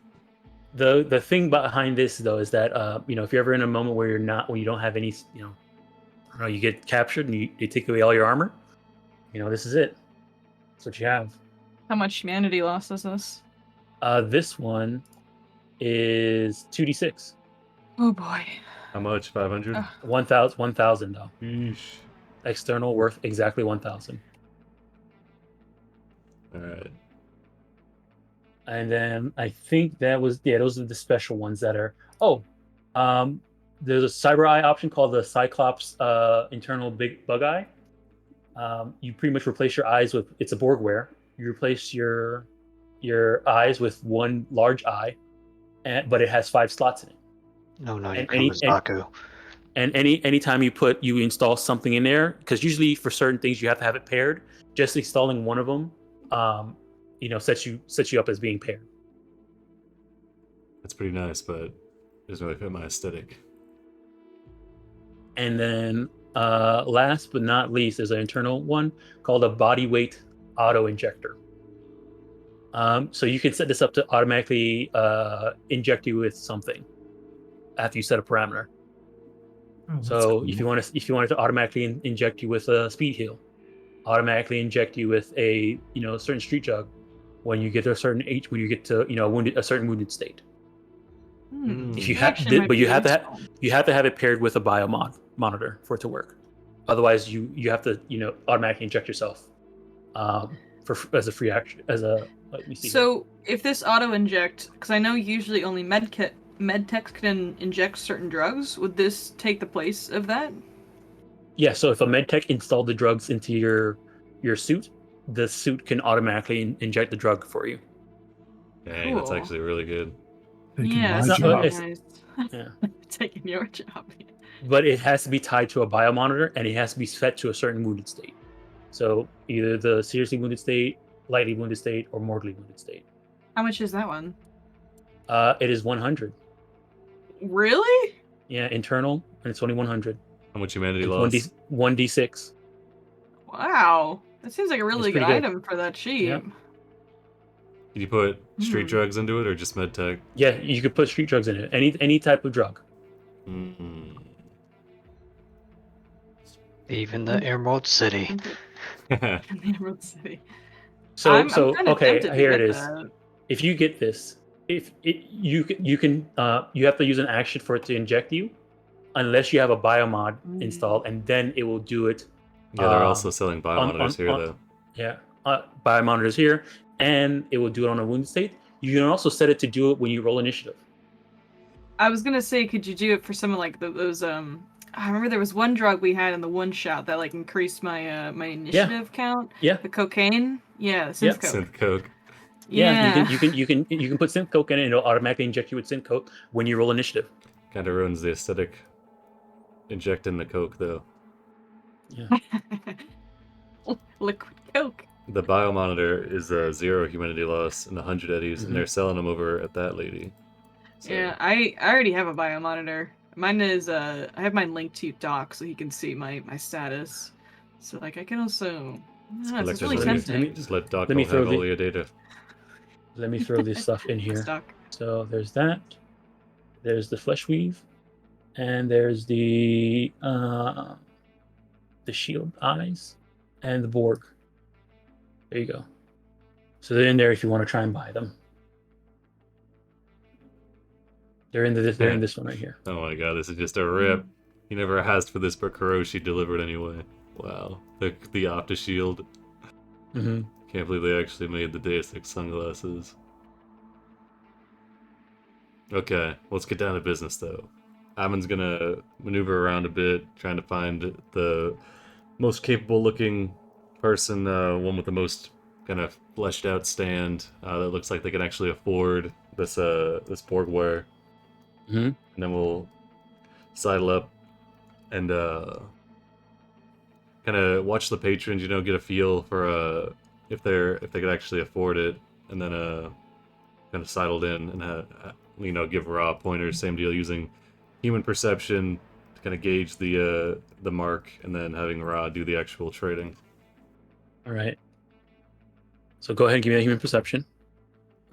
The thing behind this though is that if you're ever in a moment where you don't have any, I don't know, you get captured and they take away all your armor, this is it. That's what you have. How much humanity loss is this? This one is 2d6. Oh boy. How much? 500? 1,000 though. Yeesh. External worth exactly 1,000. Alright. And then I think those are the special ones that are. There's a cyber eye option called the Cyclops internal big bug eye. You pretty much replace your eyes with, it's a Borgware. You replace your eyes with one large eye, but it has 5 slots in it. No, you're And Kumazaku. And anytime you install something in there, because usually for certain things you have to have it paired. Just installing one of them, sets you up as being paired. That's pretty nice, but it doesn't really fit my aesthetic. And then last but not least, there's an internal one called a body weight auto injector. So you can set this up to automatically inject you with something after you set a parameter. Oh, that's So cool. if you wanted to automatically inject you with a speed heal, automatically inject you with a certain street jug when you get to a certain age, when you get to a certain wounded state. If you have, but you have to have it paired with a monitor for it to work. Otherwise, you have to automatically inject yourself as a free action let me see. So if this auto inject, because I know usually only medtechs can inject certain drugs, would this take the place of that? Yeah, so if a medtech installed the drugs into your suit, the suit can automatically inject the drug for you. Dang, that's Cool. actually really good. Taking Yeah, my it's not- job. it's- nice. Yeah. Taking your job. But it has to be tied to a biomonitor, and it has to be set to a certain wounded state. So either the seriously wounded state, lightly wounded state, or mortally wounded state. How much is that one? It is 100. Really? Yeah, internal, and it's only 100. How much humanity It's loss? 1d6. Wow. That seems like a really good pretty good. item for that cheap. Yep. Did you put street Hmm. drugs into it or just medtech? Yeah, you could put street drugs in it. Any type of drug. Mm. Even the Emerald City. In the Emerald City. So I'm kinda okay, tempted to here it get is. that. If you get this, you have to use an action for it to inject you, unless you have a biomod installed, and then it will do it. Yeah, they're also selling biomonitors here, though. Yeah, biomonitors here, and it will do it on a wounded state. You can also set it to do it when you roll initiative. I was gonna say, could you do it for some of like those I remember there was one drug we had in the one shot that like increased my my initiative count. Yeah. The cocaine. Yeah, the synth Yeah. coke. Synth coke. Yeah. You can put synth coke in it, and it'll automatically inject you with synth coke when you roll initiative. Kind of ruins the aesthetic. Injecting the coke, though. Yeah. Liquid coke. The biomonitor is 0 humanity loss and 100 eddies, and they're selling them over at that lady. So, Yeah, I already have a biomonitor. Mine is I have mine linked to Doc so he can see my status. So like I can also it's collect really everything. tempting. Just let Doc Let me have throw all your data. Let me throw this stuff in here. Doc. So there's that. There's the flesh weave, and there's the shield eyes, and the Borg. There you go. So they're in there if you want to try and buy them. They're in this one right here. Oh my god, this is just a rip. He never asked for this, but Kuroshi delivered anyway. Wow. The Opta shield. Mm-hmm. Can't believe they actually made the Deus Ex sunglasses. Okay, let's get down to business though. Amon's gonna maneuver around a bit, trying to find the most capable looking person, one with the most kind of fleshed out stand that looks like they can actually afford this Borgware. Mm-hmm. And then we'll sidle up and kind of watch the patrons, get a feel for if they could actually afford it, and then kind of sidled in and give Ra pointers. Same deal, using human perception to kind of gauge the mark, and then having Ra do the actual trading. All right. So go ahead and give me a human perception.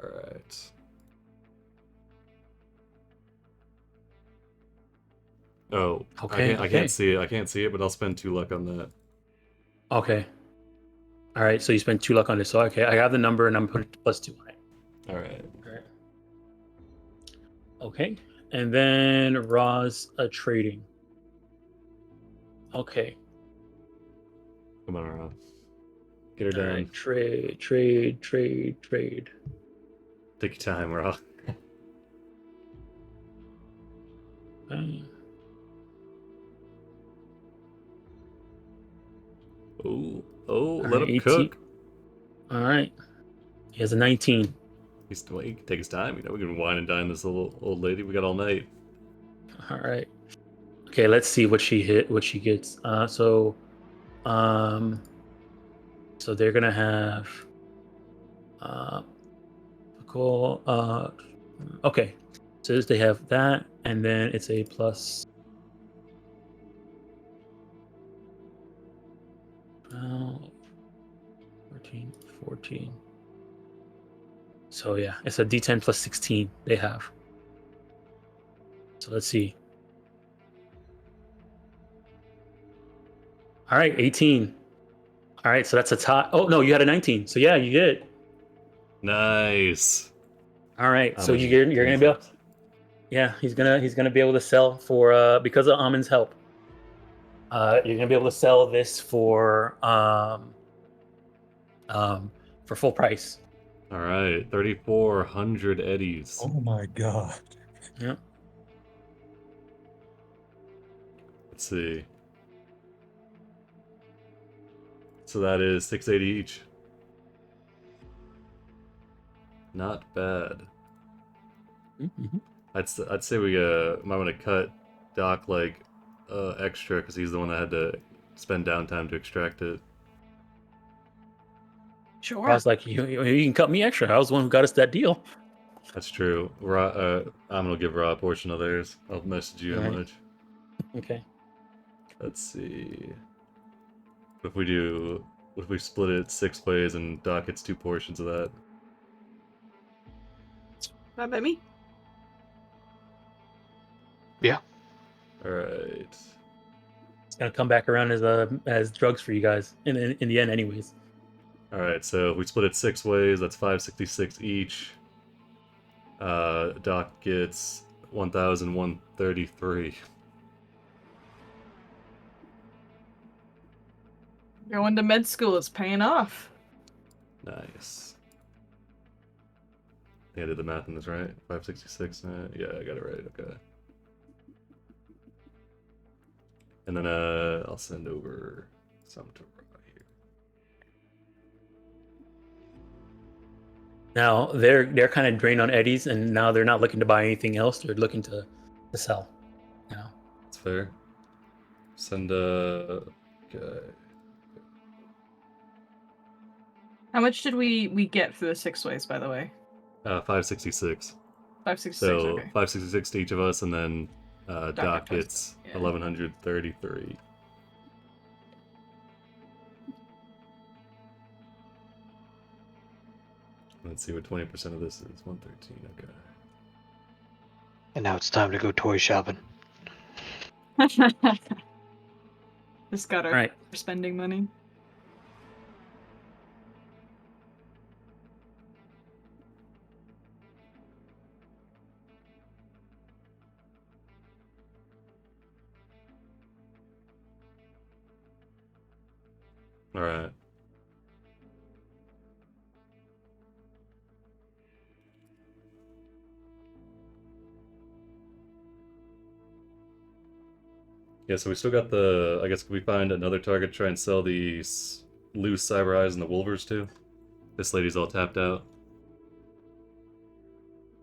All right. Oh, Okay. I can't see it. I can't see it, but I'll spend 2 luck on that. Okay. All right. So you spend 2 luck on this. So okay, I have the number, and I'm putting +2 on it. All right. All right. Okay. And then Ra's trading. Okay. Come on, Ra. Get her All done. right. Trade. Take your time, Ra. Oh, let him 18. cook. All right. He has a 19. He can take his time. We can wine and dine this little old lady. We got all night. All right. Okay, let's see what she gets. So they're gonna have cool. Okay. So they have that, and then it's a plus 14. So yeah, it's a D10 plus 16 they have. So let's see. All right, 18. All right, so that's a tie. Oh no, you had a 19. So yeah, you did. Nice. All right, so Amen. you're gonna be able. Yeah, he's gonna be able to sell for because of Amin's help. You're gonna be able to sell this for full price. All right, 3,400 eddies. Oh my god. Yeah. Let's see. So that is 680 each. Not bad. Mm-hmm. I'd say we might want to cut Doc extra because he's the one that had to spend downtime to extract it. Sure. I was like, you can cut me extra. I was the one who got us that deal. That's true. I'm gonna give Ra a portion of theirs. I'll message you how Alright. much. Okay. Let's see. What if we split it 6 ways and Doc gets 2 portions of that? That by me. Alright. It's gonna come back around as drugs for you guys in the end, anyways. Alright, so if we split it 6 ways, that's 566 each. Doc gets 1,133. Going to med school is paying off. Nice. I think I did the math on this right. 566. Yeah, I got it right. Okay. And then I'll send over some to Ra here. Now they're kind of drained on eddies, and now they're not looking to buy anything else. They're looking to sell. Now. That's fair. Send okay. How much did we get for the 6 ways, by the way? 566. 566. So Okay. 566 to each of us, and then Doc gets yeah. 1,133. Let's see what 20% of this is. 113. Okay. And now it's time to go toy shopping. Just got our All right. spending money. All right. Yeah, so we still got the. I guess could we find another target to try and sell the loose cyber eyes and the wolvers to? This lady's all tapped out.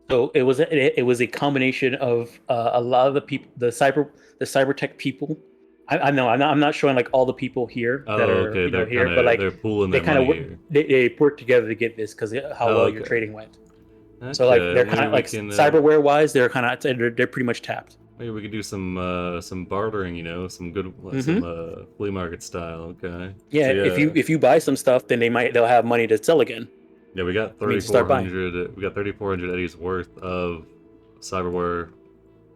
So it was a combination of a lot of the people, the cyber tech people, I know I'm not showing like all the people here Oh, that are okay. They're here, kind but of like they're pooling they their kind of money here. they work together to get this because how Oh, well your okay. trading went. So like Okay, they're kind maybe of we like can cyberware wise, they're pretty much tapped. maybe we could do some bartering. Some good Mm-hmm. some flea market style. Okay. Yeah, So yeah, if you buy some stuff, then they'll have money to sell again. yeah, we got I mean, to start buying. 3,400. We got 3,400 eddies worth of cyberware.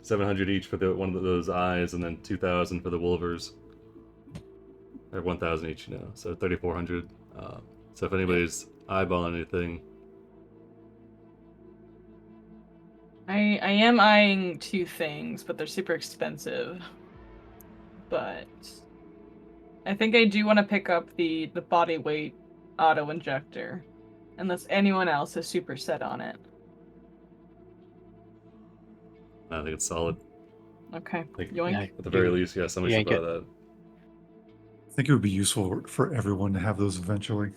700 each for the one of those eyes, and then 2,000 for the wolvers. Or 1,000 each, So 3,400. So if anybody's eyeballing anything, I am eyeing 2 things, but they're super expensive. But I think I do want to pick up the body weight auto injector, unless anyone else is super set on it. I think it's solid. Okay, Like, yoink. Yeah, at the very least, yeah, somebody should yank buy it. that. I think it would be useful for everyone to have those eventually.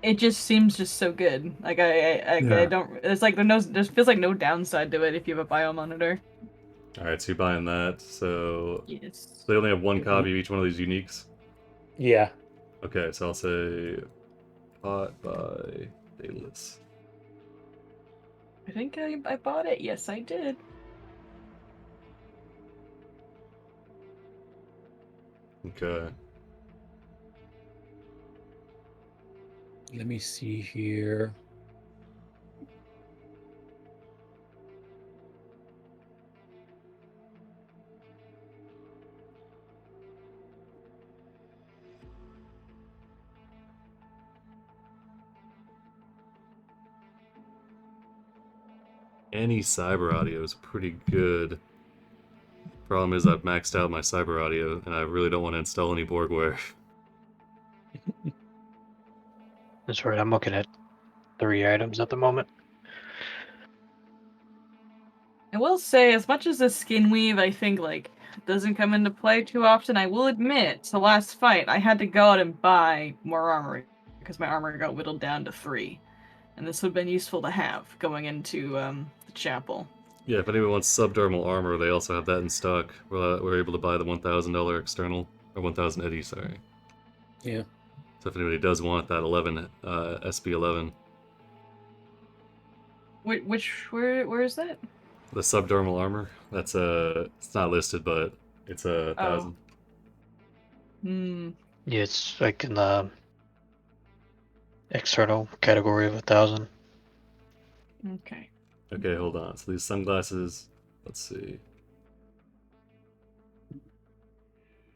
It just seems just so good. Like I Yeah. don't. It's like there feels like no downside to it if you have a biomonitor. All right, so you're buying that. So Yes. they only have one Mhm. copy of each one of these uniques. Yeah. Okay, so I'll say bought by Daedalus. I think I bought it. Yes, I did. Okay. Let me see here. Any cyber audio is pretty good. Problem is I've maxed out my cyber audio, and I really don't want to install any Borgware. That's right. I'm looking at 3 items at the moment. I will say, as much as the skin weave, I think like doesn't come into play too often. I will admit, the last fight, I had to go out and buy more armor because my armor got whittled down to 3, and this would have been useful to have going into the chapel. Yeah, if anyone wants subdermal armor, they also have that in stock. We're able to buy the $1,000 external, or 1,000 eddy, sorry. Yeah. So if anybody does want that 11, SB11, Where is that? the subdermal armor, that's it's not listed, but it's a Oh. 1,000. Hmm. Yeah, it's like in the external category of 1,000. Okay. Okay, hold on. So these sunglasses, let's see.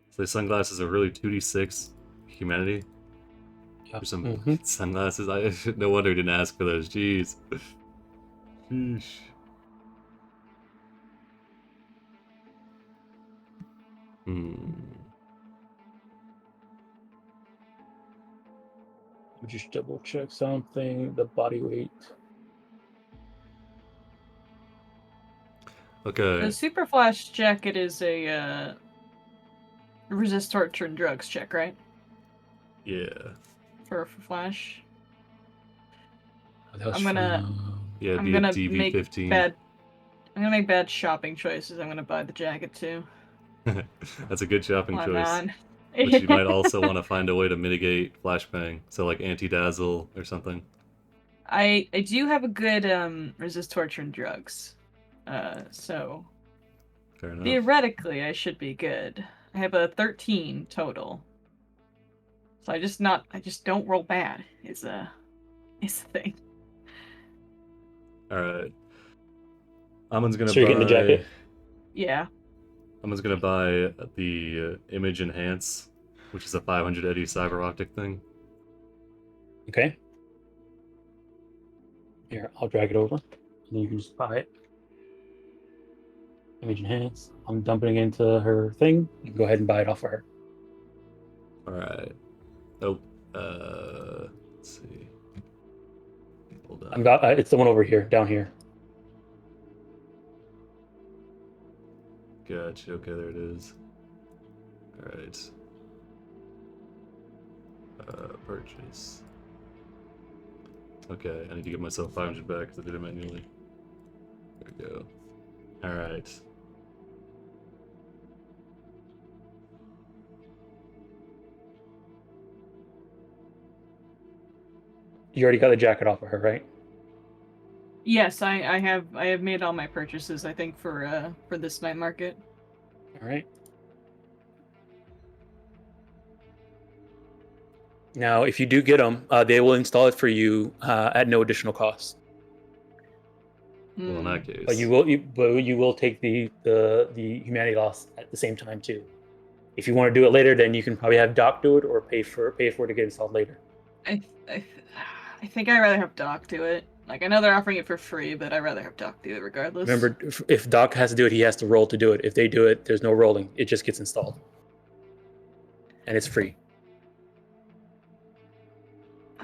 So these sunglasses are really 2d6 humanity. Yeah. For some Mhm. sunglasses, no wonder I didn't ask for those. Jeez. Sheesh. Hmm. Let me just double check something. The body weight. Okay. The super flash jacket is a resist torture and drugs check, right? Yeah. For flash. That was I'm gonna Yeah, it'd I'm be a gonna DV15. I'm gonna make bad shopping choices. I'm gonna buy the jacket too. That's a good shopping Why choice. not? But you might also want to find a way to mitigate flashbang. So like anti-dazzle or something. I do have a good resist torture and drugs. So Fair enough. theoretically I should be good. I have a 13 total. So I just don't roll bad. Is the thing. Alright. Amon's gonna So you're getting the buy. jacket? Yeah. Amon's gonna buy the image enhance, which is a 500 eddy cyber optic thing. Okay. Here, I'll drag it over. And you can just buy it. Image enhance. I'm dumping it into her thing. You can go ahead and buy it off of her. Alright. Oh, let's see. Hold on. It's the one over here, down here. Gotcha. Okay, there it is. Alright. Purchase. Okay, I need to give myself 500 back because I did it manually. There we go. Alright. You already got the jacket off of her, right? Yes, I have made all my purchases. I think for this night market. All right. Now, if you do get them, they will install it for you at no additional cost. Well, in Hmm. that case. But you will take the humanity loss at the same time too. If you want to do it later, then you can probably have Doc do it or pay for it to get installed later. I think I'd rather have Doc do it. Like, I know they're offering it for free, but I'd rather have Doc do it regardless. Remember, if Doc has to do it, he has to roll to do it. If they do it, there's no rolling. It just gets installed. And it's free.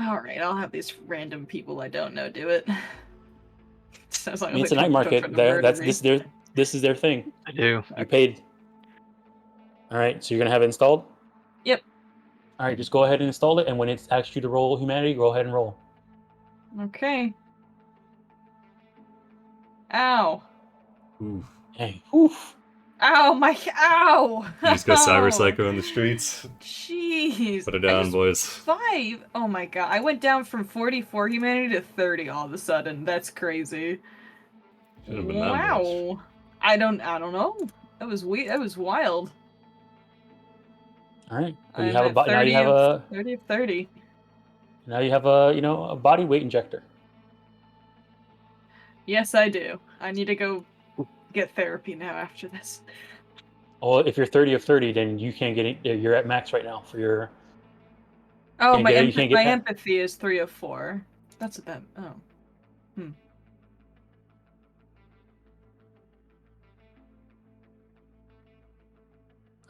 Alright, I'll have these random people I don't know do it. As long I mean, as it's a they night don't market. try to murder That's me. this is their thing. I do. You paid. All right, so you're gonna have it installed. Yep. All right, just go ahead and install it, and when it asks you to roll humanity, go ahead and roll. Okay. Ow. Oof. Hey, oof. Ow, ow! You just go cyber psycho in the streets. Jeez. Put it I down, just- boys. 5. Oh my god. I went down from 44 humanity to 30 all of a sudden. That's crazy. Shouldn't have been that much. Wow. I don't know. That was That was wild. All right, so you I'm have at now you have 30 of 30. a body weight injector. Yes, I do. I need to go get therapy now after this. Well, if you're 30 of 30, then you can't get it. You're at max right now for your. Oh, Can't my get it, you can't get my that. empathy is 3 of 4. That's a bad. Oh.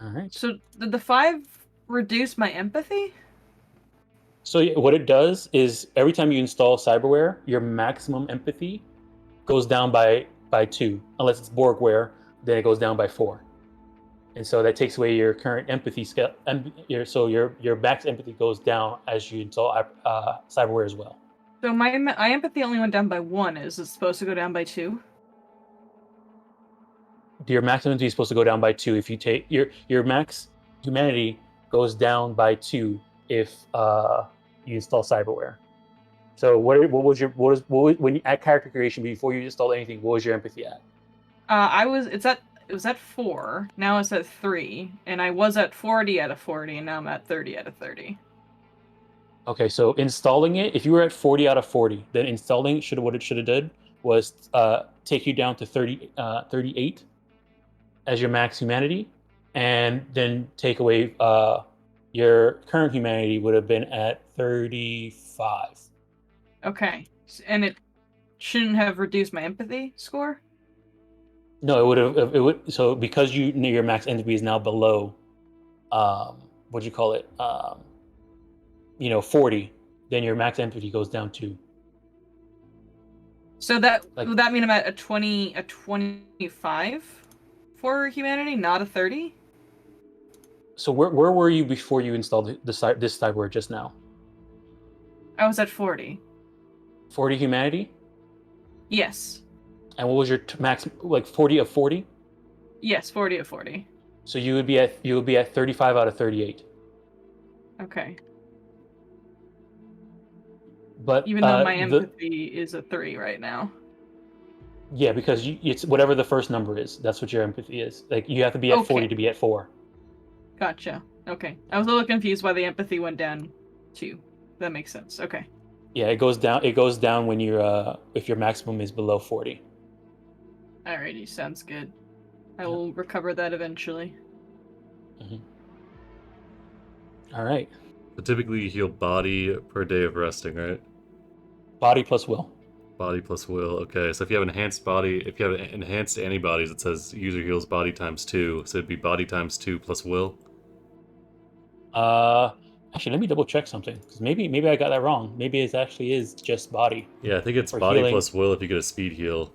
All right. So did the 5 reduce my empathy? So what it does is every time you install cyberware, your maximum empathy goes down by 2. Unless it's Borgware, then it goes down by 4. And so that takes away your current empathy scale. So your max empathy goes down as you install cyberware as well. So my empathy only went down by 1. Is it supposed to go down by 2? Your max empathy is supposed to go down by 2 if you take your max humanity goes down by 2 if you install cyberware. So what was when you at character creation before you installed anything, what was your empathy at? It was at 4. Now it's at 3, and I was at 40 out of 40, and now I'm at 30 out of 30. Okay, so installing it, if you were at 40 out of 40, then installing what it should have did was take you down to 38 as your max humanity, and then take away your current humanity would have been at 35. Okay, and it shouldn't have reduced my empathy score? No, it would have. It would. So because your max empathy is now below, what do you call it? 40. Then your max empathy goes down to. So would that mean I'm at a 25 for humanity, not a 30? So where were you before you installed this cyberware just now? I was at 40. 40 humanity. Yes. And what was your max? Like 40 of 40. Yes, 40 of 40. So you would be at 35 out of 38. Okay. But Even though my empathy is a 3 right now. Yeah, because it's whatever the first number is. That's what your empathy is. Like you have to be at 40 to be at 4. Gotcha. Okay. I was a little confused why the empathy went down 2. That makes sense. Okay. Yeah, it goes down. It goes down when you're if your maximum is below 40. Alrighty, sounds good. I will recover that eventually. All right. So typically you heal body per day of resting, right? Body plus will. Body plus will. Okay, so if you have enhanced antibodies, it says user heals body times 2. So it'd be body times 2 plus will. Actually, let me double check something because maybe I got that wrong. Maybe it actually is just body. Yeah, I think it's For body healing. plus will if you get a speed heal.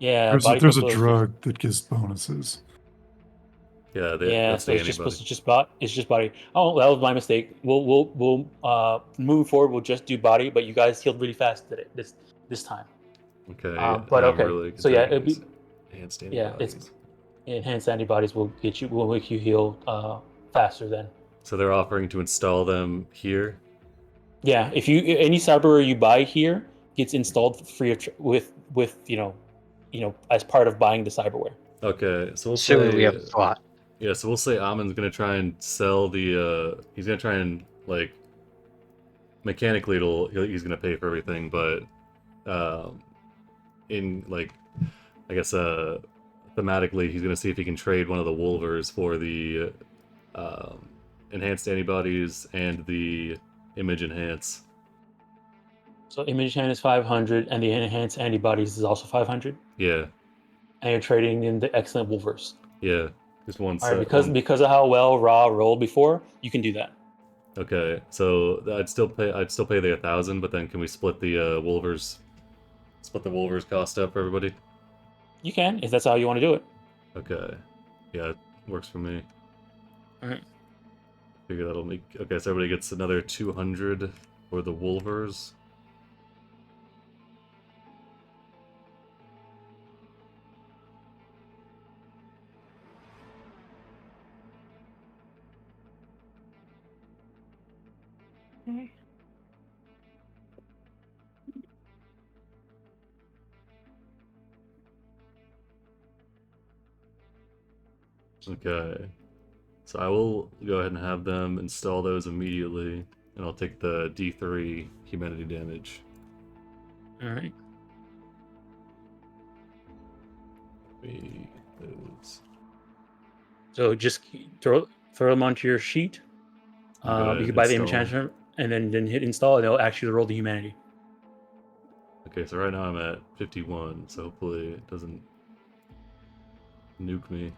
Yeah, There's body a plus will. drug that gives bonuses. Yeah, that's So the it's just antibody. it's just body. Oh, that was my mistake. We'll moving forward. We'll just do body, but you guys healed really fast today this time. Okay, but I'm okay. really So yeah, considering it'd be enhanced yeah, antibodies. it's enhanced antibodies will make you heal faster then. So they're offering to install them here. Yeah, if you any cyberware you buy here gets installed free of with as part of buying the cyberware. Okay, so we'll Assuming we have say a slot. yeah. So we'll say Amin's gonna try and sell the. He's gonna try and like mechanically he's gonna pay for everything, but in like I guess thematically he's gonna see if he can trade one of the Wolvers for the enhanced antibodies and the image enhance. So image hand is 500, and the enhanced antibodies is also 500. Yeah, And you're trading in the excellent Wolvers. yeah. Just one All right, set. because of how well Ra rolled before, you can do that. Okay, so I'd still pay the 1,000, but then can we split the Wolvers cost up for everybody? You can, if that's how you want to do it. Okay, yeah, it works for me. All right. Figure that'll make okay. So everybody gets another 200 for the Wolvers. Okay. Okay, so I will go ahead and have them install those immediately, and I'll take the D3 humanity damage. All right. Those. So just throw them onto your sheet. Go You ahead, can buy the install 'em. enchantment and then hit install, and it'll actually roll the humanity. Okay, so right now I'm at 51, so hopefully it doesn't nuke me.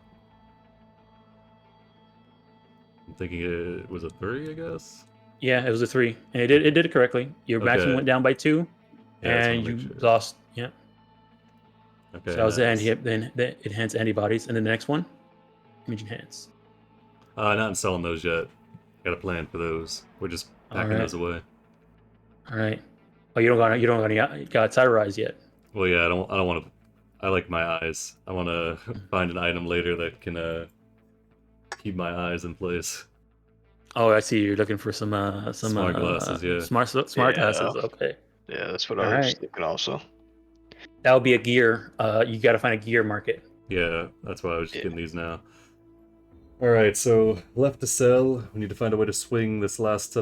I'm thinking it was a 3, I guess? Yeah, it was a 3, and it did it correctly. Your maximum Okay. went down by 2, Yeah, I just and wanna you make sure. lost. Yeah. Okay, So that was nice. then the enhanced antibodies, and then the next one, image enhance. Not installing those yet. Got a plan for those. We're just packing Alright. those away. All right. Oh, you don't got cyberized yet. Well, yeah, I don't want to. I like my eyes. I want to find an item later that can keep my eyes in place. Oh, I see. You're looking for some Smart glasses, yeah. smart Yeah. glasses. Okay, Yeah, that's what All I was right. thinking also. that would be a gear. You got to find a gear market. Yeah, that's why I was just Yeah. getting these now. Alright, so left to sell. We need to find a way to swing this last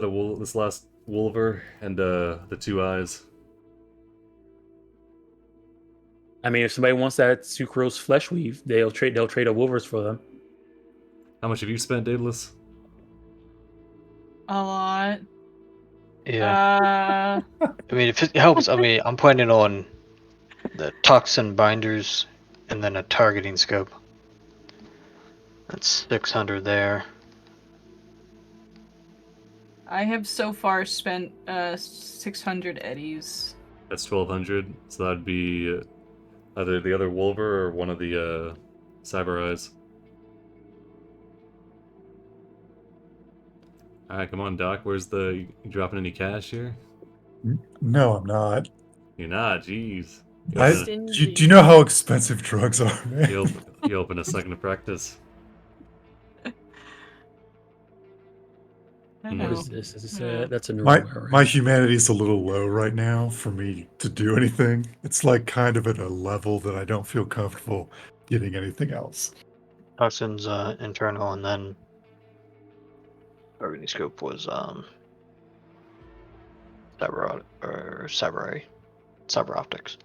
Wolver and the 2 eyes. I mean, if somebody wants that sucrose flesh weave, they'll trade a Wolvers for them. How much have you spent, Daedalus? A lot. Yeah. I mean, if it helps, I mean, I'm planning on the toxin binders and then a targeting scope. That's 600 there. I have so far spent 600 eddies. That's 1,200, so that'd be either the other Wolver or one of the Cyber Eyes. Alright, come on, Doc. Where's you dropping any cash here? No, I'm not. You're not, jeez. Do you know how expensive drugs are, man? You open a second to practice. I Hmm. know. What is this? Is this Yeah. that's a My neuroware, right? my humanity's a little low right now for me to do anything. It's like kind of at a level that I don't feel comfortable getting anything else. Toxins internal, and then targeting scope was cyber optics.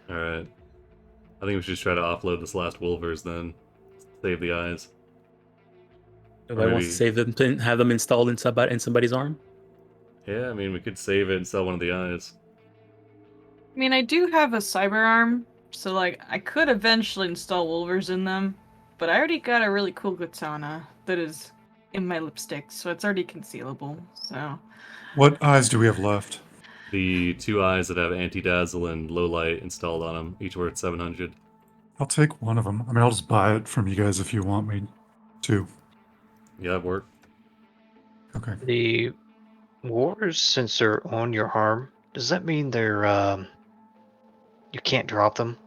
Alright. I think we should just try to offload this last Wolvers then. Save the eyes. Nobody wants to save them to have them installed in somebody's arm. Yeah, I mean, we could save it and sell one of the eyes. I mean, I do have a cyber arm, so like I could eventually install Wolvers in them, but I already got a really cool katana that is in my lipstick, so it's already concealable. So What eyes do we have left? The 2 eyes that have anti-dazzle and low light installed on them, each worth 700. I'll take one of them. I mean, I'll just buy it from you guys if you want me to. Yeah, that worked. Okay. The wars, since they're on your arm, does that mean they're you can't drop them?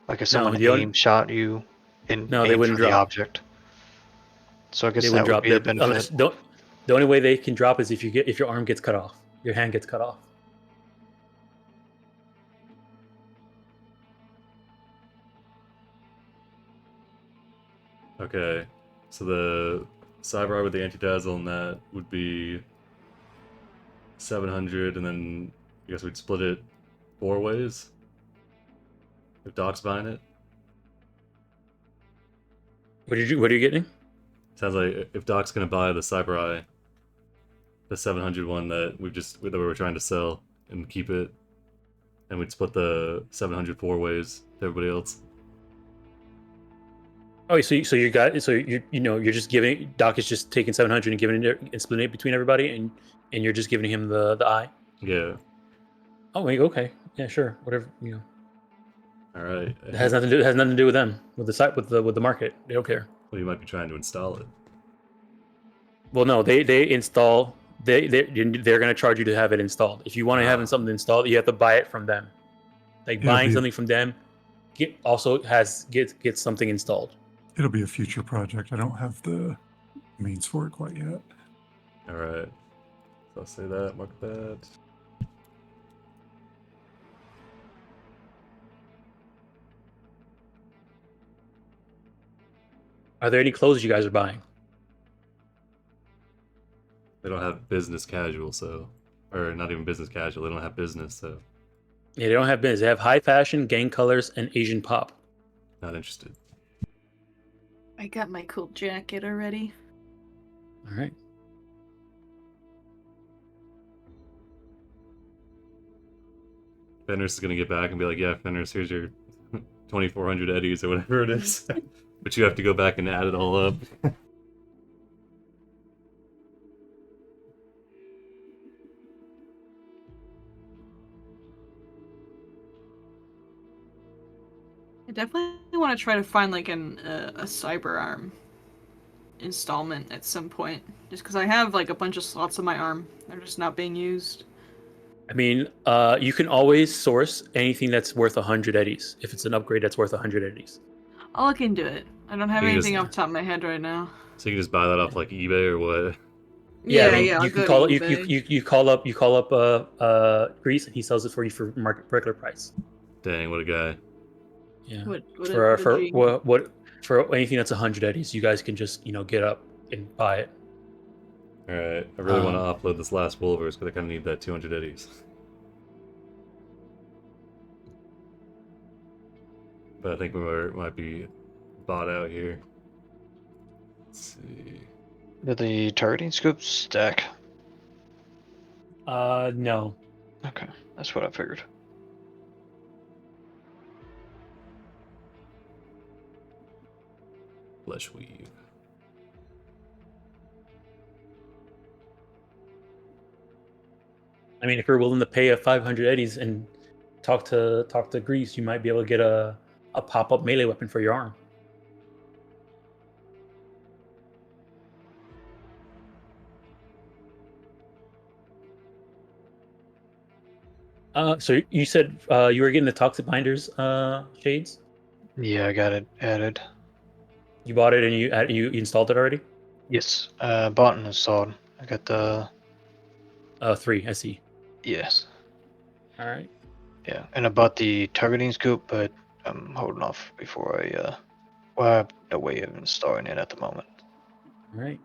Like if someone aim shot you and No, they aimed wouldn't for the drop. object. So I guess They that wouldn't would drop be the unless benefit. The only way they can drop is if your arm gets cut off, your hand gets cut off. Okay, so the cyber with the anti-dazzle and that would be 700, and then I guess we'd split it 4 ways. If Doc's buying it, What are you getting? sounds like if Doc's gonna buy the cyber eye, the 700 one that we were trying to sell and keep it, and we'd split the 700 4 ways to everybody else. Oh, so you're just giving Doc is just taking 700 and giving it and splitting it between everybody, and you're just giving him the eye. Yeah. Oh, wait, okay, yeah, sure, whatever. All right. It has nothing to do with them, with the site, with the market. They don't care. Well, you might be trying to install it. Well, no, they install. They're gonna charge you to have it installed. If you want to have something installed, you have to buy it from them. Like buying something from them, gets something installed. It'll be a future project. I don't have the means for it quite yet. All right. So I'll say that. Mark that. Are there any clothes you guys are buying? They don't have business casual, so, or not even business casual. They don't have business, so Yeah, they don't have business. They have high fashion, gang colors, and Asian pop. not interested. I got my cool jacket already. All right. Fenris is gonna get back and be like, "Yeah, Fenris, here's your 2,400 eddies or whatever it is," but you have to go back and add it all up. I definitely want to try to find like a cyber arm installment at some point, just because I have like a bunch of slots on my arm. They're just not being used. I mean, you can always source anything that's worth 100 eddies. If it's an upgrade that's worth 100 eddies. I'll look into it. I don't have You anything just- off the top of my head right now. So you can just buy that off like eBay or what? I mean, I'll you can go call to it. eBay. You call up Grease, and he sells it for you for regular price. Dang, what a guy! Yeah. What For anything that's 100 eddies, you guys can just get up and buy it. All right, I really want to upload this last Wolvers because I kind of need that 200 eddies. But I think we might be bought out here. Let's see. Do the targeting scoops stack? No. Okay, that's what I figured. Flesh weave. I mean, if you're willing to pay a 500 eddies and talk to Grease, you might be able to get a pop-up melee weapon for your arm. So you said you were getting the toxic binders shades. Yeah, I got it added. You bought it and you installed it already. Yes, bought and installed. I got the 3. I see. yes. All right. Yeah, and I bought the targeting scoop, but I'm holding off before I I have no way of installing it at the moment. All right.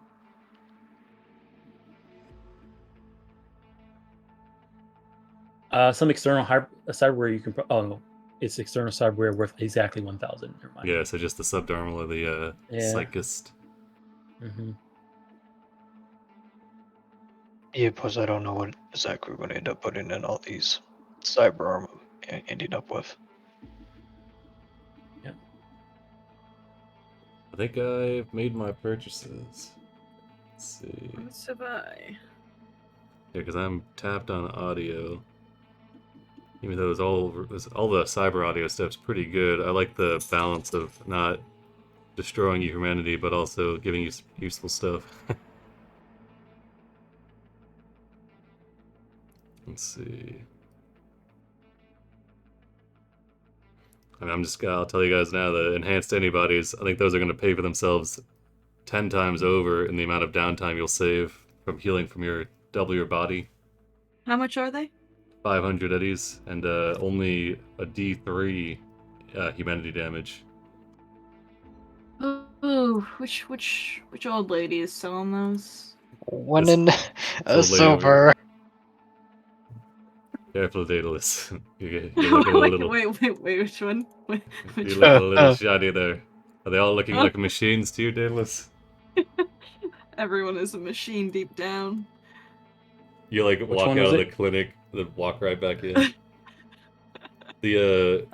Some external cyberware you can. Oh no, it's external cyberware worth exactly 1,000. Never mind. Yeah, so just the subdermal of the psychist. Mm-hmm. Yeah, plus I don't know what exactly we're going to end up putting in all these cyber armor ending up with. Yeah. I think I've made my purchases. Let's see. What have I? Yeah, because I'm tapped on audio. Even though all the cyber audio stuff's pretty good, I like the balance of not destroying humanity, but also giving you useful stuff. Let's see. I mean, I'll tell you guys now, the enhanced antibodies, I think those are going to pay for themselves 10 times over in the amount of downtime you'll save from healing from your double your body. How much are they? 500 eddies and only a D3 humanity damage. Ooh, which old lady is selling those? One This- in this a old lady over silver. Careful, Daedalus. You're looking a little. wait, which one? Which You're one? looking a little shiny there. Are they all looking Huh? like machines to you, Daedalus? Everyone is a machine deep down. You like walk one out was of the it? clinic, then walk right back in. The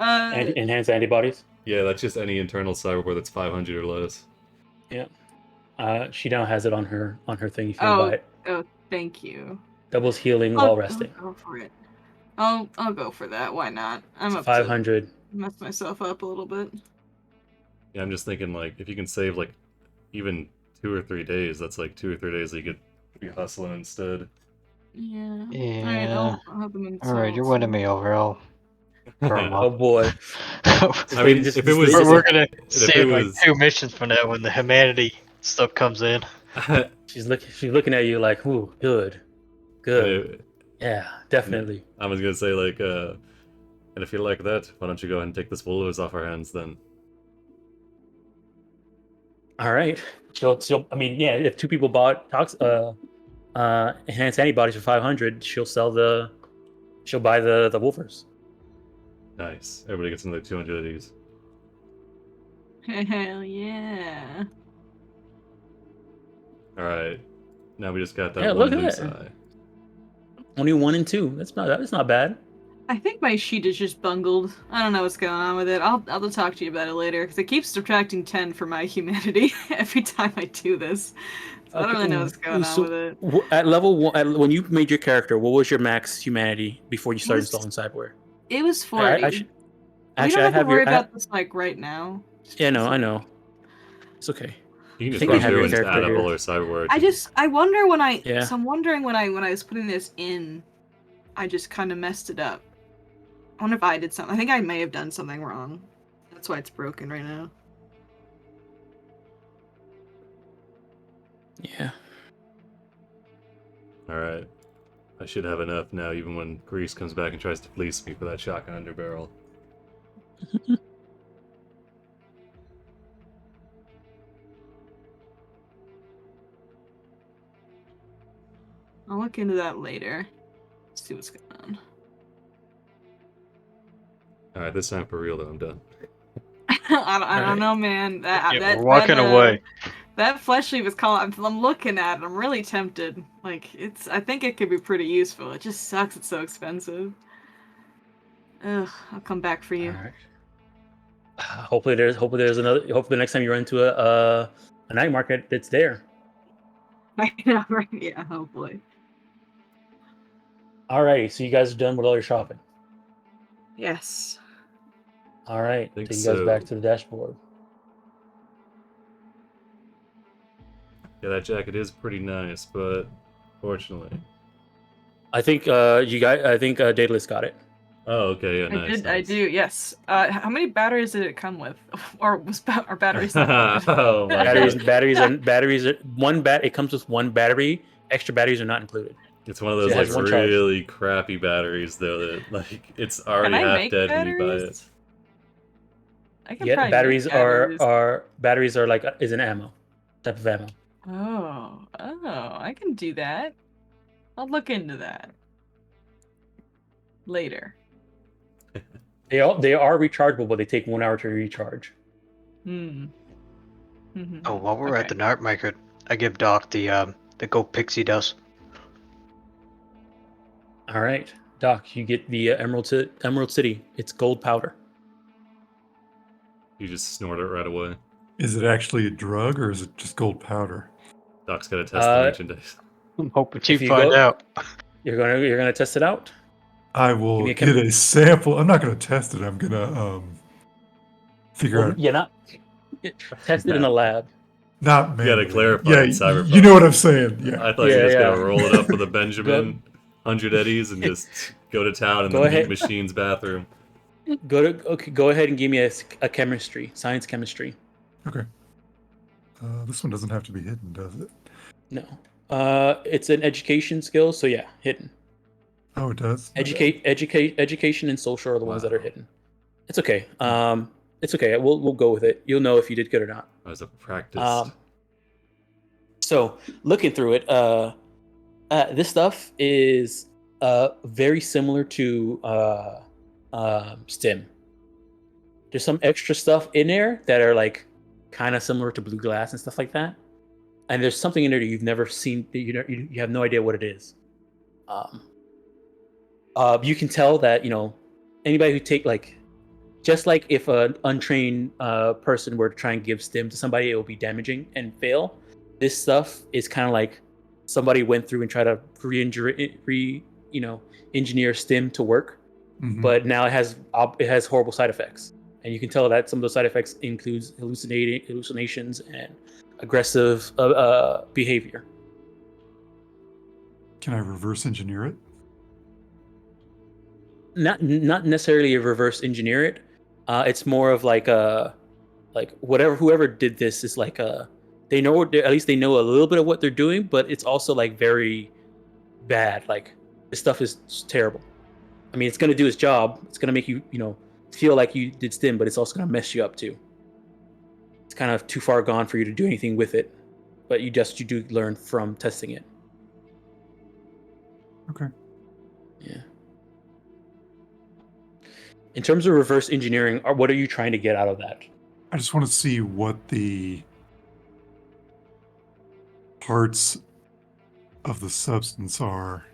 Enhanced antibodies. yeah, that's just any internal cyberware that's 500 or less. She now has it on her thing. If you want to buy it, oh, thank you. doubles healing I'll while resting. go for it. I'll go for that. Why not? I'm up 500. to mess myself up a little bit. Yeah, I'm just thinking like if you can save like even 2 or 3 days, that's like 2 or 3 days that you could be hustling instead. Yeah. Yeah. Alright, I'll have them in Alright, you're salts. winning me over. I'll firm Oh up. boy. I mean, if it was- we're gonna if save it like was- 2 missions from that when the humanity stuff comes in. She's looking at you like, ooh, good. Yeah, definitely. I was gonna say like, and if you like that, why don't you go ahead and take this Woolers off our hands then? All right. She'll. I mean, yeah. If 2 people bought enhanced antibodies for 500, she'll buy the Wolfers. Nice. Everybody gets another 200 of these. Hell yeah. All right. Now we just got that Yeah, one look at loose that. eye. Only 1 and 2. That's not bad. I think my sheet is just bungled. I don't know what's going on with it. I'll talk to you about it later because it keeps subtracting 10 for my humanity every time I do this. So I don't really know what's going on with it. At level 1, when you made your character, what was your max humanity before you started was- installing cyberware? It was 40. Actually, we don't I have to have worry your. about this like right now. Yeah, no, I know. It's okay. You can just think go I have through your and just add character up here. all our cyberware. I wonder when I Yeah. so I'm wondering when I was putting this in, I just kind of messed it up. I wonder if I did something. I think I may have done something wrong. That's why it's broken right now. Yeah. All right. I should have enough now, even when Grease comes back and tries to fleece me for that shotgun underbarrel. I'll look into that later. See what's going on. All right, this time for real though. I'm done. I don't Alright. know, man. We're walking away. That flesh leaf is calling. I'm looking at it. I'm really tempted. Like I think it could be pretty useful. It just sucks. It's so expensive. Ugh. I'll come back for you. All right. Hopefully there's another. Hopefully the next time you run into a night market, it's there. I know, right? Yeah. Hopefully. Alrighty, so you guys are done with all your shopping. Yes. All right, Think take you guys so. back to the dashboard. Yeah, that jacket is pretty nice, but fortunately. I think Daedalus got it. Oh, okay, yeah, nice. I nice. do. Yes. How many batteries did it come with? Or are batteries not included? Oh my Batteries are one bat. It comes with 1 battery. Extra batteries are not included. It's one of those It has like one charge. really crappy batteries though that like it's already Can I half make dead when you buy it. batteries? I can Yeah, probably batteries make batteries. are like is an ammo type of ammo. Oh, I can do that. I'll look into that later. They are rechargeable, but they take 1 hour to recharge. Hmm. Mhm. Oh, while we're at Okay. the night market, I give Doc the gold pixie dust. All right, Doc, you get the Emerald City. It's gold powder. You just snort it right away. Is it actually a drug or is it just gold powder? Doc's gotta test the merchandise. I'm hoping If you you find go- out. You're gonna test it out. I Give will me a get a sample. I'm not going to test it. I'm going to figure Well, out. yeah, not test it in a lab. Not You gotta manually. clarify Yeah, in Cyberpunk. you know what I'm saying. Yeah. I thought you were just Yeah. gonna roll it up with a Benjamin, 100 eddies, and just go to town in Go the ahead. meat machine's bathroom. Go ahead and give me a science chemistry. Okay. This one doesn't have to be hidden, does it? No. It's an education skill, so yeah, hidden. Oh, it does. Education and social are the ones that are Wow. hidden. It's okay. It's okay. We'll go with it. You'll know if you did good or not. As a practiced. Um, so looking through it, this stuff is very similar to Stim. There's some extra stuff in there that are like kind of similar to blue glass and stuff like that. And there's something in there that you've never seen. That you have no idea what it is. Um, you can tell that anybody who take like just like if an untrained person were to try and give stim to somebody, it will be damaging and fail. This stuff is kind of like somebody went through and tried to engineer stim to work, Mhm. but now it has horrible side effects, and you can tell that some of those side effects includes hallucinations and aggressive behavior. Can I reverse engineer it? Not necessarily reverse engineer it. It's more of like whoever did this is like they know at least they know a little bit of what they're doing, but it's also like very bad. Like this stuff is terrible. I mean, it's gonna do its job. It's gonna make you feel like you did stim, but it's also gonna mess you up too. It's kind of too far gone for you to do anything with it, but you do learn from testing it. Okay. Yeah. In terms of reverse engineering, what are you trying to get out of that? I just want to see what the parts of the substance are,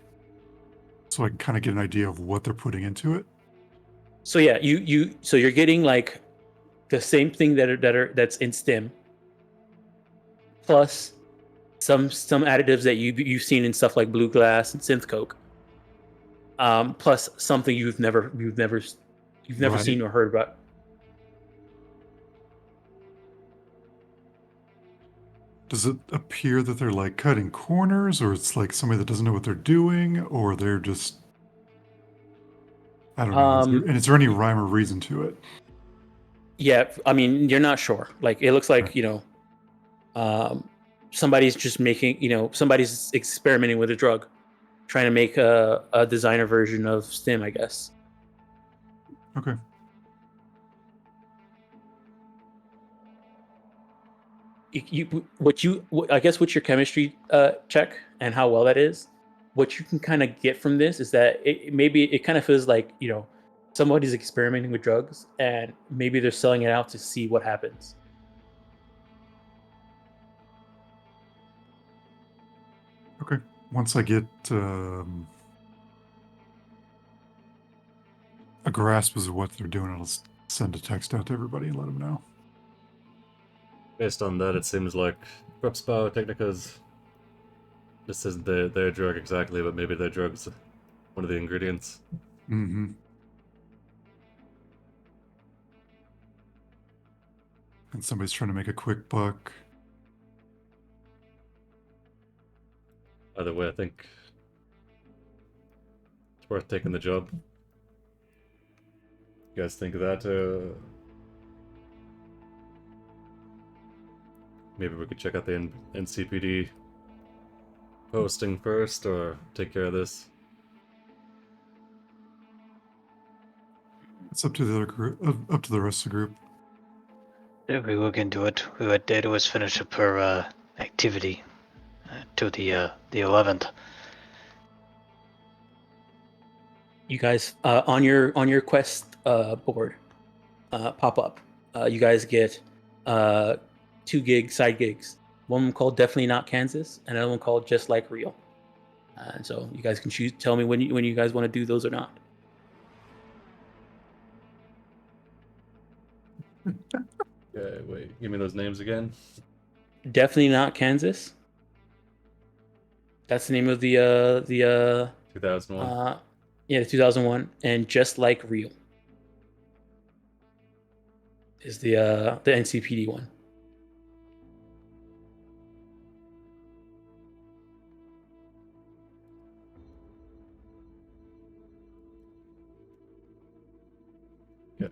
so I can kind of get an idea of what they're putting into it. So yeah, so you're getting like the same thing that's in stim, plus some additives that you've seen in stuff like blue glass and synth coke, plus something you've never Right. seen or heard about. Does it appear that they're like cutting corners, or it's like somebody that doesn't know what they're doing, or they're just, I don't know. And is there any rhyme or reason to it? Yeah, I mean, you're not sure. Like it looks like somebody's just making somebody's experimenting with a drug, trying to make a designer version of stim, I guess. Okay. I guess with your chemistry check and how well that is, what you can kind of get from this is that maybe it kind of feels like somebody's experimenting with drugs and maybe they're selling it out to see what happens. Okay. Once I get a grasp of what they're doing, I'll send a text out to everybody and let them know. Based on that, it seems like perhaps Biotechnica's. This isn't their drug exactly, but maybe their drug's one of the ingredients. Mm-hmm. And somebody's trying to make a quick buck. Either way, I think it's worth taking the job. You guys think of that? Maybe we could check out the NCPD posting first, or take care of this. It's up to the other group, up to the rest of the group. Yeah, we look into it. What day to finish up her activity to the 11th. You guys on your quest board pop up. You guys get 2 side gigs. One called Definitely Not Kansas, and another one called Just Like Real. And so you guys can choose. Tell me when you guys want to do those or not. Okay, wait. Give me those names again. Definitely Not Kansas. That's the name of the 2001. the 2001, and Just Like Real is the NCPD one. Yeah.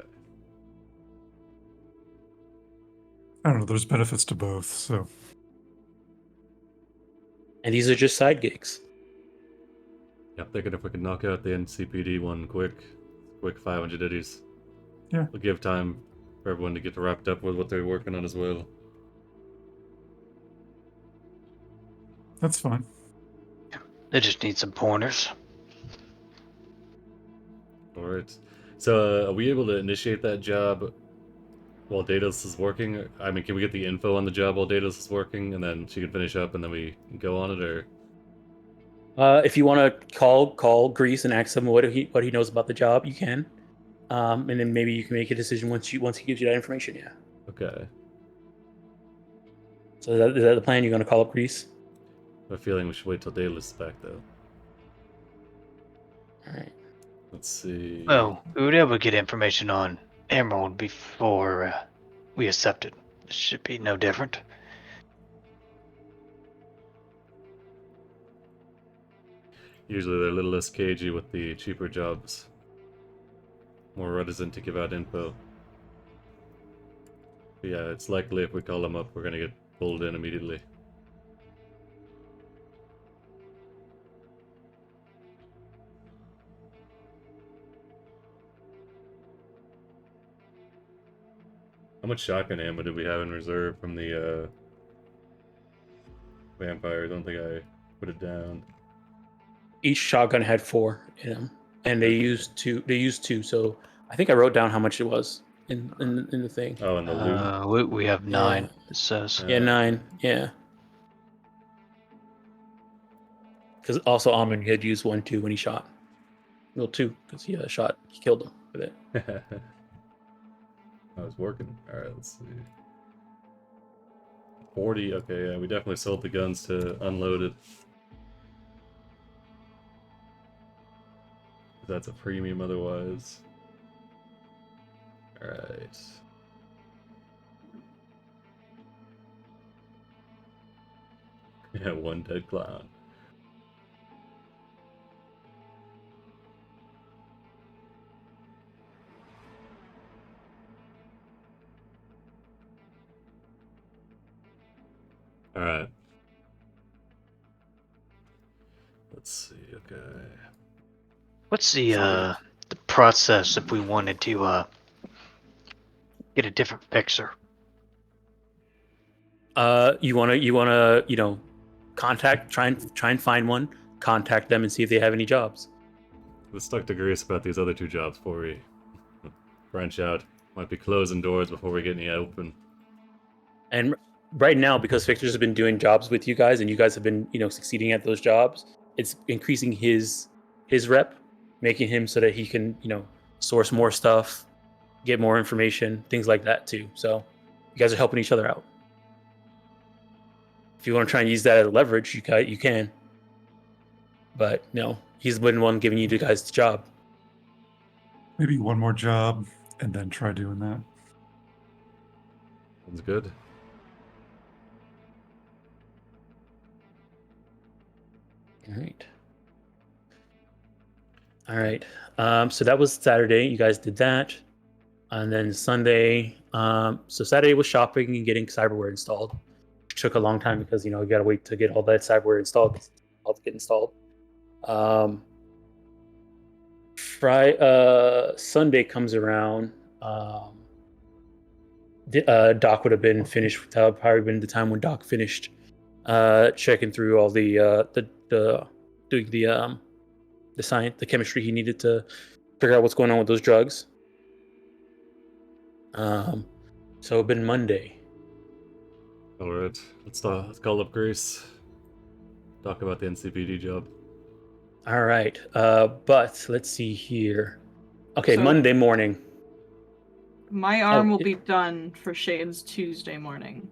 I don't know. There's benefits to both, so. And these are just side gigs. Yeah, I'm thinking if we can knock out the NCPD one quick 500 eddies. Yeah. We'll give time for everyone to get wrapped up with what they're working on as well. That's fine. They just need some pointers. Alright. So, are we able to initiate that job while Daedalus is working? I mean, can we get the info on the job while Daedalus is working, and then she can finish up, and then we go on it, or? If you want to call Grease and ask him what he knows about the job, you can. And then maybe you can make a decision once he gives you that information. Yeah. Okay. So is that the plan? You're gonna call up Grease? I have a feeling we should wait till Daedalus is back, though. All right. Let's see. Well, we would able to get information on Emerald before we accepted. It should be no different. Usually they're a little less cagey with the cheaper jobs. More reticent to give out info. But yeah, it's likely if we call them up, we're gonna get pulled in immediately. How much shotgun ammo did we have in reserve from the vampire? I don't think I put it down. Each shotgun had 4 in them, and they used 2. They used 2. So I think I wrote down how much it was in the thing. Oh, and the loot. We have 9. It says. Yeah, 9. Yeah. Because also Amon had used 1 too when he shot. Well, 2 because he shot. He killed him with it. I was working. Alright, let's see. 40, okay, yeah, we definitely sold the guns to unloaded. That's a premium otherwise. Alright. Yeah, 1 dead clown. Alright. Let's see, okay. What's the process if we wanted to get a different picture? You wanna contact, try and find one, contact them and see if they have any jobs. Let's talk to Grace about these other 2 jobs before we branch out. Might be closing doors before we get any open. And right now, because Victor's has been doing jobs with you guys, and you guys have been, succeeding at those jobs, it's increasing his rep, making him so that he can, source more stuff, get more information, things like that too. So you guys are helping each other out. If you want to try and use that as leverage, you can. But no, he's been one giving you guys the job. Maybe one more job and then try doing that. Sounds good. All right. So that was Saturday. You guys did that. And then Sunday. So Saturday was shopping and getting cyberware installed. It took a long time because, you got to wait to get all that cyberware installed. All to get installed. Sunday comes around. Doc would have been finished. That would probably been the time when Doc finished checking through all doing the science, the chemistry he needed to figure out what's going on with those drugs. So it'd been Monday. Alright, let's call up Grace. Talk about the NCPD job. All right, but let's see here. Okay, So- Monday morning. My arm will it- be done for Shades Tuesday morning.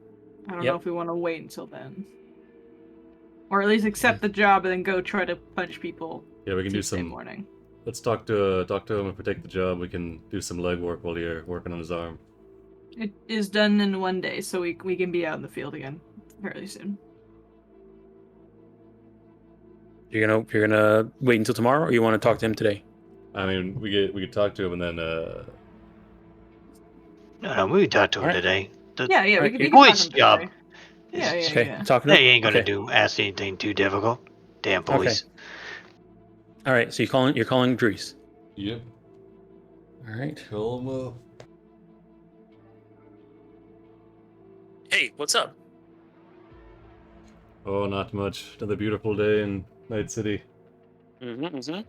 I don't Yep. know if we want to wait until then. Or at least accept the job and then go try to punch people Yeah, we can do Tuesday some. morning. Let's talk to him. If we take the job, we can do some legwork while you're working on his arm. It is done in 1 day, so we can be out in the field again fairly soon. You're gonna wait until tomorrow, or you want to talk to him today? I mean, we could talk to him and then No, we can talk to him Alright. today. Yeah, we Alright, can you we can talk boys' to him job. today. Yeah, yeah, Okay, yeah. talking. They ain't gonna Okay. ask anything too difficult. Damn police. All right. So you're calling Grease. Yep. All right. Call him up. Hey, what's up? Oh, not much. Another beautiful day in Night City. Mm-hmm.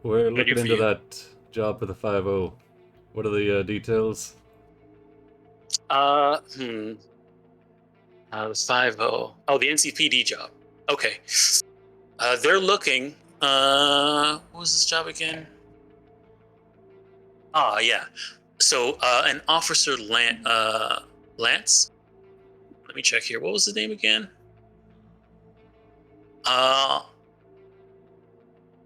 We're What can I do looking for into you? that job for the 5-0. What are the details? Uh, hmm. The 5-0. Oh, the NCPD job. Okay. They're looking. What was this job again? Ah, yeah. So, an officer Lance. Let me check here. What was the name again? Uh,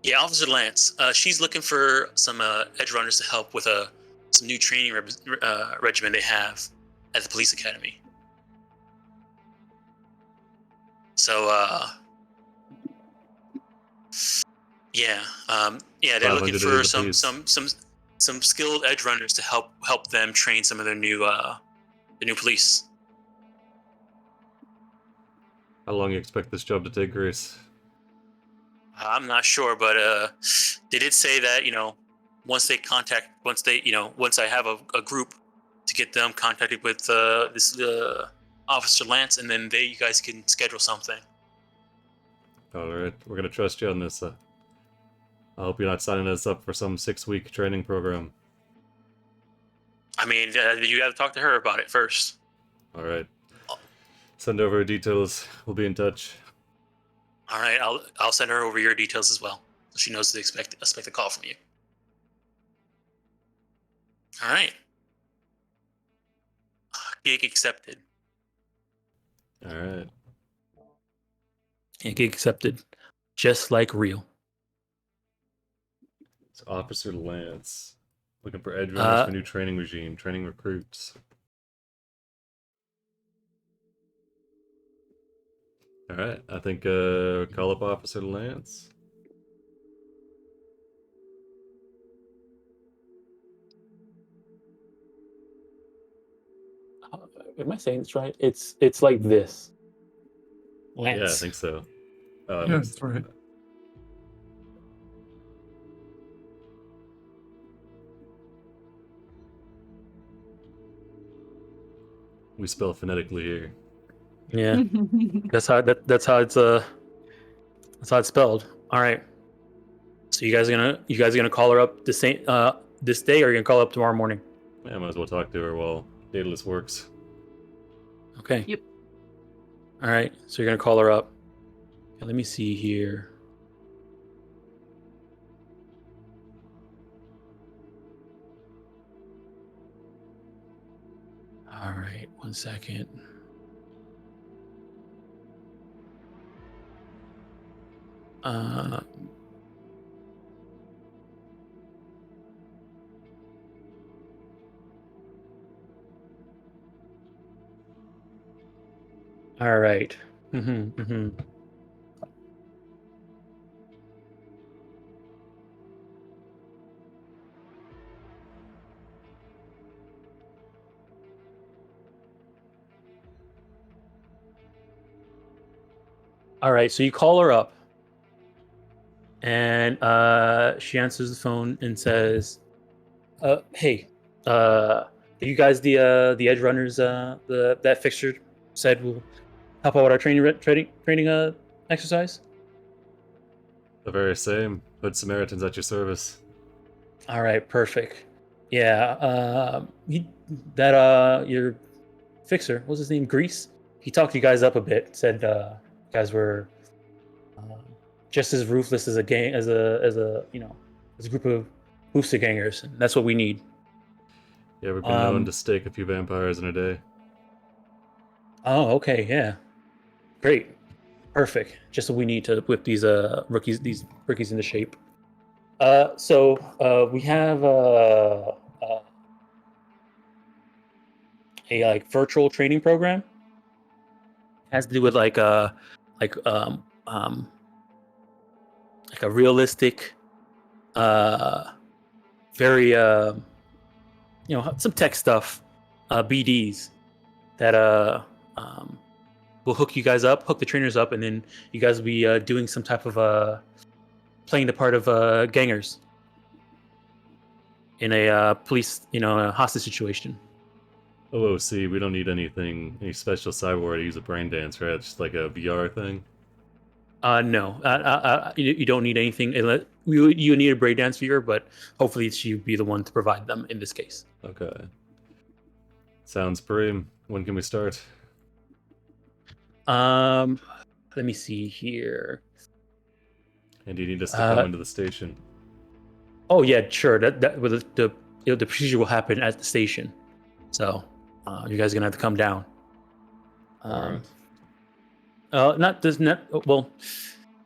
yeah, Officer Lance. She's looking for some edgerunners to help with some new training regimen they have at the police academy. So, yeah, they're looking 500 for days apiece. some skilled edgerunners to help them train some of their new police. How long you expect this job to take, Grace? I'm not sure, but they did say that once I have a group to get them contacted with this Officer Lance, and then you guys can schedule something. Alright, we're gonna trust you on this. I hope you're not signing us up for some 6-week training program. I mean, you got to talk to her about it first. Alright. Send over details. We'll be in touch. All right, I'll send her over your details as well, so she knows to expect a call from you. All right. Gig accepted. Alright. Yeah, gig accepted. Just like real. It's Officer Lance. Looking for edgerunners for new training regime. Training recruits. Alright, I think call up Officer Lance. Am I saying this right? It's like this. Lance. Yeah, I think so. Yeah, that's right. We spell phonetically here. Yeah, that's how it's spelled. All right. So you guys are gonna call her up this day, or you're gonna call her up tomorrow morning? Yeah, might as well talk to her while Daedalus works. Okay. Yep. All right. So you're gonna call her up. Okay, let me see here. All right. 1 second. All right. All right. So you call her up, and she answers the phone and says, "Hey, are you guys the Edgerunners? That fixture said will help out with our training exercise." The very same. Hood Samaritans at your service. All right, perfect. Yeah, your fixer, what's his name, Grease? He talked you guys up a bit. Said you guys were just as ruthless as a gang, as a group of Hoofster gangers. And that's what we need. Yeah, we've been known to stake a few vampires in a day. Oh, okay, yeah, great, perfect. Just what we need to whip these rookies into shape. So we have a like virtual training program. Has to do with like like um um like a realistic, very some tech stuff, BDs. that will hook you guys up, hook the trainers up, and then you guys will be doing some type of playing the part of gangers in a police, a hostage situation. OOC, we don't need any special cyberware to use a brain dance, right? It's just like a VR thing. No, you don't need anything. You need a breakdance viewer, but hopefully she'll be the one to provide them in this case. Okay. Sounds prim. When can we start? Let me see here. And do you need us to come into the station? Oh yeah, sure. That well, the procedure will happen at the station, so you guys are gonna have to come down. Alright. Well,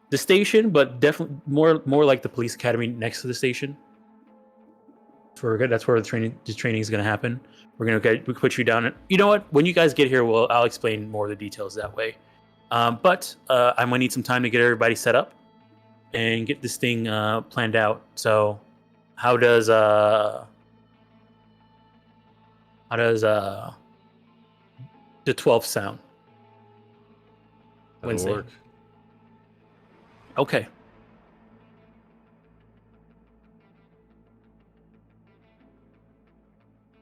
the station, but definitely more like the police academy next to the station. That's where the training is gonna happen. We put you down. You know what? When you guys get here, I'll explain more of the details that way. But I'm gonna need some time to get everybody set up and get this thing planned out. So, how does the 12th sound? That'll Wednesday. work. Okay.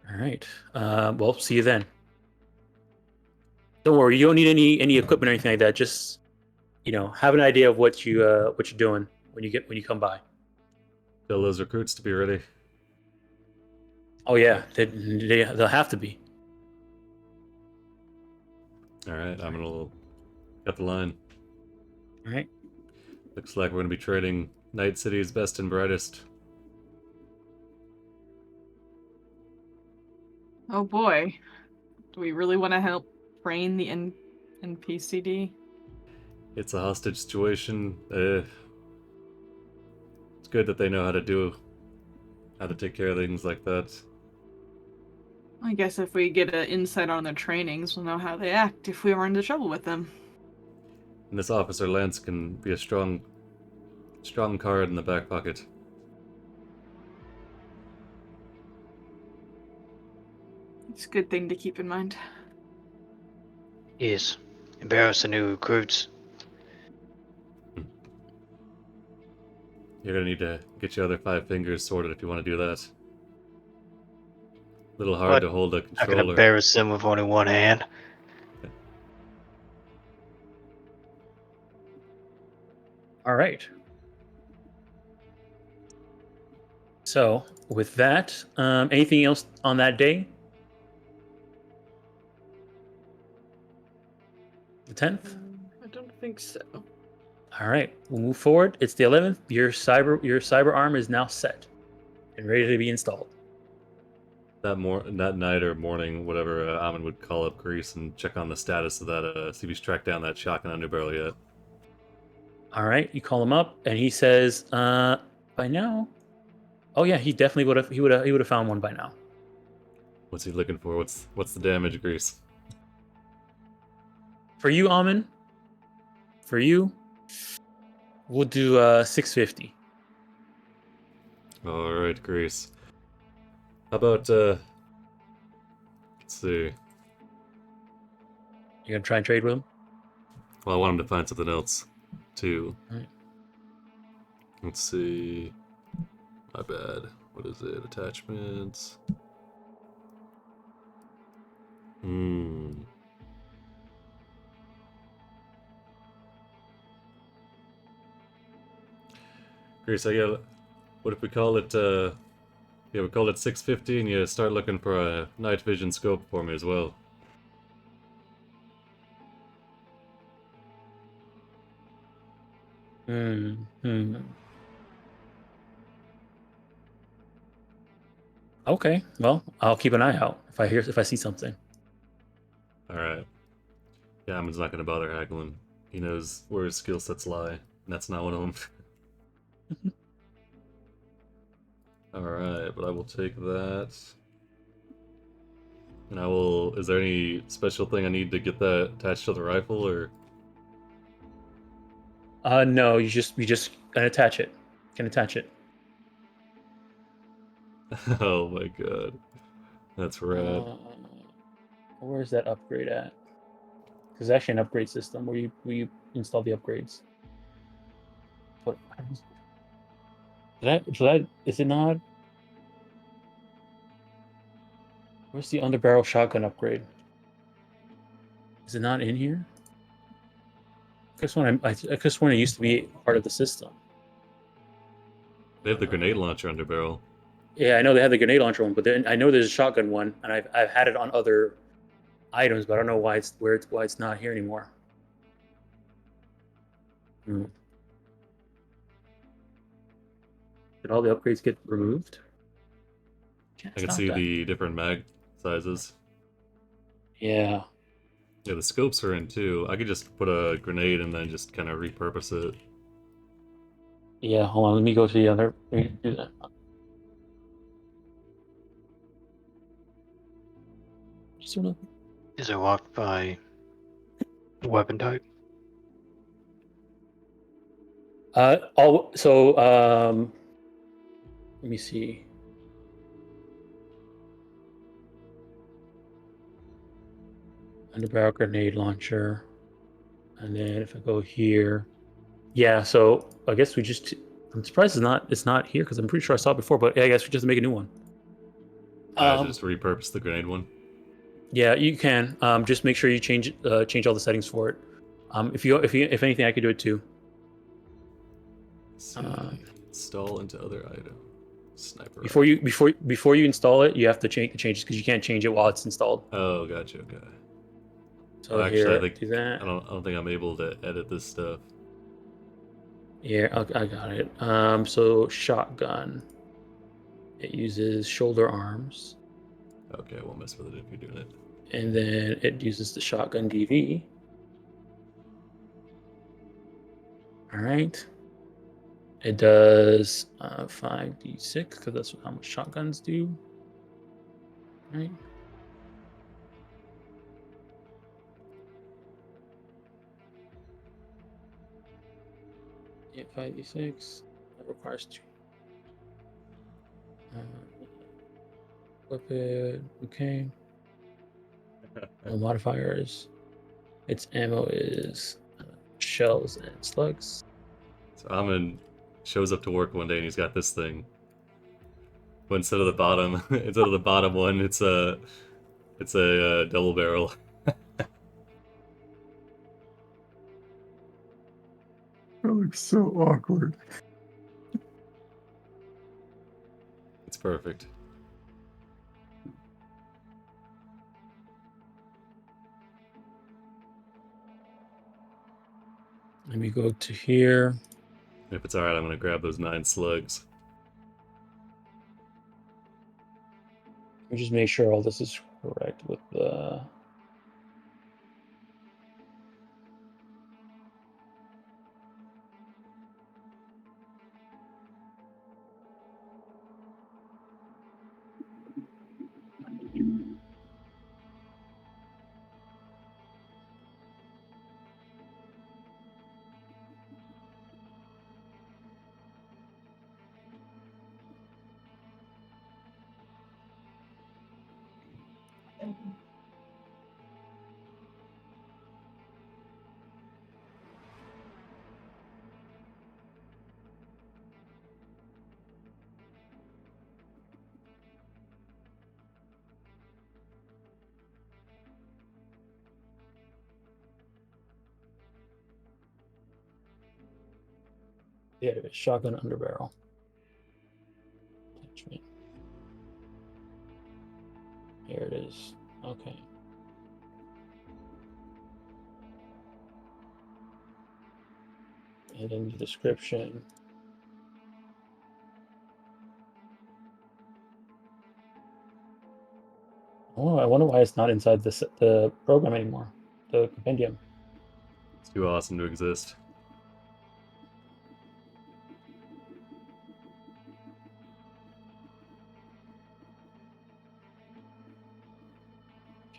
All right. Well, see you then. Don't worry, you don't need any equipment or anything like that. Just have an idea of what you're doing when you come by. Tell those recruits to be ready. Oh yeah, they'll have to be. Alright, I'm gonna cut the line. All right. Looks like we're gonna be trading Night City's best and brightest. Oh boy. Do we really want to help train the NPCD? It's a hostage situation. It's good that they know how to take care of things like that. I guess if we get an insight on their trainings, we'll know how they act if we run into trouble with them. And this Officer Lance can be a strong card in the back pocket. It's a good thing to keep in mind. Yes. Embarrass the new recruits. You're gonna need to get your other 5 fingers sorted if you want to do that. A little hard What? to hold a I can controller. embarrass them with only one hand. All right. So with that, anything else on that day? The 10th? I don't think so. All right, we'll move forward. It's the 11th. Your cyber arm is now set and ready to be installed. That night or morning, whatever, Amon would call up Grease and check on the status of that. See if he's tracked down that shotgun underbarrel yet. All right, you call him up, and he says, "By now, oh yeah, he definitely would have. He would have found one by now." What's he looking for? What's the damage, Grease? For you, Amon. For you, we'll do 650. All right, Grease. How about let's see. You gonna try and trade with him? Well, I want him to find something else, too. Right. Let's see. My bad. What is it? Attachments. Grease, what if we call it, we call it 650 and you start looking for a night vision scope for me as well. Okay, well, I'll keep an eye out if I see something. Alright. Yeah, Amon's not gonna bother haggling. He knows where his skill sets lie, and that's not one of them. Alright, but I will take that. And is there any special thing I need to get that attached to the rifle, or? No, you just can attach it. Oh my god. That's rad. Where's that upgrade at? Because it's actually an upgrade system where we install the upgrades. But is it not? Where's the underbarrel shotgun upgrade? Is it not in here? I guess when it used to be part of the system. They have the grenade launcher under barrel. Yeah, I know they have the grenade launcher one, but then I know there's a shotgun one, and I've had it on other items, but I don't know why it's not here anymore. Hmm. Did all the upgrades get removed? I can see the different mag sizes. Yeah. Yeah, the scopes are in too. I could just put a grenade and then just kind of repurpose it. Yeah, hold on. Let me go to the other. Let me do that. Just wanna... Is it locked by weapon type? Let me see. Underbarrel grenade launcher. And then if I go here, yeah, so I guess I'm surprised it's not here because I'm pretty sure I saw it before, but yeah, I guess we just make a new one. I just repurpose the grenade one. Yeah, you can. Just make sure you change all the settings for it. If anything, I could do it too. Let's see. Install into other item. Sniper. Before you install it, you have to change the changes because you can't change it while it's installed. Oh, gotcha. Okay. So Actually, here, I think do that. I don't think I'm able to edit this stuff. Yeah, I got it. So shotgun. It uses shoulder arms. Okay, I won't mess with it if you're doing it. And then it uses the shotgun DV. All right. It does 5d6 because that's how much shotguns do. Right. Yeah, 5d6. That requires 2. Weapon. Okay. No modifiers. Its ammo is shells and slugs. So Amin shows up to work one day and he's got this thing. But instead of the bottom one, it's a double barrel. That looks so awkward. It's perfect. Let me go to here. If it's alright, I'm gonna grab those 9 slugs. Let me just make sure all this is correct with the... Yeah, shotgun underbarrel. Attachment. Here it is. Okay. And in the description. Oh, I wonder why it's not inside the program anymore. The compendium. It's too awesome to exist.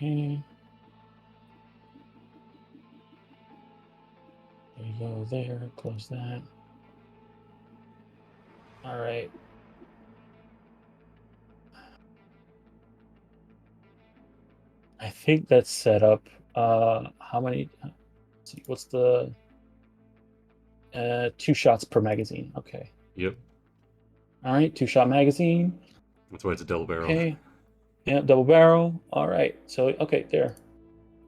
Okay. There you go. There. Close that. All right. I think think that's set up. How many? Let's see, what's the 2 shots per magazine? Okay. Yep. All right, 2-shot magazine. That's why it's a double barrel. Okay. Yeah, double barrel. All right. So okay, there.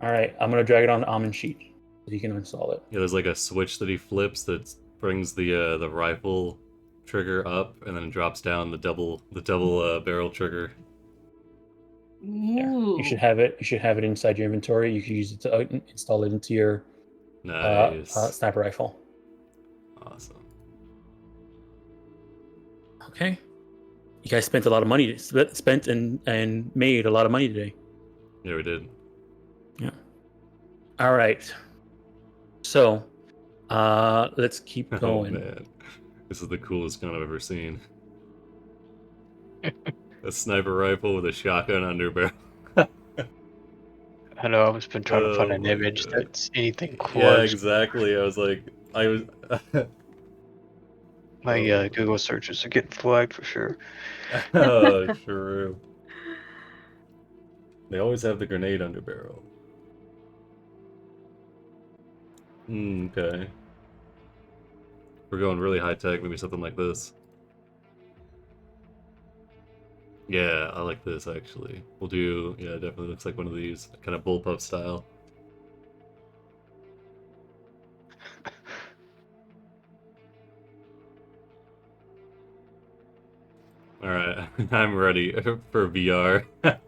All right, I'm gonna drag it on the almond sheet so you can install it. Yeah, there's like a switch that he flips that brings the rifle trigger up, and then it drops down the double barrel trigger. Yeah. Ooh. You should have it. You should have it inside your inventory. You can use it to install it into your Nice. sniper rifle. Awesome. Okay. You guys spent a lot of money. Spent and made a lot of money today. Yeah, we did. Yeah. All right. So, let's keep going. Oh man, this is the coolest gun I've ever seen. A sniper rifle with a shotgun underbarrel. I know I was been trying to find an Oh my image God. that's anything Yeah, close. exactly. I was My Google searches are getting flagged for sure. Oh, true. They always have the grenade underbarrel. Okay. We're going really high tech, maybe something like this. Yeah, I like this actually. We'll do, yeah, it definitely looks like one of these, kind of bullpup style. Alright, I'm ready for VR. It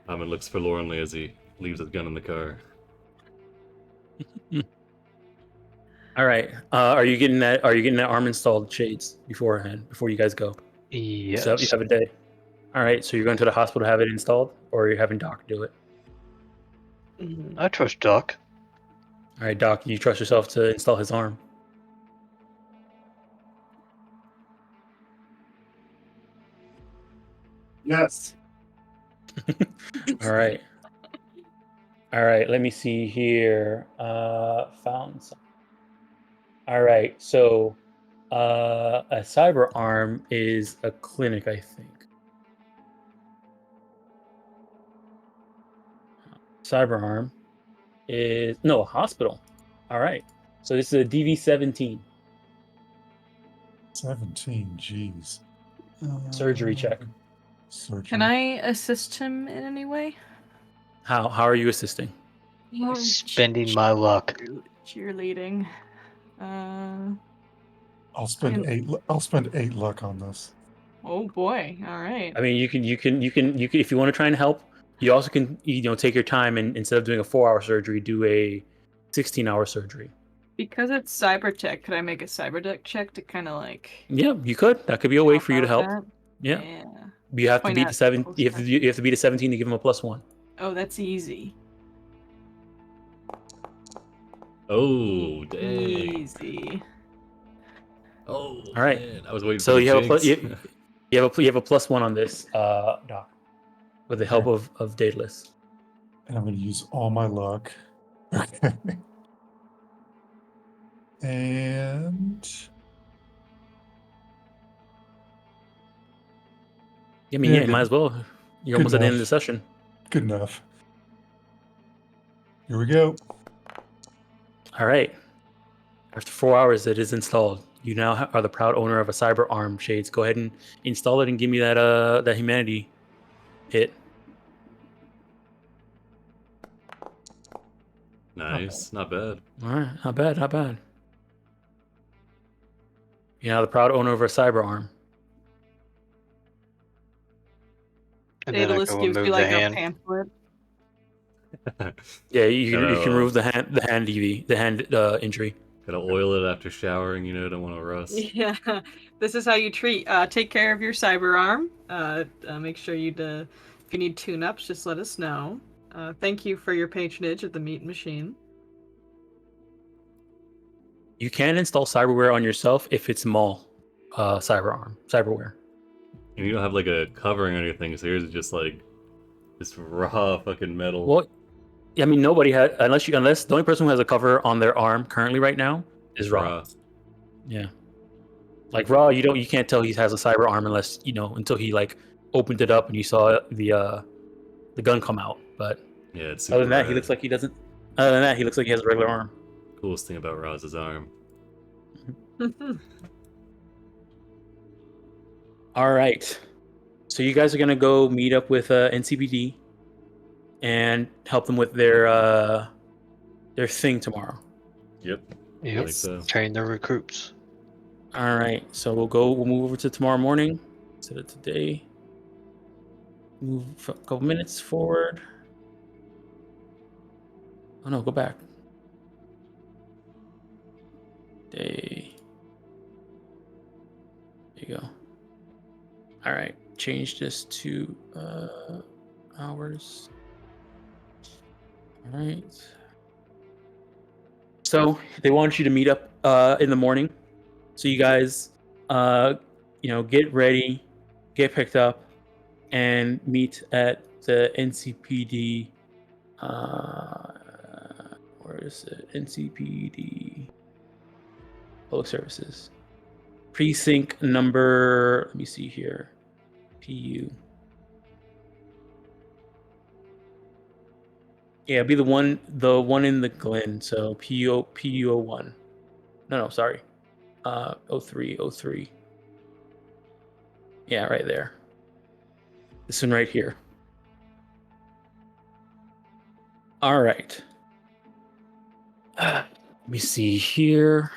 looks forlornly as he leaves his gun in the car. All right. Are you getting that? Are you getting that arm installed, Shades, beforehand? Before you guys go? Yes. So you have a day. All right. So you're going to the hospital to have it installed, or you're having Doc do it? I trust Doc. All right, Doc. You trust yourself to install his arm? Yes. All right. All right. Let me see here. Found some. All right. So, a cyber arm is a clinic, I think. Cyber arm is a hospital. All right. So this is a DV-17 17, G's. surgery check. Surgery. Can I assist him in any way? How are you assisting? Spending my luck. Cheerleading. I'll spend Yeah. 8. I'll spend 8 luck on this. Oh boy! All right. I mean, you can if you want to try and help, you also can take your time and instead of doing a 4-hour surgery, do a 16-hour surgery. Because it's cyber tech, could I make a cyber tech check to kind of like? Yeah, you could. That could be a way for you to help. That? Yeah. Yeah. But you have to Point beat out the 7. close You have to beat a 17 to give him a +1. Oh, that's easy. Oh, dang. Easy. Oh, All right. man. I was waiting So for the you have jinx. you have a +1 on this, Doc, with the help of Daedalus. And I'm going to use all my luck. Okay. And I mean, Yeah, you might as well. You're good almost at the end of the enough. session. good enough. Here we go. All right. After 4 hours, it is installed. You now are the proud owner of a cyber arm. Shades, go ahead and install it and give me that humanity hit. Nice. Not bad. All right, not bad, not bad. You're now the proud owner of a cyber arm. And then I Daedalus go gives remove you like the a hand. pamphlet. Yeah, you can Gotta, remove the hand injury. Gotta oil it after showering, don't want to rust. Yeah, this is how you take care of your cyber arm. Make sure if you need tune-ups, just let us know. Thank you for your patronage at the Meat Machine. You can install cyberware on yourself if it's cyberware. And you don't have like a covering or anything, so yours is just like this raw fucking metal. Well, I mean, nobody has unless the only person who has a cover on their arm currently right now is Raw. Yeah, like Raw, you can't tell he has a cyber arm unless until he like opened it up and you saw the the gun come out. But Yeah, it's super other than that, he rad. looks like he doesn't. Other than that, he looks like he has a regular arm. Coolest thing about Roz's arm. All right. So you guys are gonna go meet up with NCPD and help them with their thing tomorrow. Yep. Yep. I think so. Train the recruits. All right. So we'll move over to tomorrow morning instead of today. Move a couple minutes forward. Oh no, go back. Day. There you go. All right. Change this to hours. All right. So they want you to meet up in the morning. So you guys, get ready, get picked up, and meet at the NCPD. Where is it? NCPD Public Services precinct number. Let me see here. PU. Yeah, it'd be the one in the Glen. So PU01. No, sorry. 0303. Yeah, right there. This one right here. All right. Let me see here.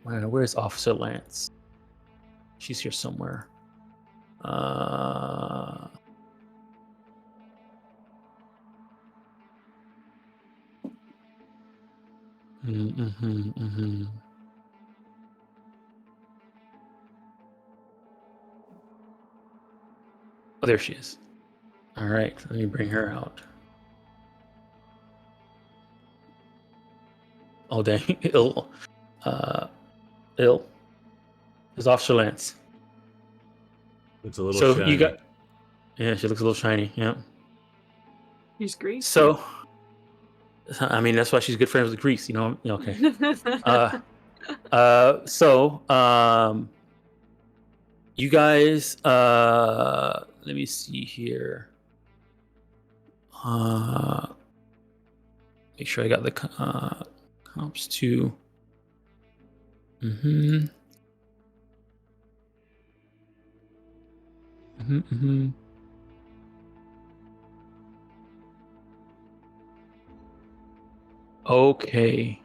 Where's Officer Lance? She's here somewhere. Oh, there she is. All right, let me bring her out. Oh, dang. Ill. Ill. Is Officer Lance. It's a little So shiny. you got. Yeah, she looks a little shiny. Yeah. He's Greece. So, I mean, that's why she's good friends with Greece. Okay. You guys. Let me see here. Make sure I got the comps too. Okay.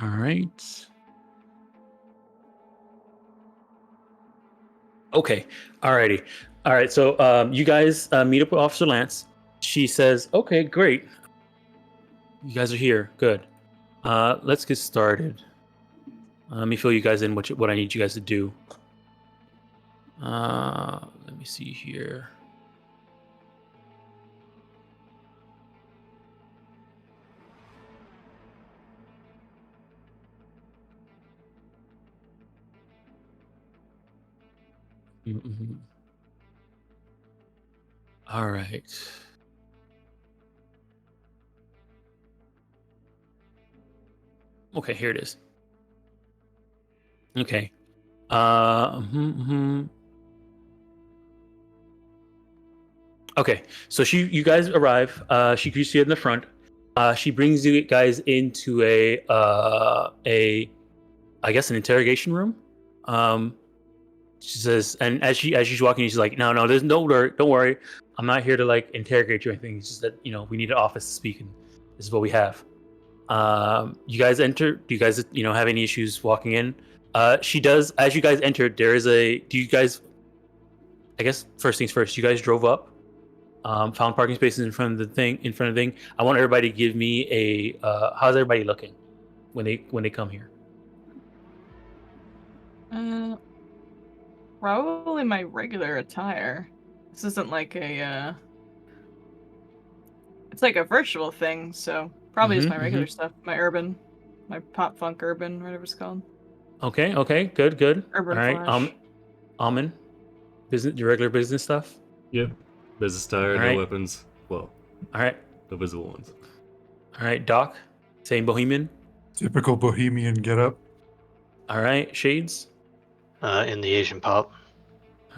All right. Okay. Alrighty. All right. So you guys meet up with Officer Lance. She says, "Okay, great. You guys are here. Good. Let's get started. Let me fill you guys in what I need you guys to do. Let me see here. All right. Okay, here it is. Okay. Okay, so you guys arrive. She greets you in the front. She brings you guys into I guess an interrogation room. She says, and as she's walking, she's like, no, there's no worry, don't worry. I'm not here to like interrogate you or anything. It's just that we need an office to speak, and this is what we have. You guys enter. Do you guys have any issues walking in? She does. As you guys entered, there is a. Do you guys? I guess first things first. You guys drove up, found parking spaces in front of the thing. I want everybody to give me a. How's everybody looking when they come here? Probably my regular attire. This isn't like a. It's like a virtual thing, so probably just my regular stuff. My urban, my pop funk urban, whatever it's called. Okay, good. Urban All right, Flash. Almond, business, your regular business stuff. Yep. Business tire, All no right. weapons. Well, All right, no visible ones. all right, Doc, same Bohemian. Typical bohemian getup. All right, Shades. In the Asian pop.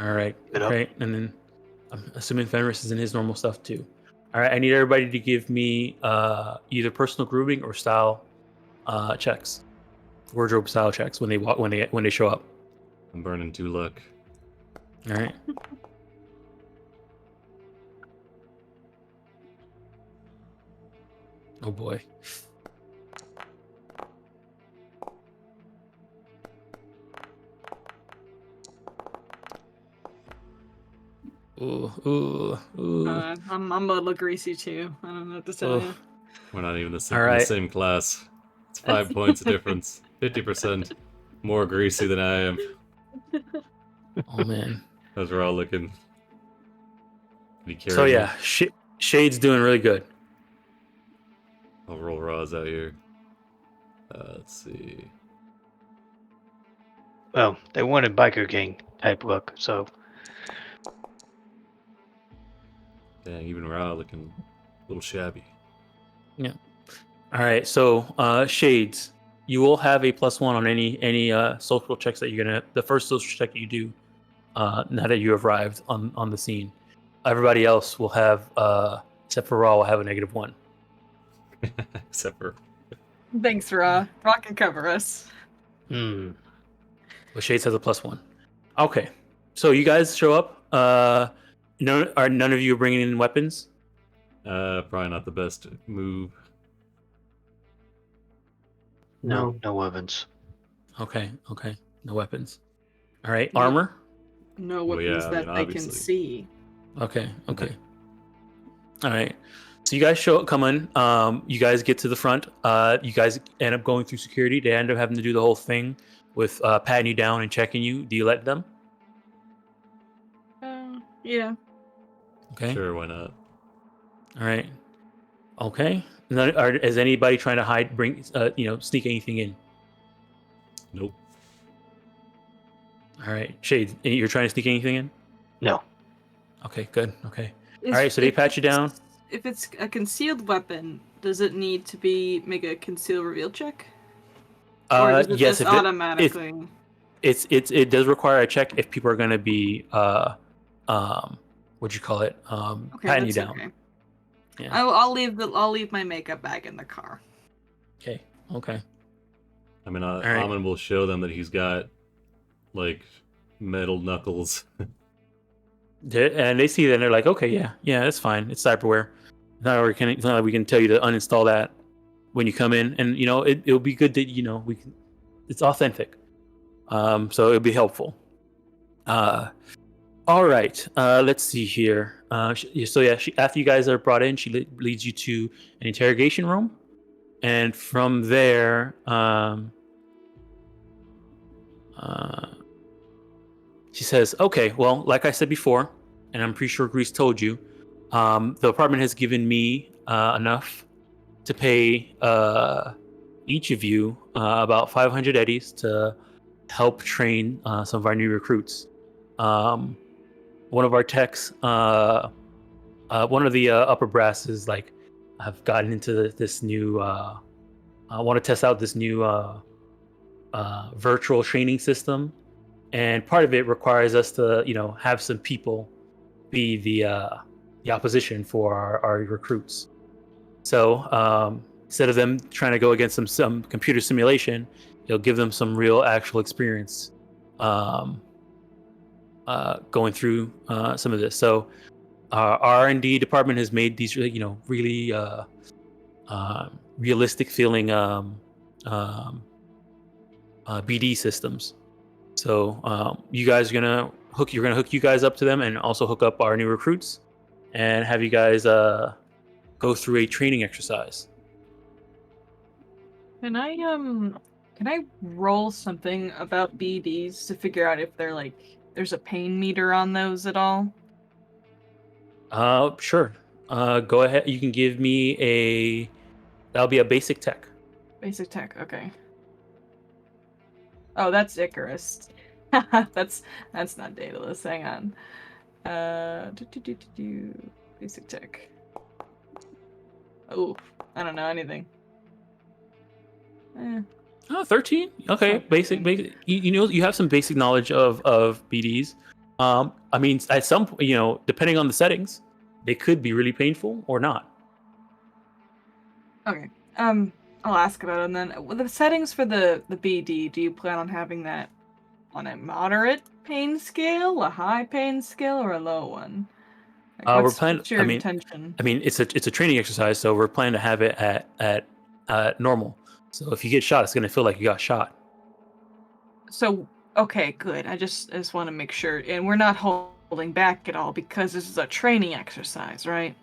All right, Get up. okay, and then I'm assuming Fenris is in his normal stuff too. All right, I need everybody to give me either personal grooming or style checks, wardrobe style checks when they show up. I'm burning 2 luck. All right. Oh boy. Ooh, ooh, ooh. I'm a little greasy too. I don't know what to tell you. We're not even All in the right. same class. It's 5 points of difference. 50% more greasy than I am. Oh man. As we're all looking. Be So carrying yeah, Shade's doing really good. I'll roll raws out here. Let's see. Well, they wanted biker gang type look, so Dang, even Ra looking a little shabby. All right, so Shades, you will have a +1 on any social checks that you're gonna. The first social check you do, now that you arrived on the scene. Everybody else will have, except for Raw, will have a -1. Except for Thanks, Ra. Ra can cover us. But Shades has a +1. Okay, so you guys show up. None of you are bringing in weapons. probably not the best move. no weapons. Okay, no weapons. All right, No. armor. No Well, weapons yeah, I that mean, they can obviously. see. Okay. All right. So you guys come in. You guys get to the front. You guys end up going through security. They end up having to do the whole thing with patting you down and checking you. Do you let them? Yeah. Okay. Sure, why not? All right. Okay. Is anybody trying to sneak anything in? Nope. All right. Shades, you're trying to sneak anything in? No. Okay, good. Okay. All right, so they pat you down. If it's a concealed weapon, does it need to make a conceal reveal check? Or does it Yes, just automatically? it does require a check if people are going to be what'd you call it? Okay, Patting you that's down. okay. Yeah. I'll leave my makeup bag in the car. Okay. I mean, right. Amon will show them that he's got, like, metal knuckles. And they see that and they're like, okay, yeah, that's fine. It's cyberware. It's not like we can tell you to uninstall that when you come in, and it'll be good that we can. It's authentic, so it'll be helpful. All right, let's see here. After you guys are brought in, she leads you to an interrogation room, and from there, she says, okay, well, like I said before, and I'm pretty sure Grease told you, the apartment has given me enough to pay each of you about 500 eddies to help train some of our new recruits. One of our techs, one of the upper brasses, have gotten into this new, I want to test out this new virtual training system. And part of it requires us to, have some people be the opposition for our recruits. So instead of them trying to go against some computer simulation, you'll give them some real actual experience going through some of this. So our R&D department has made these, really realistic feeling BD systems. So you guys are gonna hook you guys up to them, and also hook up our new recruits, and have you guys go through a training exercise. Can I roll something about BDs to figure out if there's a pain meter on those at all? Sure. Go ahead. You can give me that'll be a basic tech. Basic tech, okay. Oh, that's Icarus. that's not Daedalus. Hang on. Basic tech. Oh, I don't know anything. Oh, 13. Okay, basic. You know, you have some basic knowledge of BDs. I mean, at some point, you know, depending on the settings, they could be really painful or not. Okay. I'll ask about it. And then with the settings for the BD, do you plan on having that on a moderate pain scale, a high pain scale, or a low one? Like, We're planning. what's your intention? I mean, it's a training exercise, so we're planning to have it at normal. So if you get shot, it's gonna feel like you got shot. So, okay, good. I just want to make sure, and we're not holding back at all because this is a training exercise, right?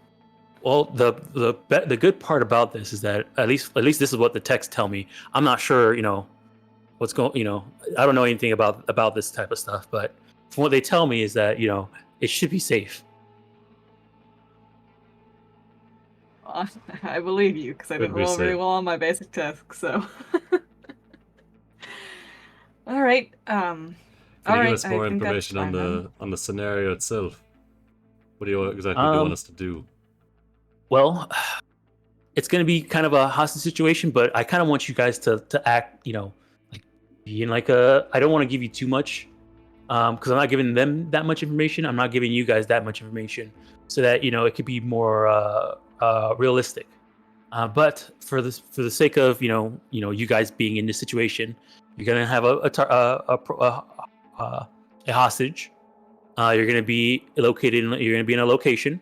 Well, the good part about this is that at least this is what the texts tell me. I'm not sure, you know, what's going. You know, I don't know anything about this type of stuff, but from what they tell me is that, you know, it should be safe. I believe you because I did Could be very safe. well on my basic test. So, all right. Can All you give right. us I more think that's information on fine, the scenario itself? What do you exactly do want us to do? Well, it's going to be kind of a hostage situation, but I kind of want you guys to act, you know, like being like a. I don't want to give you too much, because I'm not giving them that much information. I'm not giving you guys that much information, so that, you know, it could be more realistic. But for the sake of, you guys being in this situation, you're gonna have a hostage. You're gonna be located. You're gonna be in a location,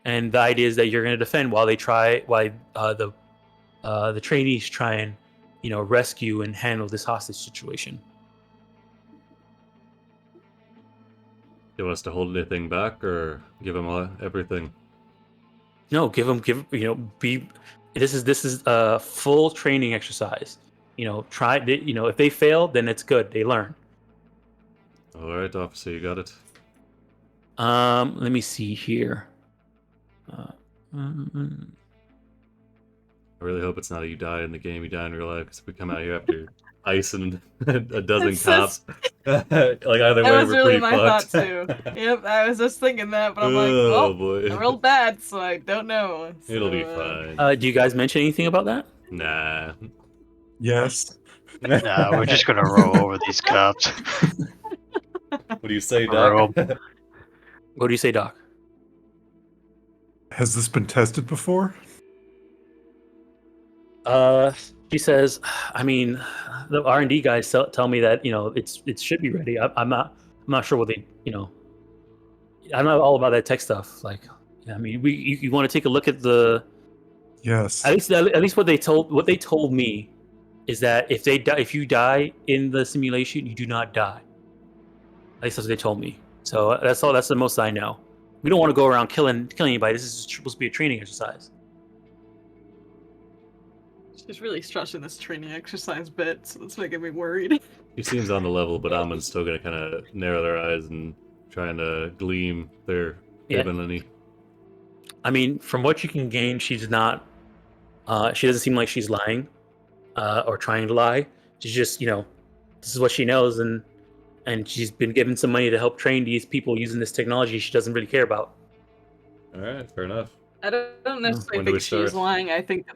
and the idea is that you're gonna defend while the trainees try and, you know, rescue and handle this hostage situation. You want us to hold anything back or give them everything? No, you know, be. This is a full training exercise. You know, you know, if they fail, then it's good. They learn. All right, officer, you got it. Let me see here. Mm, I really hope it's not you die in the game, you die in real life, because we come out here after icing a dozen It's just- cops. Like, either way, That was we're really pretty my thought fucked. too. Yep, I was just thinking that, but I'm like, Oh, well, boy. they're real bad, so I don't know. It'll be So, fine. do you guys mention anything about that? Nah. Yes. Nah, we're just gonna roll over these cops. What do you say, Roll. Doc? What do you say, Doc? Has this been tested before? She says, I mean, the R&D guys tell me that, you know, it should be ready. I'm not sure what they, you know, I'm not all about that tech stuff. Like, I mean, you want to take a look at the Yes. at least what they told me is that if you die in the simulation, you do not die. At least that's what they told me. So that's all. That's the most I know. We don't want to go around killing anybody. This is supposed to be a training exercise. she's really stressing this training exercise bit, so that's making me worried. He seems on the level, but Amon's still gonna kind of narrow their eyes and trying to gleam their Yeah. ability. I mean, from what you can gain, she's not. She doesn't seem like she's lying, or trying to lie. She's just, you know, this is what she knows, and she's been given some money to help train these people using this technology she doesn't really care about. All right, fair enough. I don't necessarily When do we think she's start? lying. I think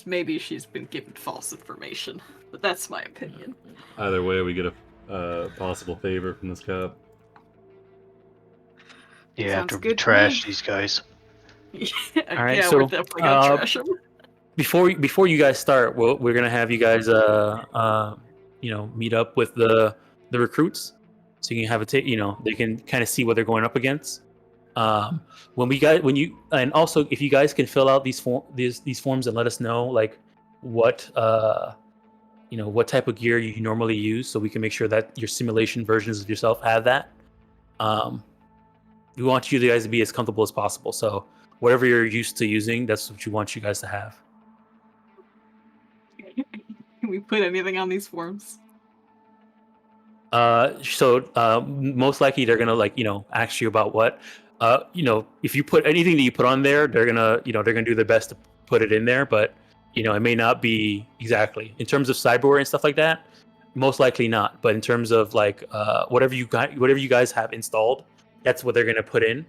maybe she's been given false information, but that's my opinion. Either way, we get a possible favor from this cop. Yeah, Sounds after we good to trash me. these guys. right, Yeah, so, we're definitely gonna trash him. Before you guys start, we're gonna have you guys you know, meet up with the recruits, so you can have you know, they can kind of see what they're going up against. And also, if you guys can fill out these forms and let us know, like, what you know, what type of gear you normally use, so we can make sure that your simulation versions of yourself have that. We want you guys to be as comfortable as possible, so whatever you're used to using, that's what you want you guys to have. Can we put anything on these forms? Most likely they're gonna, like, you know, ask you about what, you know, if you put anything that you put on there, they're gonna do their best to put it in there, but, you know, it may not be exactly in terms of cyberware and stuff like that. Most likely not, but in terms of, like, whatever you guys have installed, that's what they're gonna put in.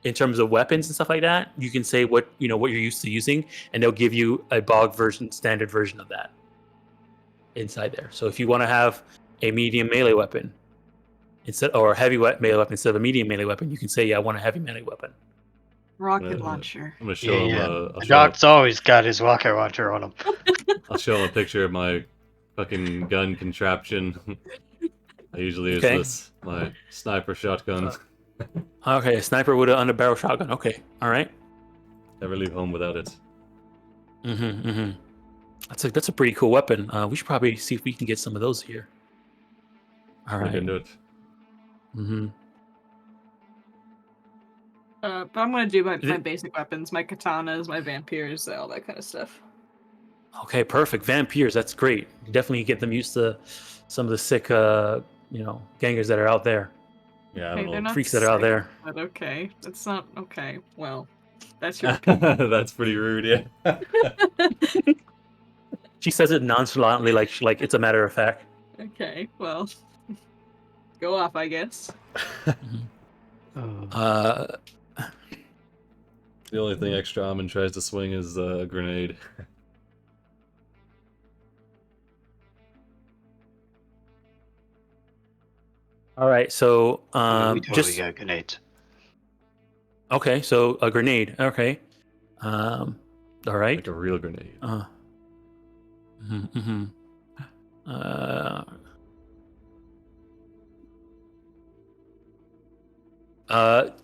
In terms of weapons and stuff like that, you can say what you're used to using, and they'll give you a standard version of that. inside there. So if you want to have a medium melee weapon or a heavy melee weapon instead of a medium melee weapon, you can say, "Yeah, I want a heavy melee weapon." Rocket launcher. I'm gonna show him. Yeah. I'll The show him. Doc's always got his rocket launcher on him. I'll show him a picture of my fucking gun contraption. I usually use Okay. this, my sniper shotgun. Okay, a sniper with an under-barrel shotgun. Okay, all right. Never leave home without it. That's a pretty cool weapon. We should probably see if we can get some of those here. All Look right. into it. But I'm gonna do my basic weapons, my katanas, my vampires, all that kind of stuff. Okay, perfect. Vampires, that's great. You definitely get them used to some of the sick, gangers that are out there. Yeah, I Hey, don't they're know. not Freaks that are out sick, there. But okay, that's not okay. Well, that's your opinion. That's pretty rude, yeah. She says it nonchalantly, like it's a matter of fact. Okay, well, go off, I guess. The only thing extra Amon tries to swing is a grenade. All right, so we totally got grenades. okay, so a grenade. Okay, all right. Like a real grenade.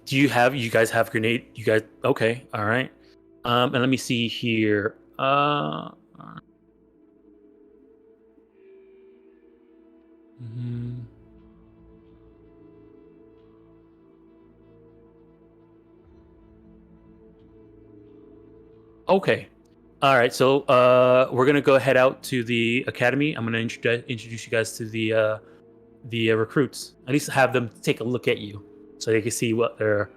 Do you guys have grenade? You guys, okay, all right. And let me see here. Okay. All right. So we're gonna go head out to the academy. I'm gonna introduce you guys to the recruits. At least have them take a look at you, so they can see what they're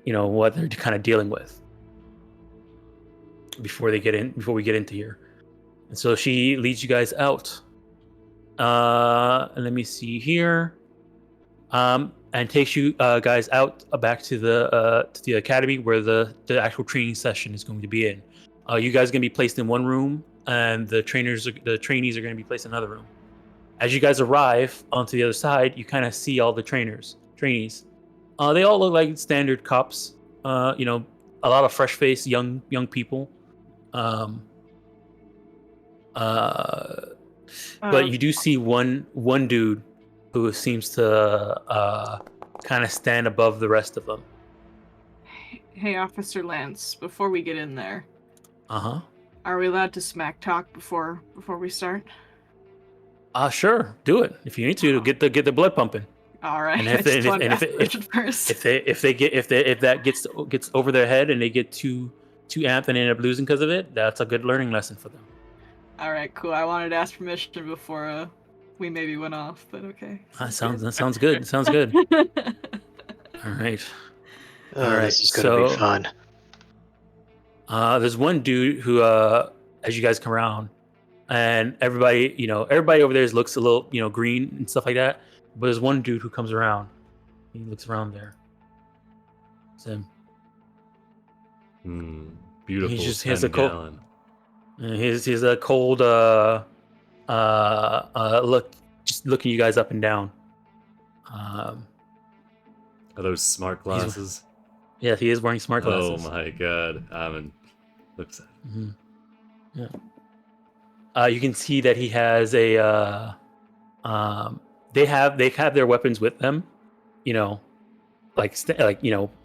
kind of dealing with before we get into here. And so she leads you guys out. And let me see here. And takes you guys out back to the academy where the actual training session is going to be in. You guys are going to be placed in one room, and the trainees are going to be placed in another room. As you guys arrive onto the other side, you kind of see all the trainees. They all look like standard cops. A lot of fresh-faced young people. But you do see one dude who seems to kind of stand above the rest of them. Hey, Officer Lance, before we get in there, are we allowed to smack talk before we start? Sure, do it if you need to get the blood pumping. All right. And if that gets over their head and they get too amped and end up losing because of it, that's a good learning lesson for them. All right, cool. I wanted to ask permission before we maybe went off, but okay. That sounds good. Sounds good. All right. All right. This is gonna be fun. There's one dude who, as you guys come around, and everybody over there looks a little, green and stuff like that. But there's one dude who comes around. He looks around there. It's him. Beautiful. He has a cold. He's a cold look, just looking you guys up and down. Are those smart glasses? Yeah, he is wearing smart glasses. Oh my god, Amon looks at it. Yeah. You can see that he has a. They have their weapons with them, in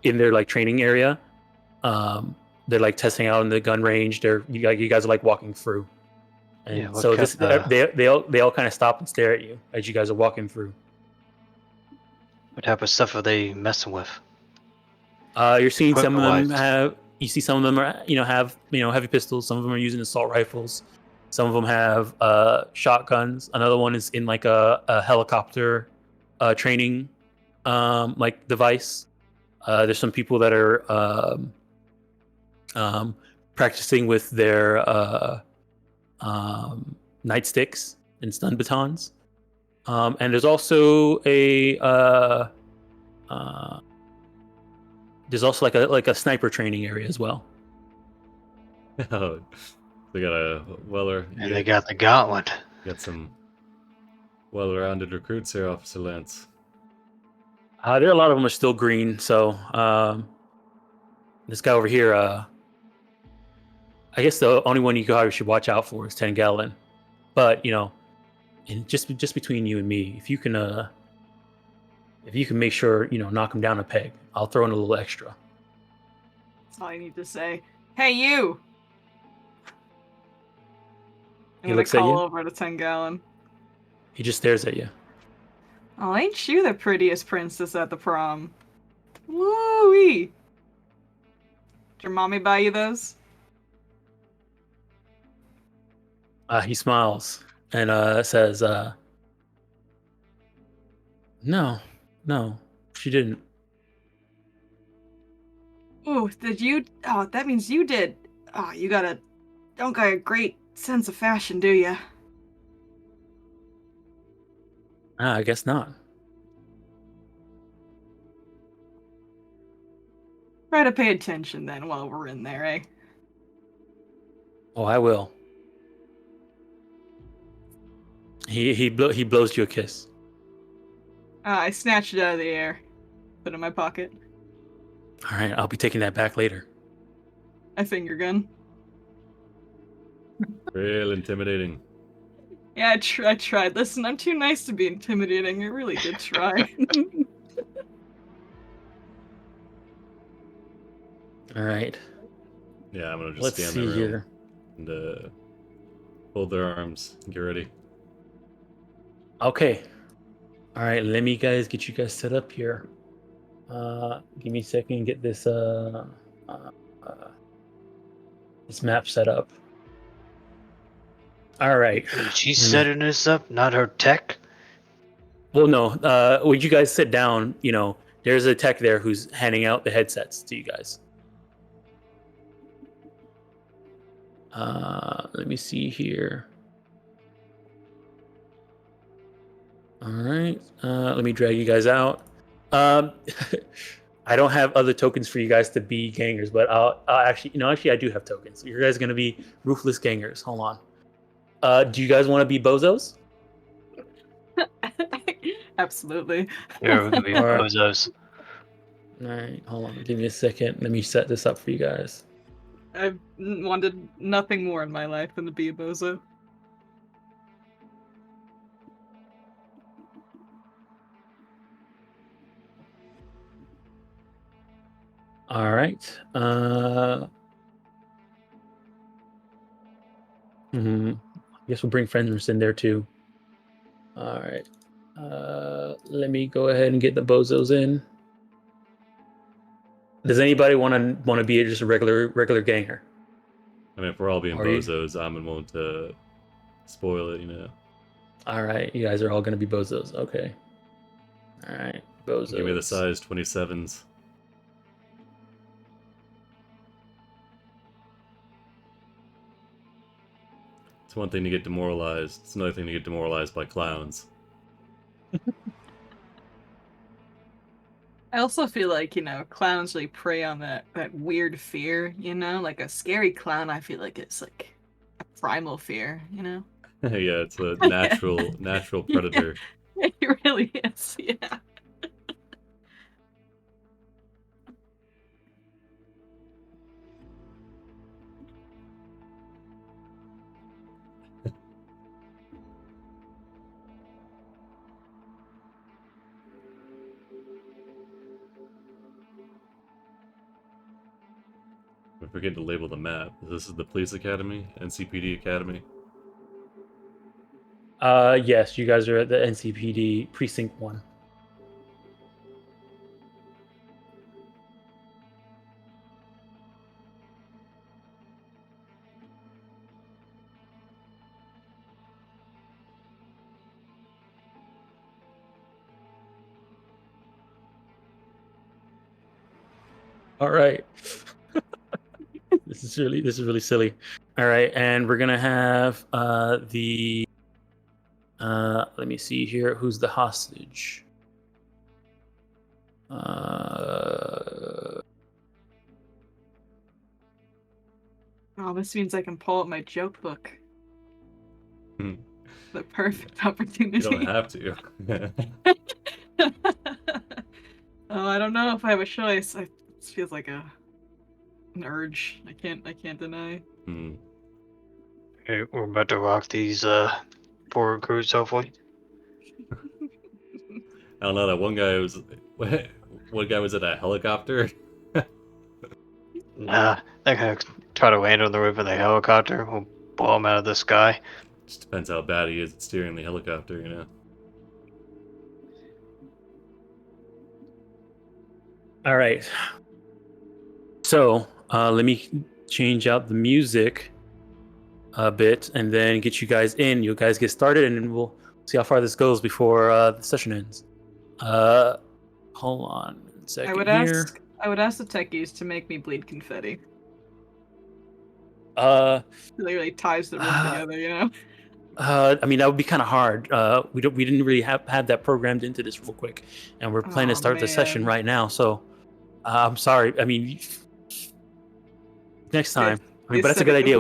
their training area. They're testing out in the gun range. You guys are walking through, and so they all kind of stop and stare at you as you guys are walking through. What type of stuff are they messing with? You're seeing some of them have. You see some of them are have heavy pistols. Some of them are using assault rifles. Some of them have shotguns. Another one is in a helicopter training device. There's some people that are practicing with their nightsticks and stun batons. And there's also a sniper training area as well. Oh, they got a Weller. And they got the gauntlet. Got some well-rounded recruits here, Officer Lance. There are a lot of them are still green. So this guy over here, I guess the only one you guys should watch out for is 10 Gallon. But and just between you and me, if you can make sure knock him down a peg, I'll throw in a little extra. That's all I need to say. Hey, you! I'm He gonna looks at call you. over to 10 Gallon. He just stares at you. Oh, ain't you the prettiest princess at the prom? Woo-wee! Did your mommy buy you those? He smiles and says, "No, she didn't." Ooh, did you? Oh, that means you did. Oh, you don't got a great sense of fashion, do ya? I guess not. Try to pay attention then while we're in there, eh? Oh, I will. He blows you a kiss. I snatched it out of the air. Put it in my pocket. All right, I'll be taking that back later. I finger gun. Real intimidating. Yeah, I tried. Listen, I'm too nice to be intimidating. I really did try. All right. Yeah, I'm gonna just Let's stand see there here. and fold their arms and get ready. Okay. All right, let me get you guys set up here. Give me a second and get this this map set up. All right. She's setting this up, not her tech. Well, no. When you guys sit down, there's a tech there who's handing out the headsets to you guys. Let me see here. All right. Let me drag you guys out. I don't have other tokens for you guys to be gangers, but I'll actually, I do have tokens. You guys are gonna be ruthless gangers. Hold on. Do you guys want to be bozos? Absolutely. Yeah, we're gonna be All right. bozos. All right. Hold on. Give me a second. Let me set this up for you guys. I've wanted nothing more in my life than to be a bozo. All right. I guess we'll bring friends in there too. All right. Let me go ahead and get the bozos in. Does anybody want to be just a regular ganger? I mean, if we're all being Are you? bozos, I'm willing to spoil it. All right. You guys are all going to be bozos. Okay. All right. Bozos. Give me the size 27s. It's one thing to get demoralized. It's another thing to get demoralized by clowns. I also feel like, clowns really prey on that weird fear, like a scary clown, I feel like it's like a primal fear, Yeah, it's a natural predator. It really is, yeah. I forget to label the map. This is the police academy, NCPD academy. Yes, you guys are at the NCPD precinct 1. All right. This is really silly. All right, and we're gonna have the. Let me see here. Who's the hostage? Oh, this means I can pull up my joke book. The perfect You opportunity. don't have to. Oh, I don't know if I have a choice. This feels like an urge. I can't deny. Hmm. Okay, we're about to rock these four recruits, hopefully. I don't know. That one guy was. One guy was in a helicopter. Nah, they're gonna try to land on the roof of the helicopter. We'll blow him out of the sky. Just depends how bad he is at steering the helicopter, you know. All right. So let me change out the music a bit and then get you guys in. You guys get started, and then we'll see how far this goes before the session ends. Hold on a second here. I would ask the techies to make me bleed confetti. Uh, It really ties the room together, you know. I mean that would be kind of hard. We didn't really have that programmed into this real quick, and we're planning to start the session Man. right now. So I'm sorry. I mean, next time. I mean, but that's a good idea.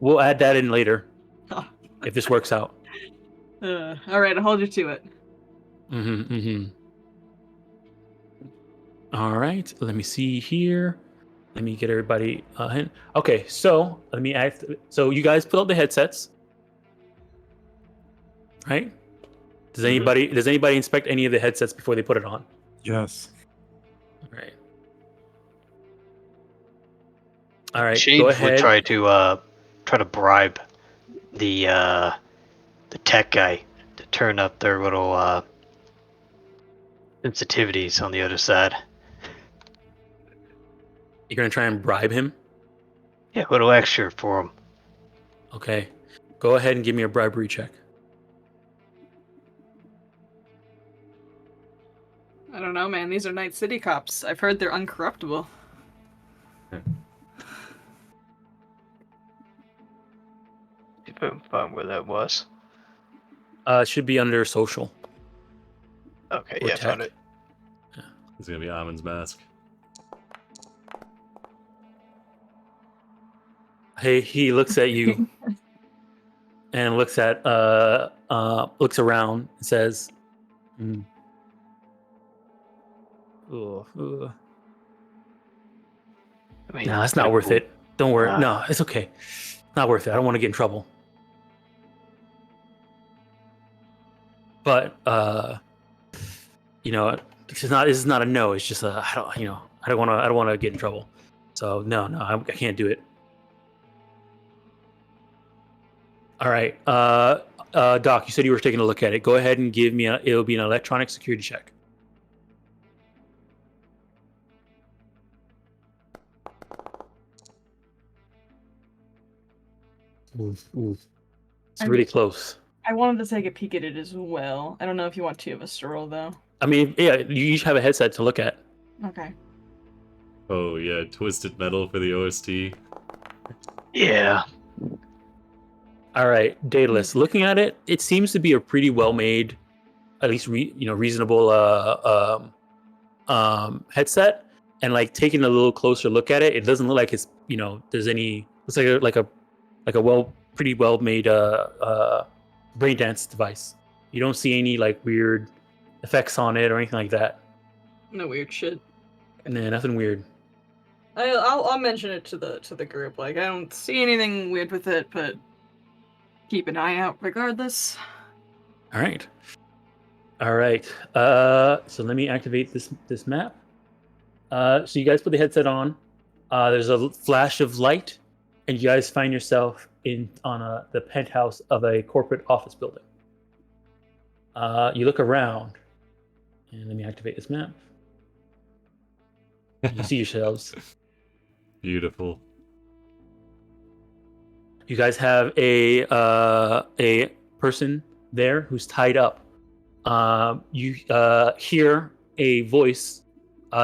We'll add that in later if this works out. All right, I'll hold you to it. All right, let me see here. Let me get everybody in. Okay, so let me ask. So you guys put out the headsets, right? Does anybody inspect any of the headsets before they put it on? Yes. All right. Shades Go would ahead. try to bribe the tech guy to turn up their little sensitivities on the other side. You're gonna try and bribe him. Yeah, a little extra for him. Okay. Go ahead and give me a bribery check. I don't know, man. These are Night City cops. I've heard they're uncorruptible. If I can find where that was. It should be under social. Okay, Or yeah, tech. found it. It's gonna be Amon's mask. Hey, he looks at you and looks around and says, "Hmm. Ugh, ugh. I mean, No, that's not worth it. Don't worry. Nah. No, it's okay. Not worth it. I don't want to get in trouble. But you know, this is not a no. It's just I don't want to get in trouble. So no, I can't do it. All right, Doc, you said you were taking a look at it. Go ahead and give me it'll be an electronic security check. It's really close. I wanted to take a peek at it as well. I don't know if you want two of us to roll, though. I mean, yeah, you each have a headset to look at. Okay. Oh yeah, Twisted Metal for the OST. Yeah. All right, Daedalus. Looking at it, it seems to be a pretty well made, at least reasonable headset. And like taking a little closer look at it, it doesn't look like it's there's any. It's like a pretty well made brain dance device. You don't see any like weird effects on it or anything like that. No weird shit. Nah, nothing weird. I'll mention it to the group. Like, I don't see anything weird with it, but keep an eye out regardless. All right. So let me activate this map. So you guys put the headset on. There's a flash of light, and you guys find yourself on the penthouse of a corporate office building. You look around, and let me activate this map. You see yourselves. Beautiful. You guys have a person there who's tied up. You hear a voice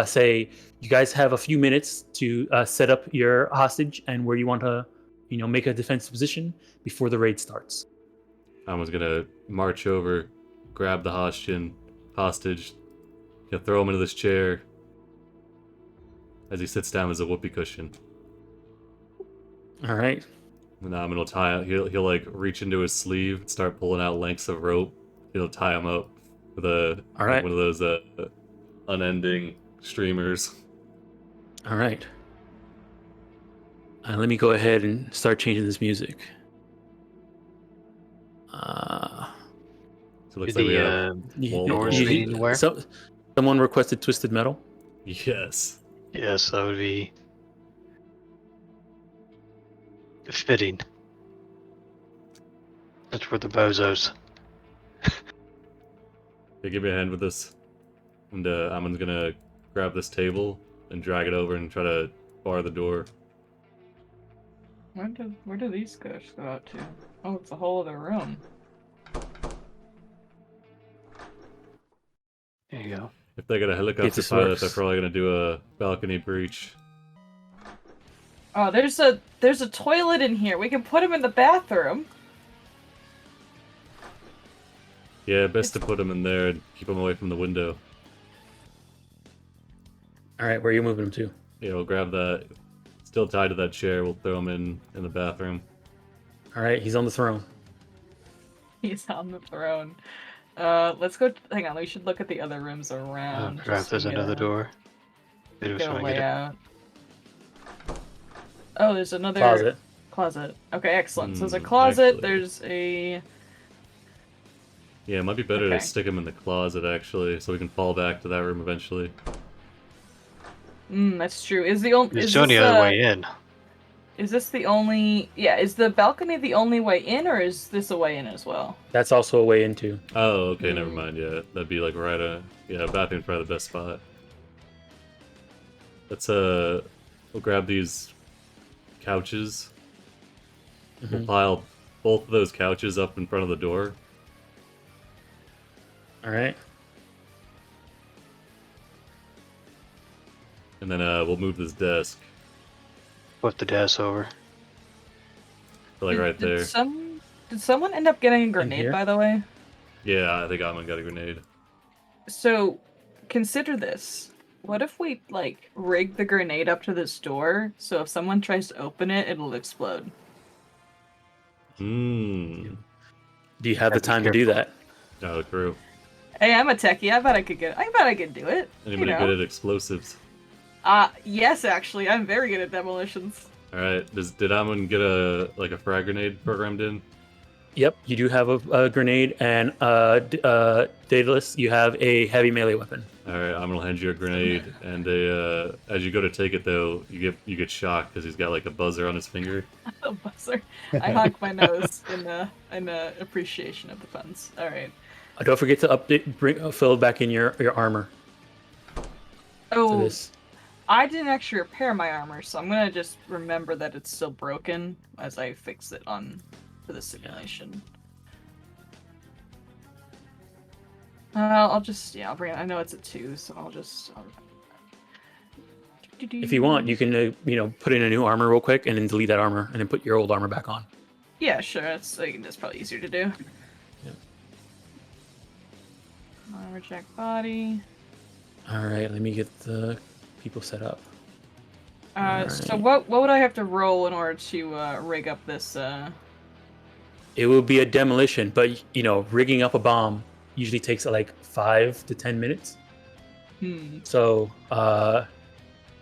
say, "You guys have a few minutes to set up your hostage and where you want to, make a defensive position before the raid starts." Amon's gonna march over, grab the hostage, throw him into this chair as he sits down as a whoopee cushion. All right. And Amin will tie. He'll like reach into his sleeve, and start pulling out lengths of rope. He'll tie him up with All like right. one of those unending streamers. All right. Let me go ahead and start changing this music. So it looks Do like we have doors lead anywhere? Someone requested Twisted Metal. yes. Yes, that would be fitting. That's for the bozos. Hey, give me a hand with this. And Amin's gonna grab this table and drag it over and try to bar the door. Where do these guys go out to? Oh, it's a whole other room. There you go. If they got a helicopter this pilot, works. they're probably gonna do a balcony breach. Oh, there's a toilet in here. We can put him in the bathroom. Yeah, best to put them in there and keep them away from the window. All right, where are you moving them to? Yeah, we'll grab that. Still tied to that chair. We'll throw him in the bathroom. All right, he's on the throne. He's on the throne. Let's go. Hang on, we should look at the other rooms around. Crap, just to there's get another a- door. Maybe Get a so I get it. layout. Oh, there's another Closet. Closet. Okay, excellent. So there's a Hmm, closet. actually. There's a. Yeah, it might be better Okay. to stick him in the closet actually, so we can fall back to that room eventually. That's true. Is the only? It's the only other way in. Is this the only? Yeah. Is the balcony the only way in, or is this a way in as well? That's also a way into. Oh, okay, never Hmm. mind. Yeah, that'd be like yeah, bathroom's probably the best spot. Let's we'll grab these couches. We'll Mhm. pile both of those couches up in front of the door. All right. And then we'll move this desk. Flip the desk over. Like right there. Did someone end up getting a here? grenade? By the way. Yeah, I think Amon got a grenade. So, consider this. What if we, like, rig the grenade up to this door, so if someone tries to open it, it'll explode? Hmm. Do you have the Gotta be time to do that? Oh, true. Hey, I'm a techie. I bet I could do it. Anybody good at explosives? Yes, actually. I'm very good at demolitions. Alright, did Amon get a frag grenade programmed in? Yep, you do have a grenade, and Daedalus, you have a heavy melee weapon. Alright, I'm gonna hand you a grenade, and as you go to take it though, you get shocked because he's got like a buzzer on his finger. A buzzer. I honk my nose in appreciation of the puns. All right. Don't forget to fill back in your armor. For Oh, this. I didn't actually repair my armor, so I'm gonna just remember that it's still broken as I fix it for the simulation. I'll bring it. I know it's a 2, so I'll If you want, you can put in a new armor real quick and then delete that armor and then put your old armor back on. Yeah, sure. That's probably easier to do. Yeah. Armor check body. All right, let me get the people set up. So Alright. what would I have to roll in order to rig up this? It will be a demolition, but rigging up a bomb usually takes like 5 to 10 minutes. So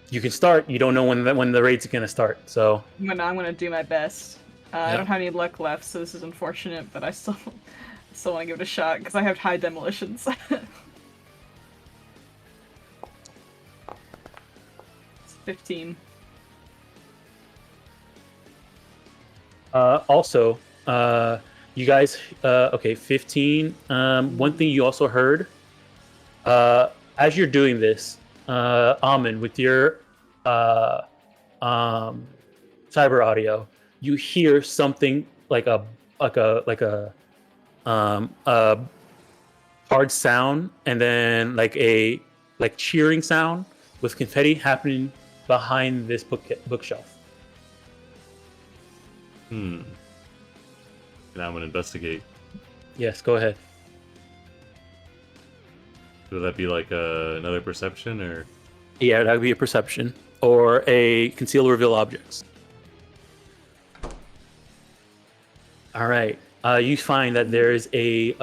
you can start. You don't know when the raid's gonna start. So I'm gonna do my best. I don't have any luck left, so this is unfortunate, but I still want to give it a shot because I have high demolitions. It's 15. Also, you guys, okay, 15. One thing you also heard, as you're doing this, Amin, with your cyber audio, you hear something like a hard sound, and then like cheering sound with confetti happening behind this bookshelf. Now I'm gonna investigate. Yes, go ahead. Would that be like another perception or? Yeah, that would be a perception or a conceal or reveal objects. All right. You find that there is a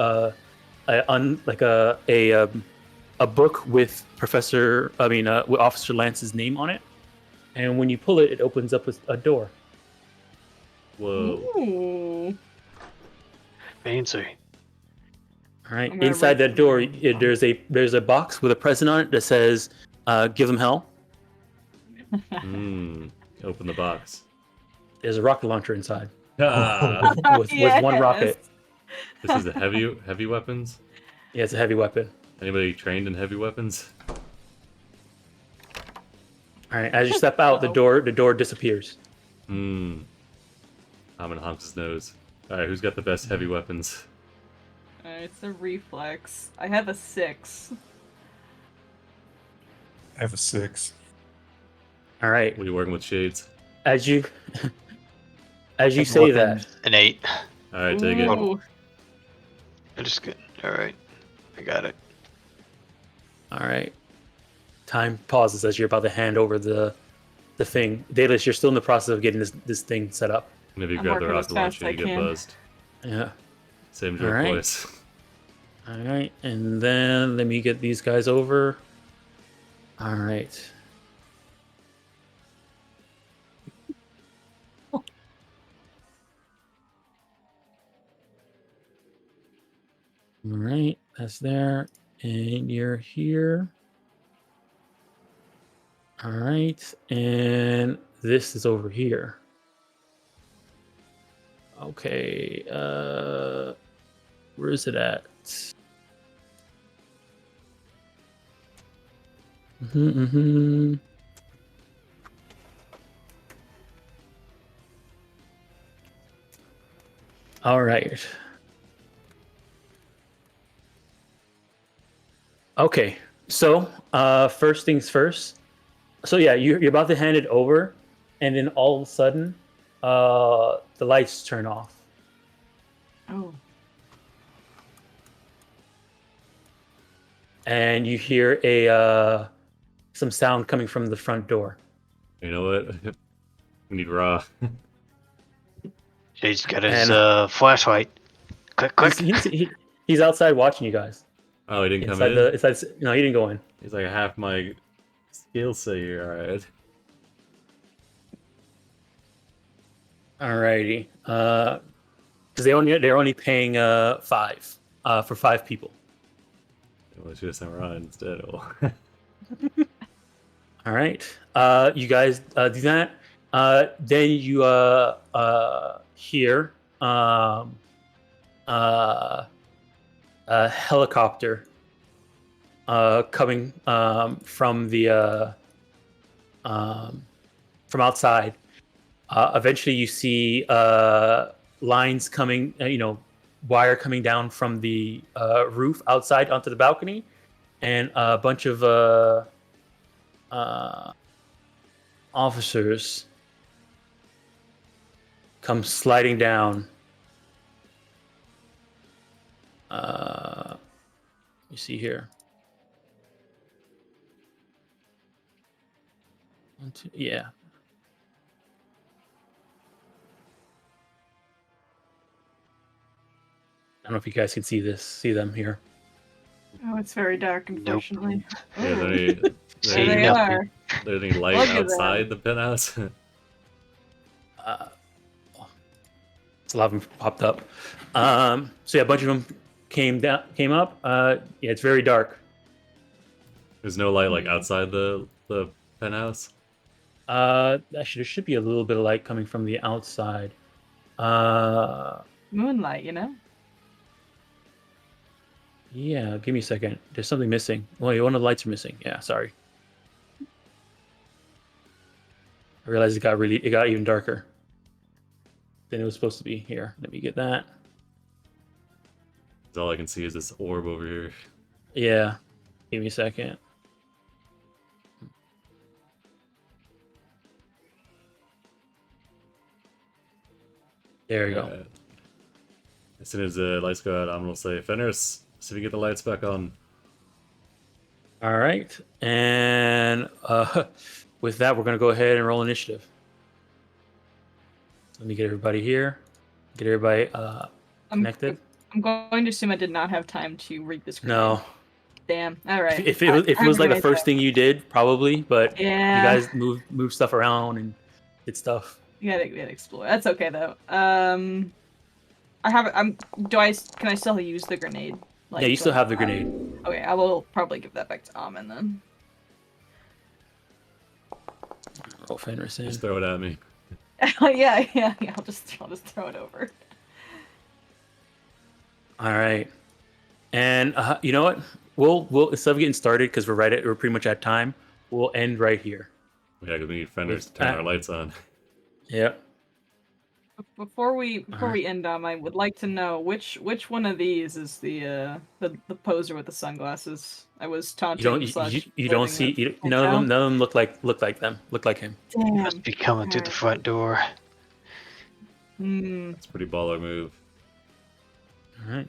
book with with Officer Lance's name on it, and when you pull it, it opens up a door. Whoa. Ooh. Fancy. All right. I'm gonna Inside write that door, something down. there's a box with a present on it that says, "Give them hell." Open the box. There's a rocket launcher inside Ah, with one rocket. this is a heavy weapons. Yeah, it's a heavy weapon. Anybody trained in heavy weapons? All right. As you step out, the door disappears. Amin honks his nose. All right, who's got the best heavy weapons? It's a reflex. I have a 6. I have a 6. All right. What are you working with, Shades? As you say that, An 8. All right, take it. Ooh. I just good. All right, I got it. all right. Time pauses as you're about to hand over the thing. Daedalus, you're still in the process of getting this thing set up. And if you I'm grab the working as rocket fast launcher, as you I get can. buzzed. Yeah. Same joke, Alright. boys. All right. And then let me get these guys over. All right. All right, that's there. And you're here. All right. And this is over here. Okay. Where is it at? Mm-hmm. All right. Okay. So, first things first. So yeah, you're about to hand it over, and then all of a sudden, the lights turn off. Oh. And you hear some sound coming from the front door. You know what? We need raw. He's got his And- flashlight. Click, click. He's outside watching you guys. Oh, he didn't come Inside in? no, he didn't go in. He's like half my skill set here, alright. Alrighty. Because they're only paying 5 for 5 people. Well, I should have sent Ron instead. All right. You guys do that. Then you hear a helicopter coming from the from outside. Eventually, you see lines coming. Wire coming down from the roof outside onto the balcony, and a bunch of officers come sliding down. You see here. 1, 2, yeah. I don't know if you guys can see them here. Oh, it's very dark, unfortunately. Yeah, Ooh. there There they nothing. are. there's any light Look at outside the penthouse? A lot of them popped up. So yeah, a bunch of them came up. Yeah, it's very dark. There's no light like outside the penthouse? Actually, there should be a little bit of light coming from the outside. Moonlight, you know? Yeah, give me a second. There's something missing. Well, one of the lights are missing. Yeah, sorry. I realized it got even darker than it was supposed to be. Here, let me get that. 'Cause all I can see is this orb over here. Yeah, give me a second. There you go. As soon as the lights go out, I'm gonna say, Fenris, see if we get the lights back on. All right, and with that, we're gonna go ahead and roll initiative. Let me get everybody here. Get everybody I'm, connected. I'm going to assume I did not have time to read this. No. Damn. All right. If it was like the first thing you did, probably, but Yeah. you guys move stuff around and did stuff. We gotta explore. That's okay though. I have. Can I still use the grenade? Like, Yeah, you still have the grenade. Okay, I will probably give that back to Amin then. Oh, Fenris in. Just throw it at me. yeah. I'll just throw it over. All right, and you know what? We'll instead of getting started because we're pretty much at time. We'll end right here. Yeah, because we need fenders to turn our lights on. Yeah. Before we end, I would like to know which one of these is the poser with the sunglasses. I was taunting. You don't see none of them look like them. Look like him. Damn. He must be coming through the front door. It's a pretty baller move. All right.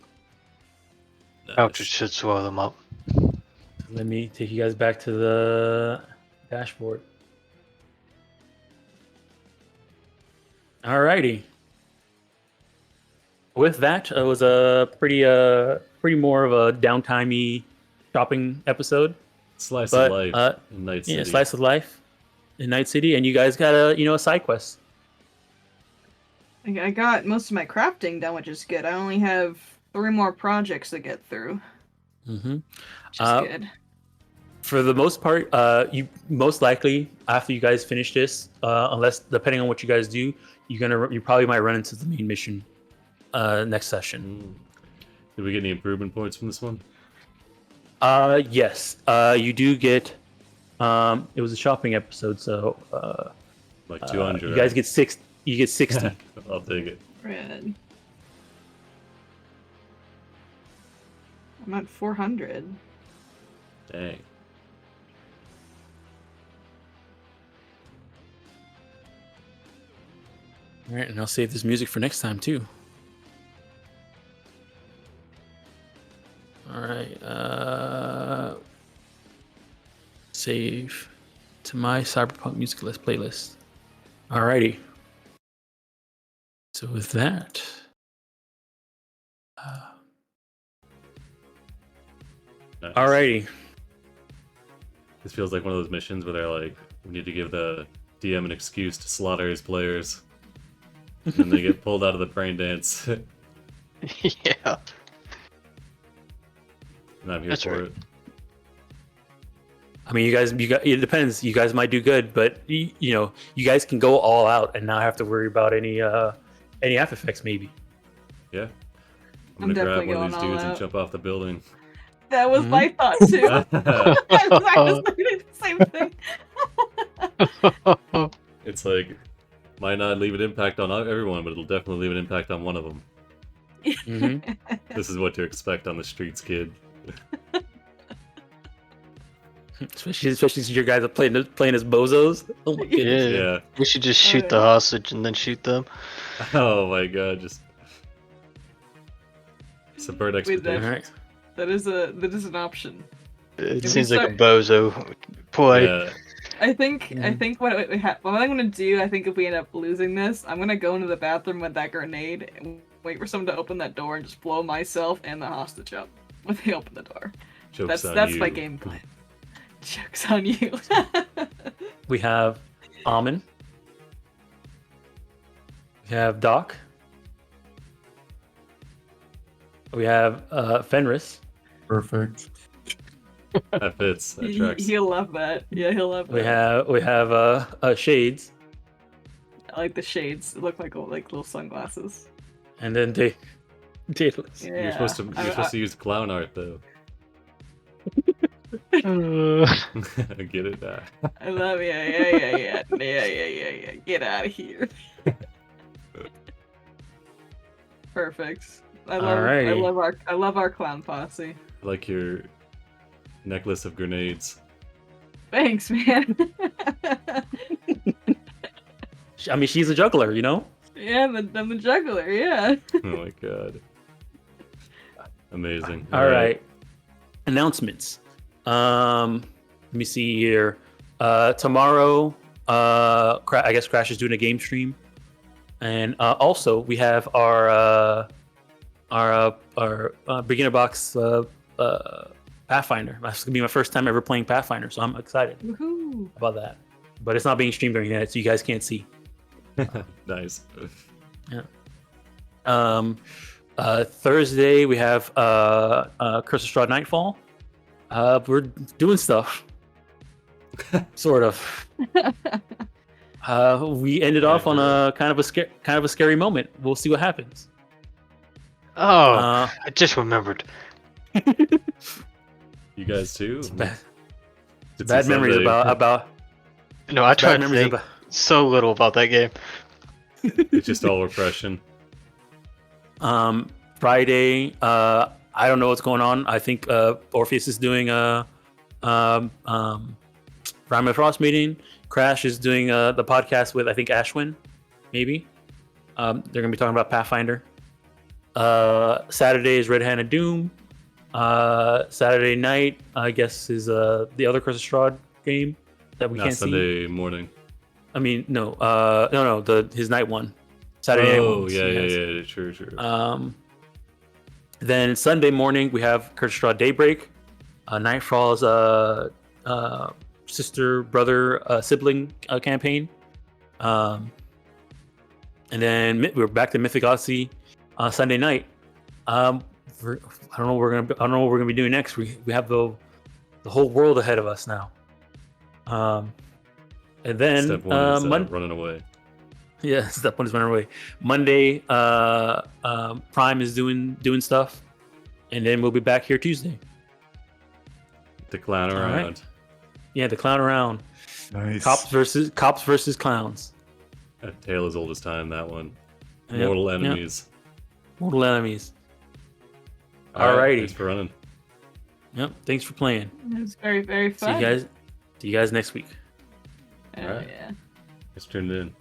Pouches should swallow them up. Let me take you guys back to the dashboard. Alrighty. With that, it was a pretty more of a downtimey shopping episode. Slice of life in Night City. Yeah, slice of life in Night City, and you guys got a side quest. I got most of my crafting done, which is good. I only have 3 more projects to get through. Mm-hmm. Which is good. For the most part, you most likely after you guys finish this, unless depending on what you guys do, you probably might run into the main mission next session. Did we get any improvement points from this one? Yes. You do get. It was a shopping episode, so like 200. You guys get 6. You get 60. I'll take it. Red. I'm at 400. Dang. All right, and I'll save this music for next time too. All right, save to my Cyberpunk music list playlist. Alrighty. So with that, Nice. alrighty. This feels like one of those missions where they're like, we need to give the DM an excuse to slaughter his players. And they get pulled out of the brain dance. And Yeah. I'm here That's for right. it. I mean, you guys, it depends. You guys might do good, but you guys can go all out and not have to worry about any after effects, maybe. Yeah. I'm I'm gonna grab definitely one of these going all dudes and out. jump off the building. That was my thought too. I was thinking the same thing. It's like, might not leave an impact on everyone, but it'll definitely leave an impact on one of them. Mm-hmm. This is what to expect on the streets, kid. Especially since your guys are playing as bozos. Oh my goodness. Yeah. Yeah. We should just shoot the hostage and then shoot them. Oh my god, just subvert Wait, expedition. All right. That is an option. It If seems we like a bozo play. Yeah. I think what I'm gonna do. I think if we end up losing this, I'm gonna go into the bathroom with that grenade and wait for someone to open that door and just blow myself and the hostage up when they open the door. Joke's on That's you. my game plan. Joke's on you. We have Amin. We have Doc. We have Fenris. Perfect. That fits. That tracks. He'll love that. Yeah, he'll love that. We have Shades, I like the shades. They look like little sunglasses. and then Daedalus. Yeah. You're supposed to use clown art though. Get it? I love yeah. Get out of here. Perfect. I love our clown posse. I like your necklace of grenades. Thanks, man. I mean, she's a juggler, you know. Yeah, I'm the juggler. Yeah. Oh my god. Amazing. All right. Announcements. Let me see here. Tomorrow, I guess Crash is doing a game stream. And also we have our beginner box Pathfinder. That's gonna be my first time ever playing Pathfinder, so I'm excited Woohoo! about that. But it's not being streamed or anything, so you guys can't see. Nice. Thursday we have Curse of Strahd Nightfall. We're doing stuff, sort of. We ended off on a kind of a scary moment. We'll see what happens. Oh, I just remembered. You guys too? Bad memories about. No, I tried to memories think about. so little about that game. It's just all repression. Friday, I don't know what's going on. I think Orpheus is doing a Rhyme and Frost meeting. Crash is doing the podcast with, I think, Ashwin, maybe. They're gonna be talking about Pathfinder. Saturday is Red Hand of Doom. Saturday night, I guess, is the other Curse of Strahd game that we can't Sunday morning. I mean, no, his night one. Saturday night one. Oh, yeah, sure. Then Sunday morning we have Curse of Strahd Daybreak. Nightfall's sister, brother, sibling campaign. And then we're back to Mythic Odyssey Sunday night. I don't know what we're gonna be doing next. We have the whole world ahead of us now. And then Step one is running away. Yeah, step one is running away. Monday, Prime is doing stuff, and then we'll be back here Tuesday. The clown around. Right. Yeah, the clown around. Nice. Cops versus clowns. A tale as old as time, that one. Yep, Mortal yep. enemies. Mortal enemies. All right, Alrighty. thanks for running. Yep. Thanks for playing. It was very, very fun. See you guys next week. Oh, Alright. yeah. Thanks for tuning in.